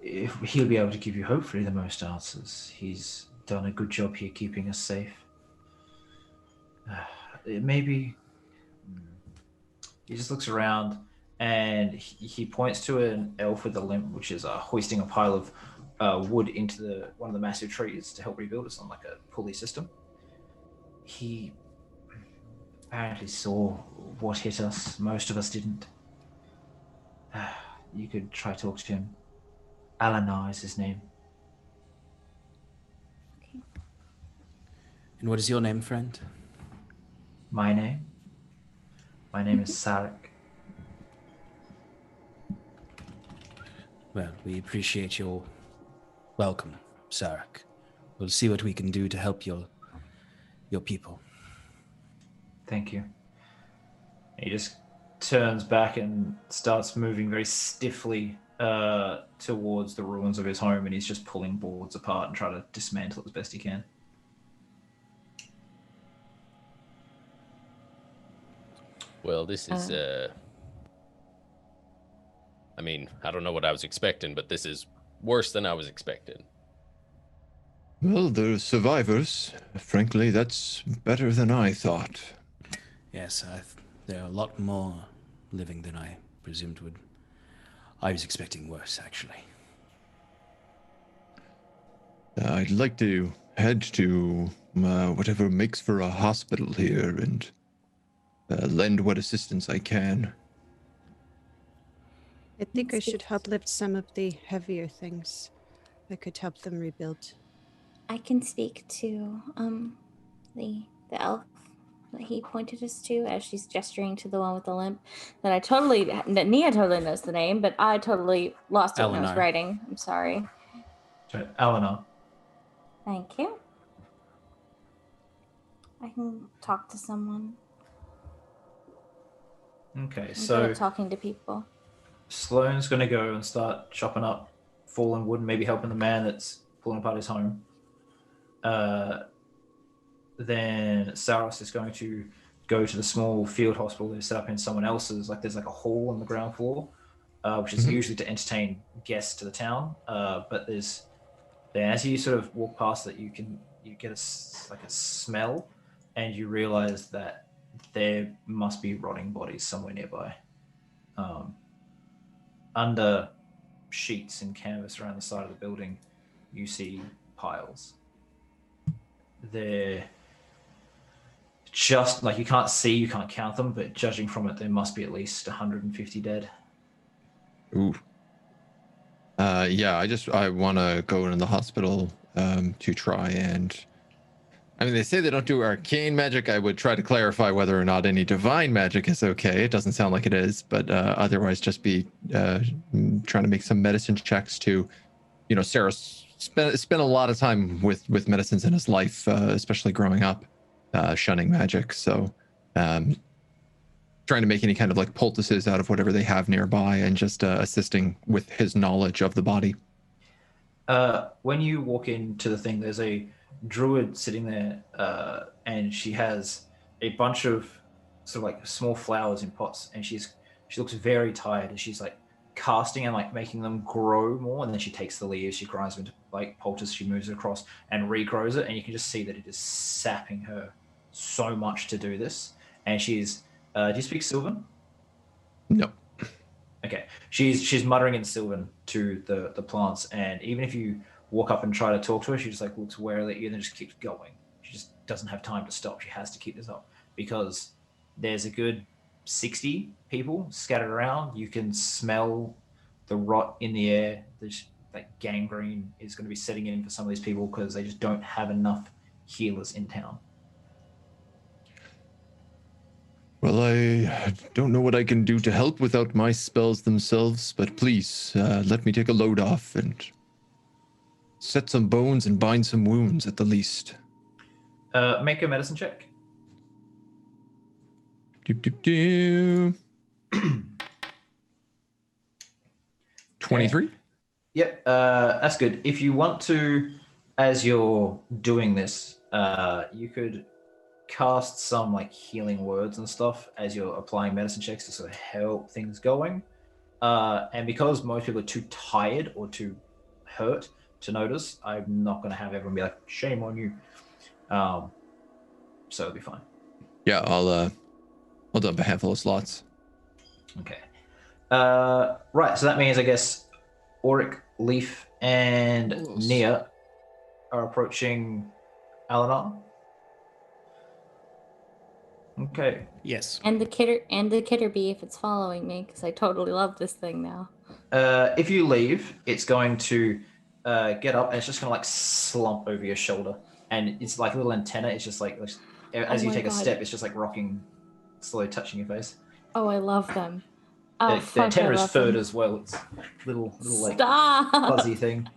he'll be able to give you hopefully the most answers. He's done a good job here keeping us safe. Maybe he just looks around and he points to an elf with a limp, which is hoisting a pile of wood into one of the massive trees to help rebuild. It's on like a pulley system. He apparently saw what hit us. Most of us didn't. You could try to talk to him. Alanar is his name. Okay. And what is your name, friend? My name? My name is Sarek. Well, we appreciate your welcome, Sarek. We'll see what we can do to help your people. Thank you. He just turns back and starts moving very stiffly towards the ruins of his home, and he's just pulling boards apart and trying to dismantle as best he can. Well, this is, I mean, I don't know what I was expecting, but this is worse than I was expecting. Well, they're survivors. Frankly, that's better than I thought. Yes, there are a lot more living than I presumed would. I was expecting worse, actually. I'd like to head to whatever makes for a hospital here and lend what assistance I can. I think I should help lift some of the heavier things. I could help them rebuild. I can speak to the elf that he pointed us to as she's gesturing to the one with the limp. That Nia totally knows the name, but I totally lost it when I was Eleanor. writing. I'm sorry. So, Alanar. Thank you. I can talk to someone. Okay, I'm good so at talking to people. Sloane's going to go and start chopping up fallen wood and maybe helping the man that's pulling apart his home. Then Saros is going to go to the small field hospital they've set up in someone else's. Like there's like a hall on the ground floor, which is usually to entertain guests to the town. But as you sort of walk past it, you get a smell, and you realize that there must be rotting bodies somewhere nearby. Under sheets and canvas around the side of the building, you see piles. They're just like you can't count them, but judging from it, there must be at least 150 dead. Ooh. Yeah, I want to go into the hospital to try and. I mean, they say they don't do arcane magic. I would try to clarify whether or not any divine magic is okay. It doesn't sound like it is, but otherwise just be trying to make some medicine checks to, Sarah's spent a lot of time with medicines in his life, especially growing up, shunning magic. So trying to make any kind of like poultices out of whatever they have nearby and just assisting with his knowledge of the body. When you walk into the thing, there's a druid sitting there, and she has a bunch of sort of like small flowers in pots, and she looks very tired, and she's like casting and like making them grow more, and then she takes the leaves, she grinds them into like poultice, she moves it across and regrows it, and you can just see that it is sapping her so much to do this. And she's do you speak Sylvan? No. Okay, she's muttering in Sylvan to the plants, and even if you walk up and try to talk to her, she just like looks warily at you and then just keeps going. She just doesn't have time to stop. She has to keep this up because there's a good 60 people scattered around. You can smell the rot in the air. There's like gangrene is going to be setting in for some of these people because they just don't have enough healers in town. Well, I don't know what I can do to help without my spells themselves, but please let me take a load off and set some bones and bind some wounds at the least. Make a medicine check. 23? Yep, that's good. If you want to, as you're doing this, you could cast some like healing words and stuff as you're applying medicine checks to sort of help things going. And because most people are too tired or too hurt to notice, I'm not going to have everyone be like, shame on you. So it'll be fine. Yeah, I'll dump a handful of slots. Okay. Right, so that means I guess Auric, Leaf, and Close. Nia are approaching Alinar. Okay. Yes. And the Kitterbee if it's following me, because I totally love this thing now. If you leave, it's going to get up and it's just going to like slump over your shoulder. And it's like a little antenna. It's just like, as Oh you my take a God. step, it's just like rocking, slowly touching your face. Oh, I love them. Oh, The fuck, antenna I is love furred them. as well. It's little like Stop. fuzzy thing.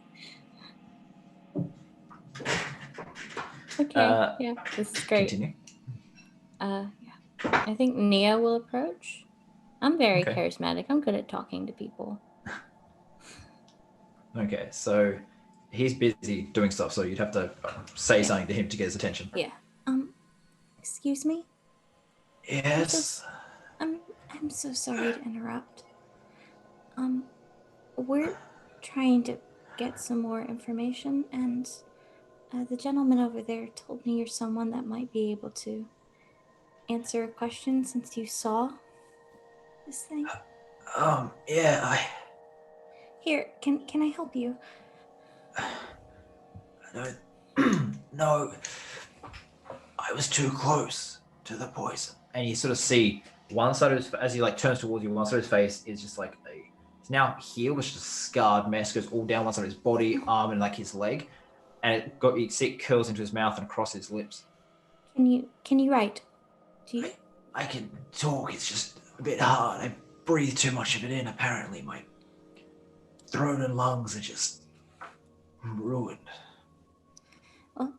Okay, yeah, this is great. Continue. Yeah. I think Nia will approach. I'm very Okay. charismatic. I'm good at talking to people. Okay, so he's busy doing stuff, so you'd have to say something to him to get his attention. Yeah. Excuse me? Yes. I'm so sorry to interrupt. We're trying to get some more information, and the gentleman over there told me you're someone that might be able to answer a question since you saw this thing. Yeah, Here, can I help you? No, I was too close to the poison. And you sort of see one side of his, as he like turns towards you, one side of his face is just like it's now healed, it's just a scarred mess, goes all down one side of his body, arm, and like his leg, and you see it curls into his mouth and across his lips. Can you write? Do you? I can talk, it's just a bit hard. I breathe too much of it in, apparently. My throat and lungs are just ruined. Well,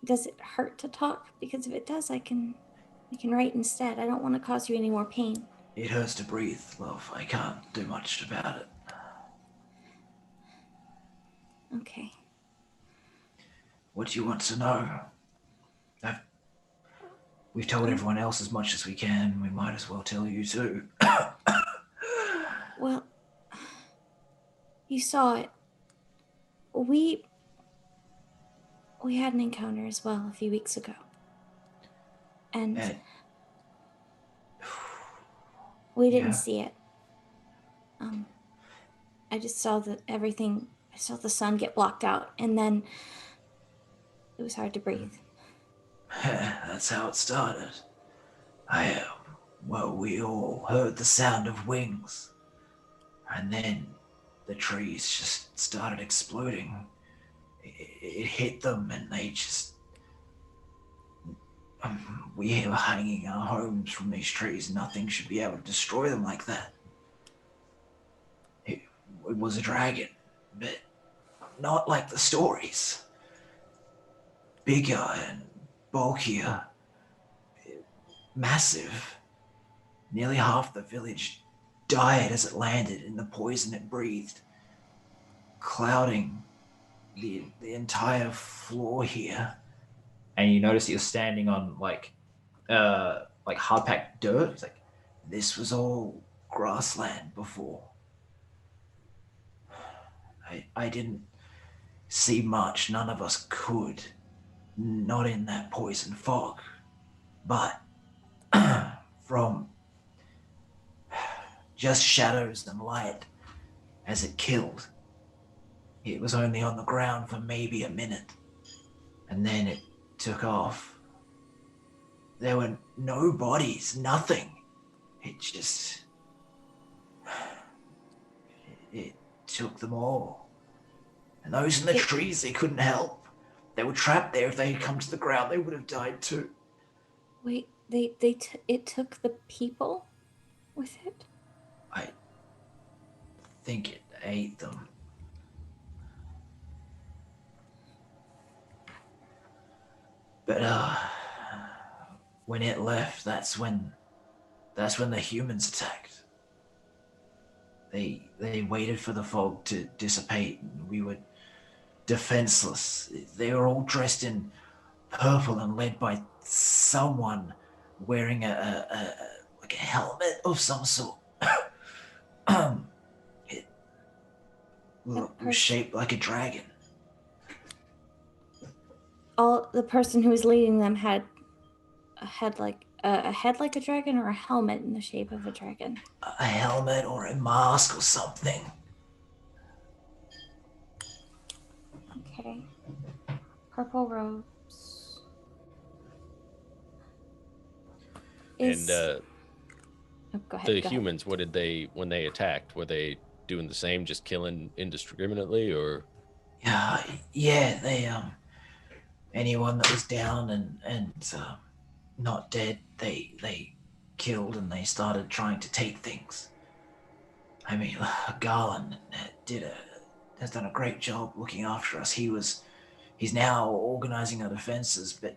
does it hurt to talk? Because if it does, I can write instead. I don't want to cause you any more pain. It hurts to breathe, love. I can't do much about it. Okay. What do you want to know? We've told everyone else as much as we can. We might as well tell you too. Well, you saw it. We had an encounter as well a few weeks ago. And we didn't see it. I just saw I saw the sun get blocked out, and then it was hard to breathe. That's how it started. We all heard the sound of wings. And then the trees just started exploding. It hit them and they just... we were hanging our homes from these trees. Nothing should be able to destroy them like that. It was a dragon, but not like the stories. Bigger and bulkier. Massive. Nearly half the village died as it landed in the poison it breathed, clouding the entire floor here. And you notice that you're standing on like hard-packed dirt. It's like, this was all grassland before. I didn't see much. None of us could. Not in that poison fog. But from just shadows and light as it killed, it was only on the ground for maybe a minute. And then it took off. There were no bodies, nothing. It just... it took them all. And those in the trees, they couldn't help. They were trapped there. If they had come to the ground, they would have died too. Wait, it took the people with it? I think it ate them. But when it left, that's when the humans attacked. They waited for the fog to dissipate, and we were defenseless. They were all dressed in purple and led by someone wearing a helmet of some sort. It was shaped like a dragon. The person who was leading them had like a head like a dragon or a helmet in the shape of a dragon? A helmet or a mask or something. Okay. Purple robes. And Oh, go ahead. the go ahead. humans, what did they, when they attacked, were they doing the same, just killing indiscriminately, or? Yeah, they anyone that was down and not dead, they killed, and they started trying to take things. I mean, Garland has done a great job looking after us. He's now organizing our defenses, but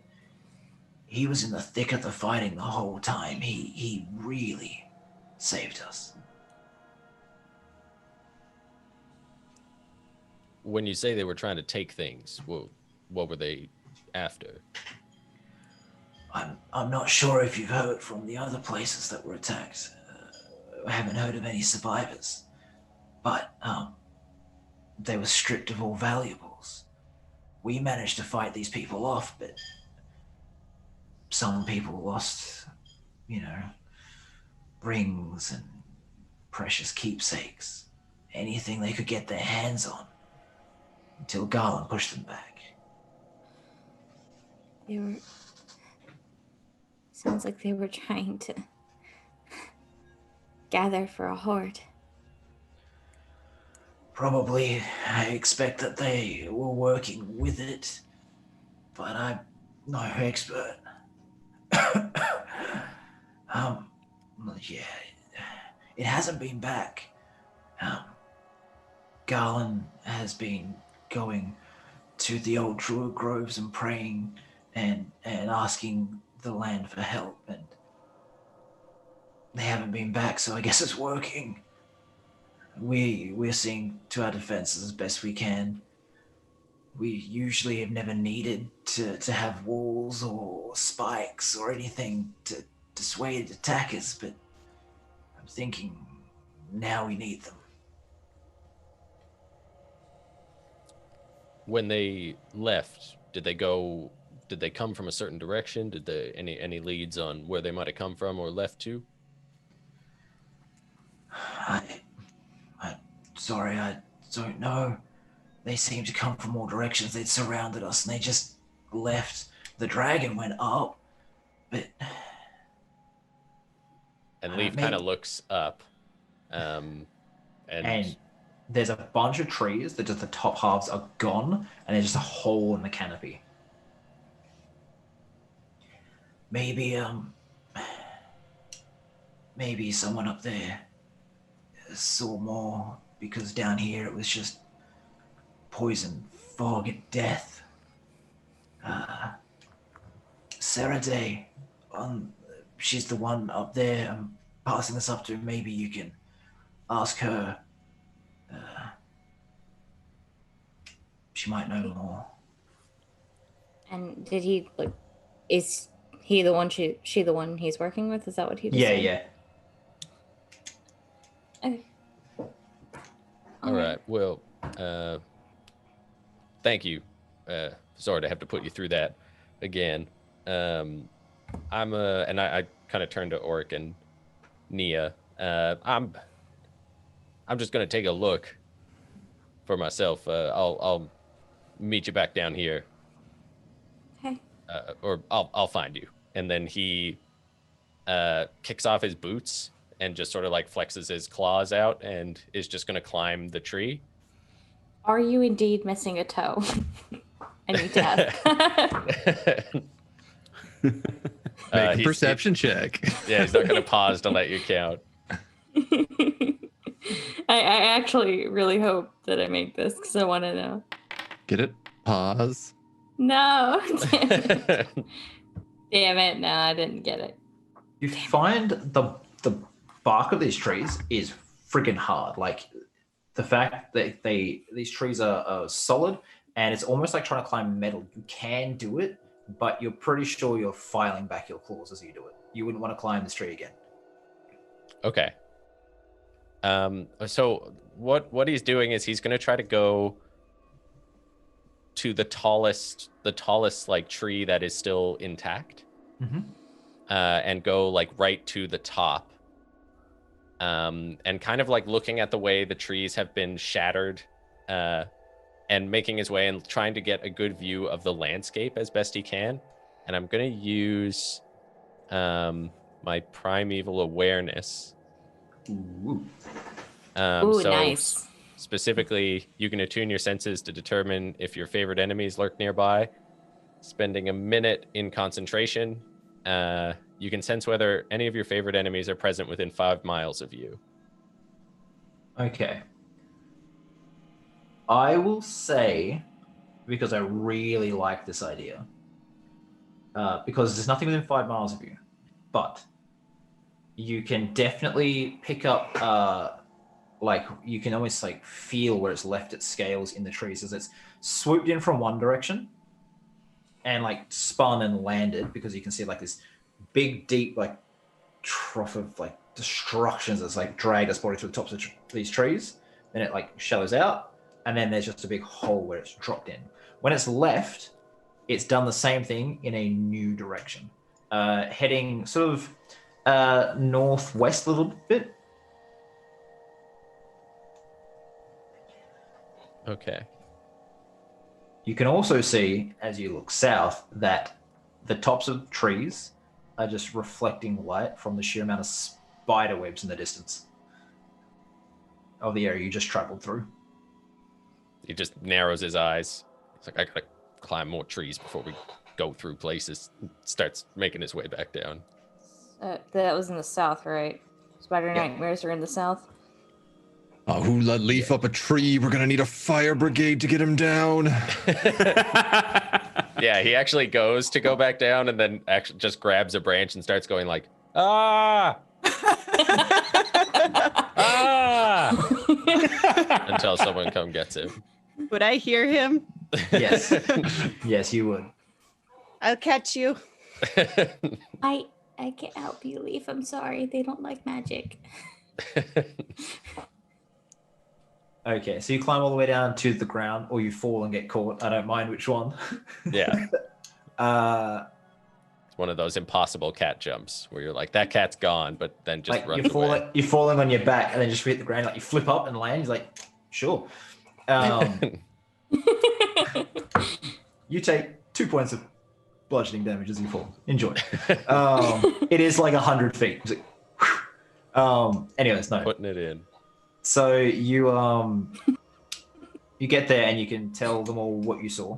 he was in the thick of the fighting the whole time. He really saved us. When you say they were trying to take things, what were they after? I'm not sure if you've heard from the other places that were attacked. I haven't heard of any survivors, but they were stripped of all valuables. We managed to fight these people off, but some people lost, rings and precious keepsakes, anything they could get their hands on, until Garland pushed them back. They were. Sounds like they were trying to gather for a horde. Probably, I expect that they were working with it, but I'm no expert. Yeah, it hasn't been back. Garland has been going to the old druid groves and praying and asking the land for help, and they haven't been back, so I guess it's working. We're seeing to our defenses as best we can. We usually have never needed to have walls or spikes or anything to dissuade attackers, but I'm thinking now we need them. When they left, did they come from a certain direction? Did they any leads on where they might have come from or left to? Sorry, I don't know. They seemed to come from all directions. They'd surrounded us and they just left. The dragon went up, but... And Leaf kind of looks up. And there's a bunch of trees that just the top halves are gone, and there's just a hole in the canopy. Maybe someone up there saw more, because down here it was just poison, fog, and death. Sarah Day, she's the one up there. I'm passing this up to. Maybe you can ask her. She might know more. And did he is he the one she the one he's working with? Is that what he just said? Yeah. Okay. All right. Well, thank you. Sorry to have to put you through that again. And I kind of turned to Auric and Nia. I'm just gonna take a look for myself. I'll meet you back down here. Okay. Or I'll find you. And then he kicks off his boots and just sort of like flexes his claws out and is just going to climb the tree. Are you indeed missing a toe? I need to ask. Make a perception check. Yeah, he's not going to pause to let you count. I actually really hope that I make this because I want to know. Get it? Pause. No. Damn it. No, I didn't get it. You find the bark of these trees is friggin' hard. Like the fact that these trees are solid, and it's almost like trying to climb metal. You can do it, but you're pretty sure you're filing back your claws as you do it. You wouldn't want to climb this tree again. Okay. So what he's doing is he's going to try to go to the tallest like tree that is still intact. Mm-hmm. and go like right to the top. And kind of like looking at the way the trees have been shattered, and making his way and trying to get a good view of the landscape as best he can. And I'm going to use my primeval awareness. Ooh. So nice. specifically, you can attune your senses to determine if your favorite enemies lurk nearby. Spending a minute in concentration, you can sense whether any of your favorite enemies are present within 5 miles of you. Okay. I will say, because I really like this idea, because there's nothing within 5 miles of you, but you can definitely pick up, like, you can almost like feel where it's left its scales in the trees as it's swooped in from one direction and like spun and landed, because you can see like this big, deep, like trough of like destructions that's like dragged its body to the tops of these trees. Then it like shallows out. And then there's just a big hole where it's dropped in. When it's left, it's done the same thing in a new direction, heading sort of northwest a little bit. Okay. You can also see, as you look south, that the tops of trees are just reflecting light from the sheer amount of spider webs in the distance of the area you just traveled through. He just narrows his eyes. It's like, I gotta climb more trees before we go through places. Starts making his way back down. That was in the south, right? Spider Yeah. nightmares are in the south. Oh, who let Leaf up a tree? We're gonna need a fire brigade to get him down. Yeah, he actually goes to go back down and then actually just grabs a branch and starts going like, ah! Ah! Until someone come gets him. Would I hear him? Yes. Yes, you would. I'll catch you. I can't help you, Leaf. I'm sorry. They don't like magic. Okay, so you climb all the way down to the ground, or you fall and get caught. I don't mind which one. Yeah. Uh, It's one of those impossible cat jumps where you're like, that cat's gone, but then just like runs away. you're falling on your back and then just hit the ground. Like you flip up and land. He's like, sure. You take 2 points of bludgeoning damage as you fall. Enjoy. It is like 100 feet. It's like, anyways, no. Putting it in. So you you get there and you can tell them all what you saw.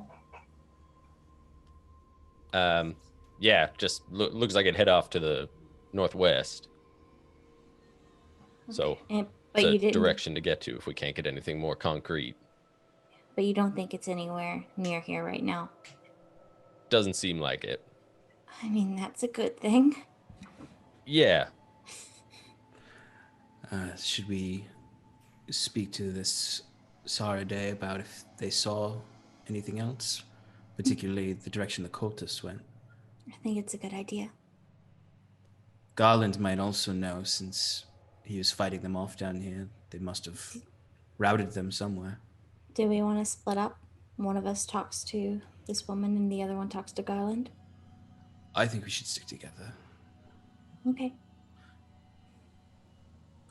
Yeah, just looks like it head off to the northwest. So But it's you a didn't. direction to get to if we can't get anything more concrete. But you don't think it's anywhere near here right now. Doesn't seem like it. I mean, that's a good thing. Yeah. Should we speak to this Sarade about if they saw anything else, particularly the direction the cultists went? I think it's a good idea. Garland might also know, since he was fighting them off down here. They must have routed them somewhere. Do we want to split up? One of us talks to this woman and the other one talks to Garland? I think we should stick together. Okay.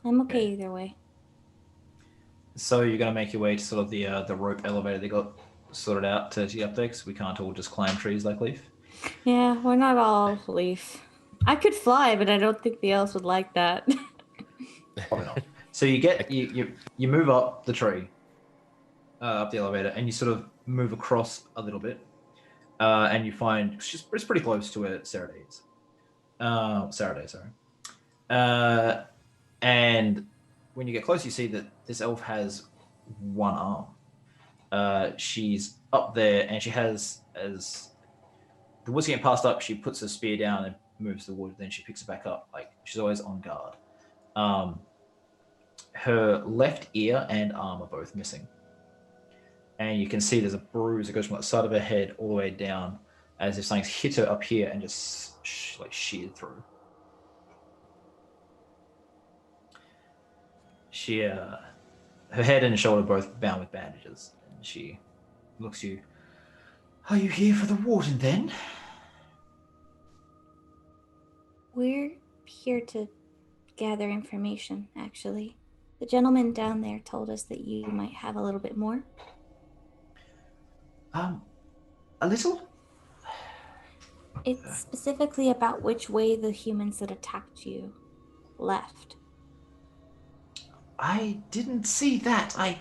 I'm okay either way. So you're going to make your way to sort of the rope elevator they got sorted out to get up there, because we can't all just climb trees like Leaf. Yeah, we're not all Leaf. I could fly, but I don't think the elves would like that. Probably not. So you get you move up the tree, up the elevator, and you sort of move across a little bit, and you find it's pretty close to where Sarade is. Sarade, sorry. And when you get close, you see that this elf has one arm. She's up there, and she has, as the wood's getting passed up, she puts her spear down and moves the wood. Then she picks it back up. Like she's always on guard. Her left ear and arm are both missing, and you can see there's a bruise that goes from the side of her head all the way down, as if something's hit her up here and just like sheared through. She, her head and shoulder both bound with bandages, and she looks at you. Are you here for the warden then? We're here to gather information, actually. The gentleman down there told us that you might have a little bit more. A little? It's specifically about which way the humans that attacked you left. I didn't see that. I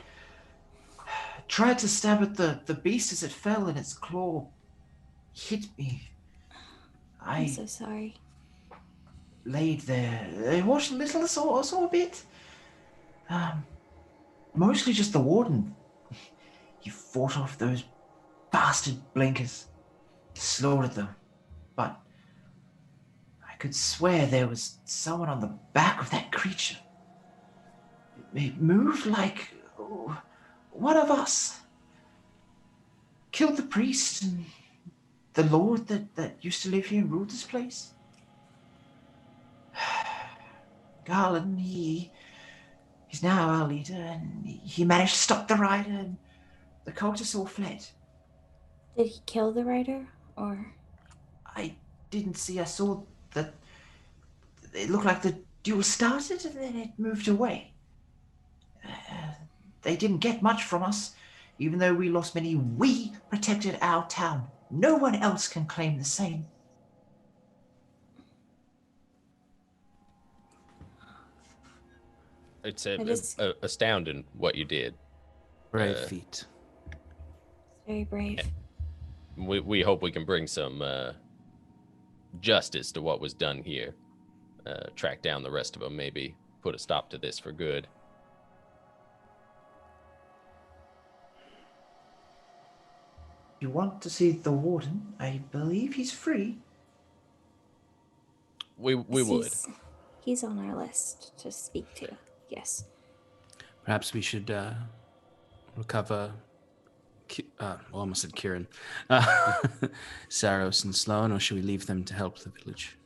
tried to stab at the beast as it fell, and its claw hit me. I'm so sorry. Laid there. I watched a little, saw a bit. Mostly just the warden. He fought off those bastard blinkers, slaughtered them. But I could swear there was someone on the back of that creature. It moved like one of us. Killed the priest and the lord that used to live here and ruled this place. Garland, he's now our leader, and he managed to stop the rider, and the cultists all fled. Did he kill the rider, or? I didn't see. I saw that it looked like the duel started and then it moved away. They didn't get much from us. Even though we lost many, we protected our town. No one else can claim the same. It's astounding what you did. Brave feat. Very brave. We hope we can bring some justice to what was done here. Track down the rest of them, maybe put a stop to this for good. If you want to see the warden, I believe he's free. We would. He's on our list to speak to. Yes. Perhaps we should recover. Almost said Kieran. Saros and SLOANE, or should we leave them to help the village?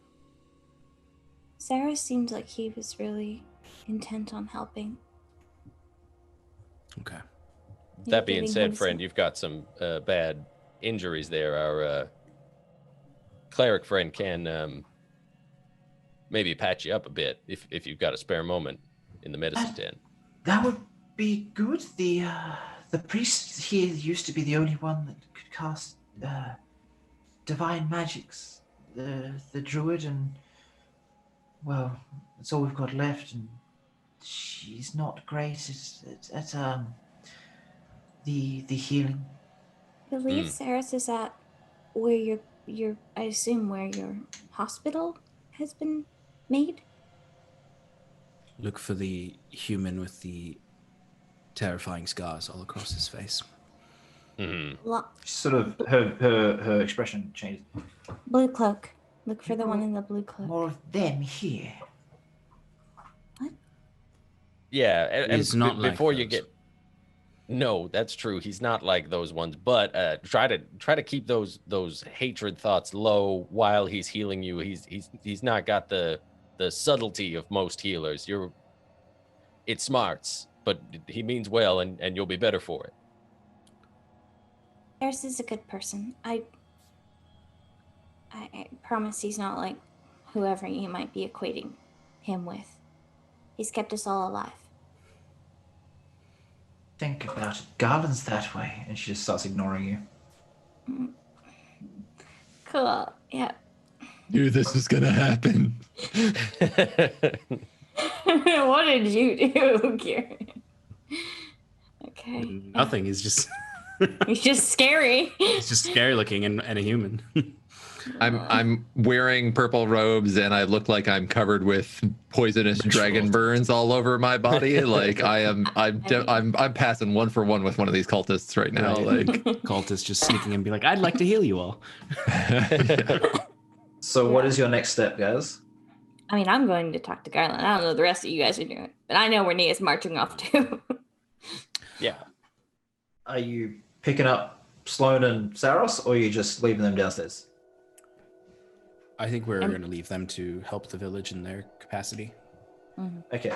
Saros seemed like he was really intent on helping. Okay. That being said, friend, you've got some bad injuries there. Our cleric friend can maybe patch you up a bit if you've got a spare moment in the medicine tent. That would be good. The priest here used to be the only one that could cast divine magics. The druid, and well, that's all we've got left. And she's not great at the healing. I believe Saros is at where your I assume where your hospital has been made. Look for the human with the terrifying scars all across his face. Sort of her expression changed. Blue cloak. Look for the one in the blue cloak. More of them here. What? Yeah, and He's not like before you those. get. No, that's true. He's not like those ones. But try to keep those hatred thoughts low while he's healing you. He's not got the subtlety of most healers. It smarts, but he means well, and you'll be better for it. Saros is a good person. I promise he's not like whoever you might be equating him with. He's kept us all alive. Think about it. Garland's that way, and she just starts ignoring you. Cool. Yeah. Knew this was gonna happen. What did you do, Kieran? Okay. Nothing. He's just He's just scary. he's just scary looking and a human. I'm wearing purple robes and I look like I'm covered with poisonous dragon burns all over my body. Like I'm passing one for one with one of these cultists right now. Right. Like Cultists just sneaking and be like, I'd like to heal you all. So what is your next step, guys? I mean, I'm going to talk to Garland. I don't know what the rest of you guys are doing, but I know where Nia's marching off to. Yeah. Are you picking up SLOANE and Saros, or are you just leaving them downstairs? I think we're going to leave them to help the village in their capacity. Okay.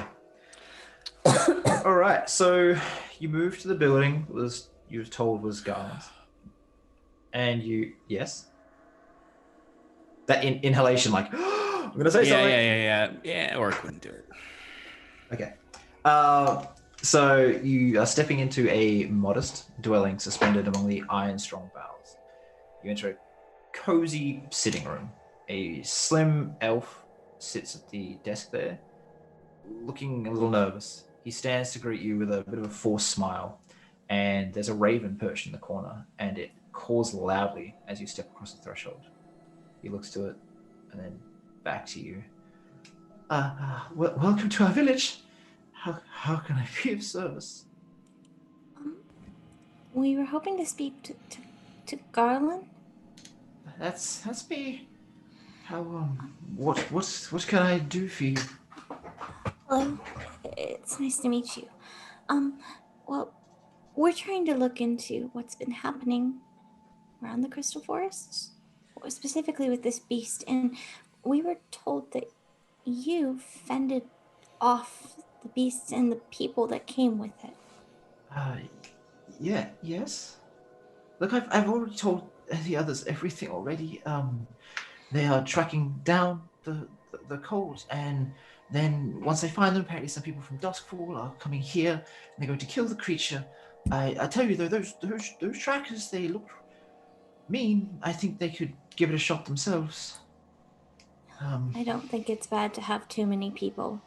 All right. So you move to the building you were told was Garland's, and yes, that inhalation, like, I'm gonna say something. Yeah, Auric wouldn't do it. Okay. So you are stepping into a modest dwelling suspended among the iron-strong boughs. You enter a cozy sitting room. A slim elf sits at the desk there, looking a little nervous. He stands to greet you with a bit of a forced smile, and there's a raven perched in the corner, and it caws loudly as you step across the threshold. He looks to it, and then back to you. Welcome to our village. How can I be of service? We were hoping to speak to Garland. That's me. How what can I do for you? Hello, it's nice to meet you. Well, we're trying to look into what's been happening around the Crystal Forests, specifically with this beast, and we were told that you fended off the beasts and the people that came with it. Yes. Look, I've already told the others everything already. They are tracking down the cold, and then once they find them, apparently some people from Duskfall are coming here, and they're going to kill the creature. I tell you though, those trackers, they look mean. I think they could give it a shot themselves. I don't think it's bad to have too many people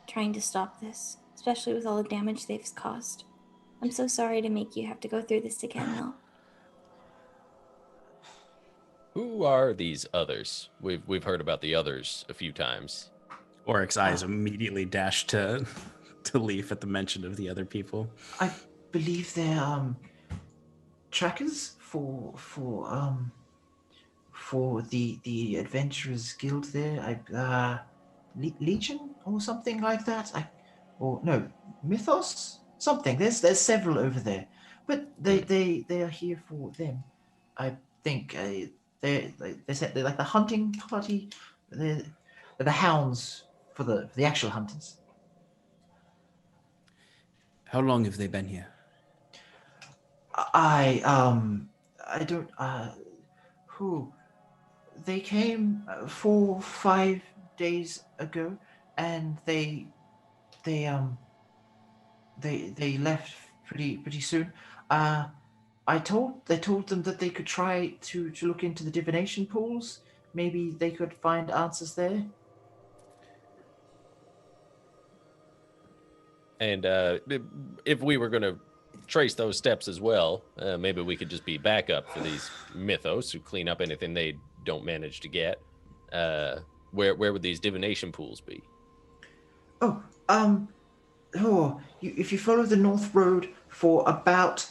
trying to stop this, especially with all the damage they've caused. I'm so sorry to make you have to go through this again, though. Who are these others? We've heard about the others a few times. Auric's eyes immediately dash to Leaf at the mention of the other people. I believe they're trackers for the Adventurers Guild there. Legion or something like that. Mythos, something. There's several over there, but they are here for them. I think they said they're like the hunting party. They're the hounds for the actual hunters. How long have they been here? I don't they came 4 or 5 days ago, and they left pretty soon. They told them that they could try to look into the divination pools. Maybe they could find answers there. And if we were going to trace those steps as well, maybe we could just be backup for these mythos who clean up anything they don't manage to get. Where would these divination pools be? If you follow the North Road for about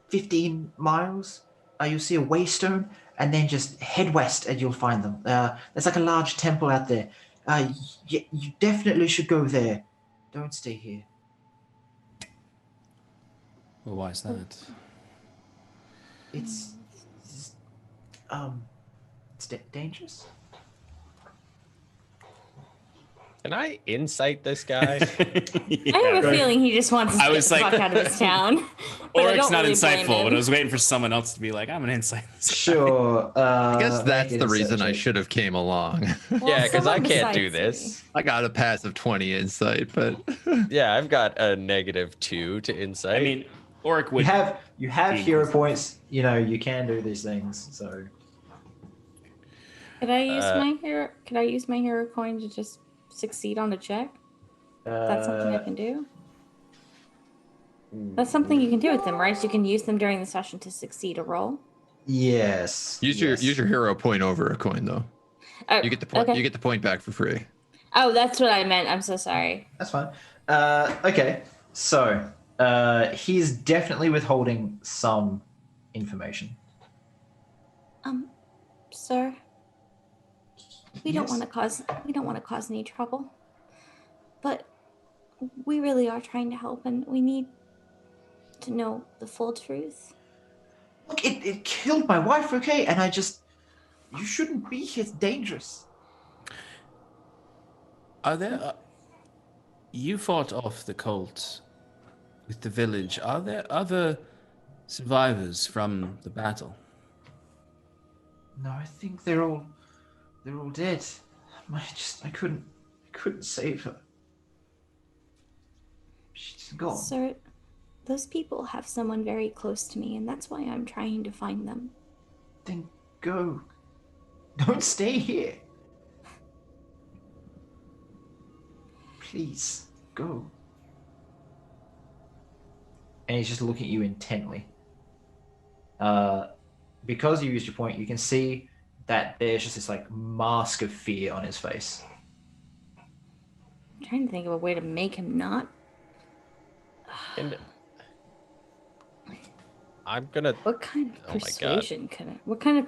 15 miles, you'll see a waystone, and then just head west and you'll find them. There's like a large temple out there. You definitely should go there. Don't stay here. Well, why is that? It's dangerous. Can I insight this guy? I have a feeling he just wants to get the fuck out of this town. Auric's not insightful, but I was waiting for someone else to be like, I'm an insight. Sure. I guess that's the reason I should have came along. Yeah, because I can't do this. I got a pass of 20 insight, but yeah, I've got a -2 to insight. I mean, Auric would. You have hero points. You know you can do these things. So. Could I use my hero? Could I use my hero coin to just succeed on a check? That's something I can do. That's something you can do with them, right? You can use them during the session to succeed a roll. Yes. Use your hero point over a coin though. You get the point. Okay. You get the point back for free. Oh, that's what I meant. I'm so sorry. That's fine. Okay, so he's definitely withholding some information. Sir, we don't want to cause any trouble, but we really are trying to help, and we need to know the full truth. Look, it killed my wife, okay? And you shouldn't be here. It's dangerous. Are there... you fought off the cult with the village. Are there other survivors from the battle? No, I think they're all dead. I couldn't save her. She's gone. Sir, those people have someone very close to me, and that's why I'm trying to find them. Then go. Don't stay here. Please, go. And he's just looking at you intently. Because you used your point, you can see that there's just this like mask of fear on his face. I'm trying to think of a way to make him not. And I'm gonna. What kind of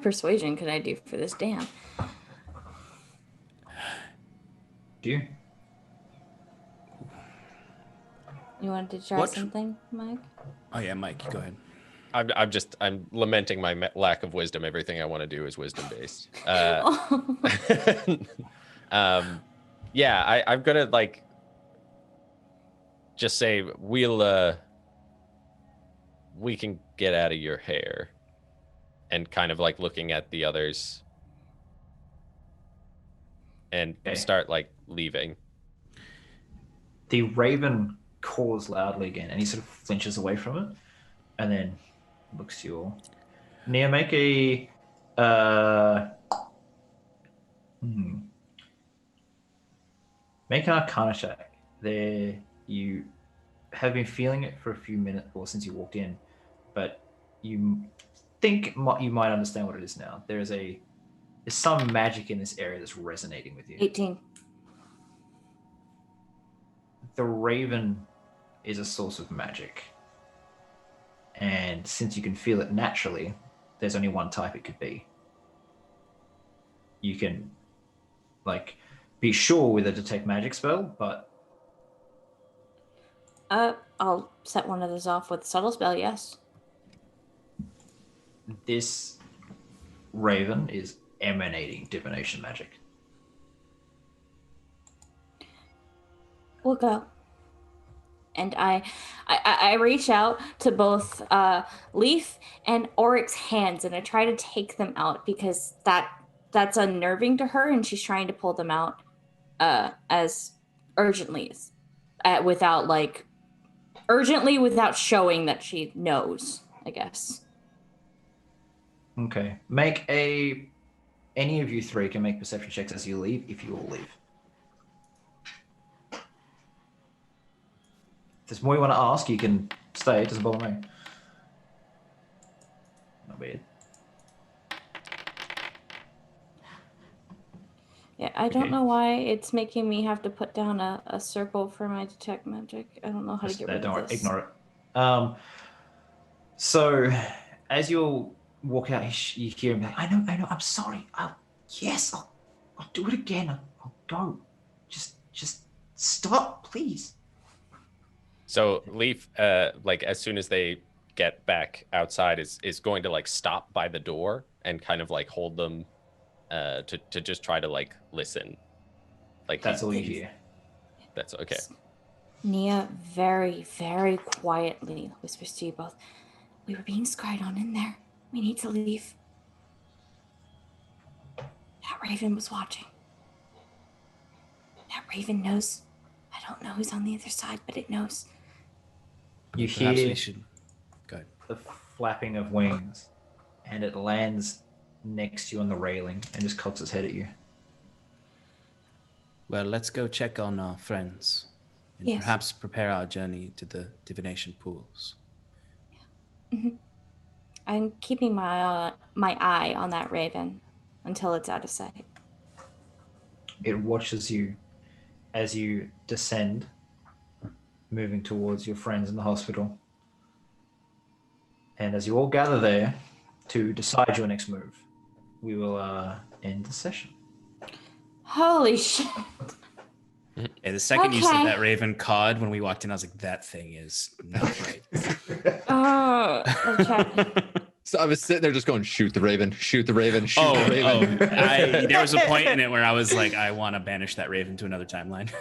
persuasion could I do for this dam? Do you? You wanted to try something, Mike? Oh yeah, Mike, go ahead. I'm lamenting my lack of wisdom. Everything I want to do is wisdom based. Yeah, I'm gonna like just say we can get out of your hair, and kind of like looking at the others and start like leaving. The raven caws loudly again, and he sort of flinches away from it, and then looks to you all. Nia, make a make an Arcana check. There, you have been feeling it for a few minutes, or since you walked in, but you think you might understand what it is now. There's some magic in this area that's resonating with you. 18. The raven is a source of magic. And since you can feel it naturally, there's only one type it could be. You can, like, be sure with a detect magic spell, but... I'll set one of those off with a subtle spell, yes. This raven is emanating divination magic. We'll go. And I reach out to both Leaf and Auric's hands, and I try to take them out because that's unnerving to her, and she's trying to pull them out as urgently without showing that she knows, I guess. Okay. Any of you three can make perception checks as you leave, if you all leave. If there's more you want to ask, you can stay. It doesn't bother me. Not weird. Yeah, I don't know why it's making me have to put down a circle for my detect magic. I don't know how to get rid of this. Ignore it. So, as you'll walk out, you hear him like, I know, I'm sorry. I'll do it again. I'll go. Just stop, please. So Leaf, like as soon as they get back outside, is going to like stop by the door and kind of like hold them to just try to like listen. Like that's all you hear. That's okay. Nia very, very quietly whispers to you both, "We were being scryed on in there. We need to leave." That raven was watching. That raven knows. I don't know who's on the other side, but it knows. You Perhaps hear we should... Go ahead. the flapping of wings, and it lands next to you on the railing and just cocks its head at you. Well, let's go check on our friends and Yes. perhaps prepare our journey to the divination pools. Mm-hmm. I'm keeping my eye on that raven until it's out of sight. It watches you as you descend, moving towards your friends in the hospital. And as you all gather there to decide your next move, we will end the session. Holy shit. Yeah, the second you said Okay. that raven cawed when we walked in, I was like, that thing is not right. Oh, okay. So I was sitting there just going, shoot the raven, shoot the raven, shoot the raven. There was a point in it where I was like, I want to banish that raven to another timeline.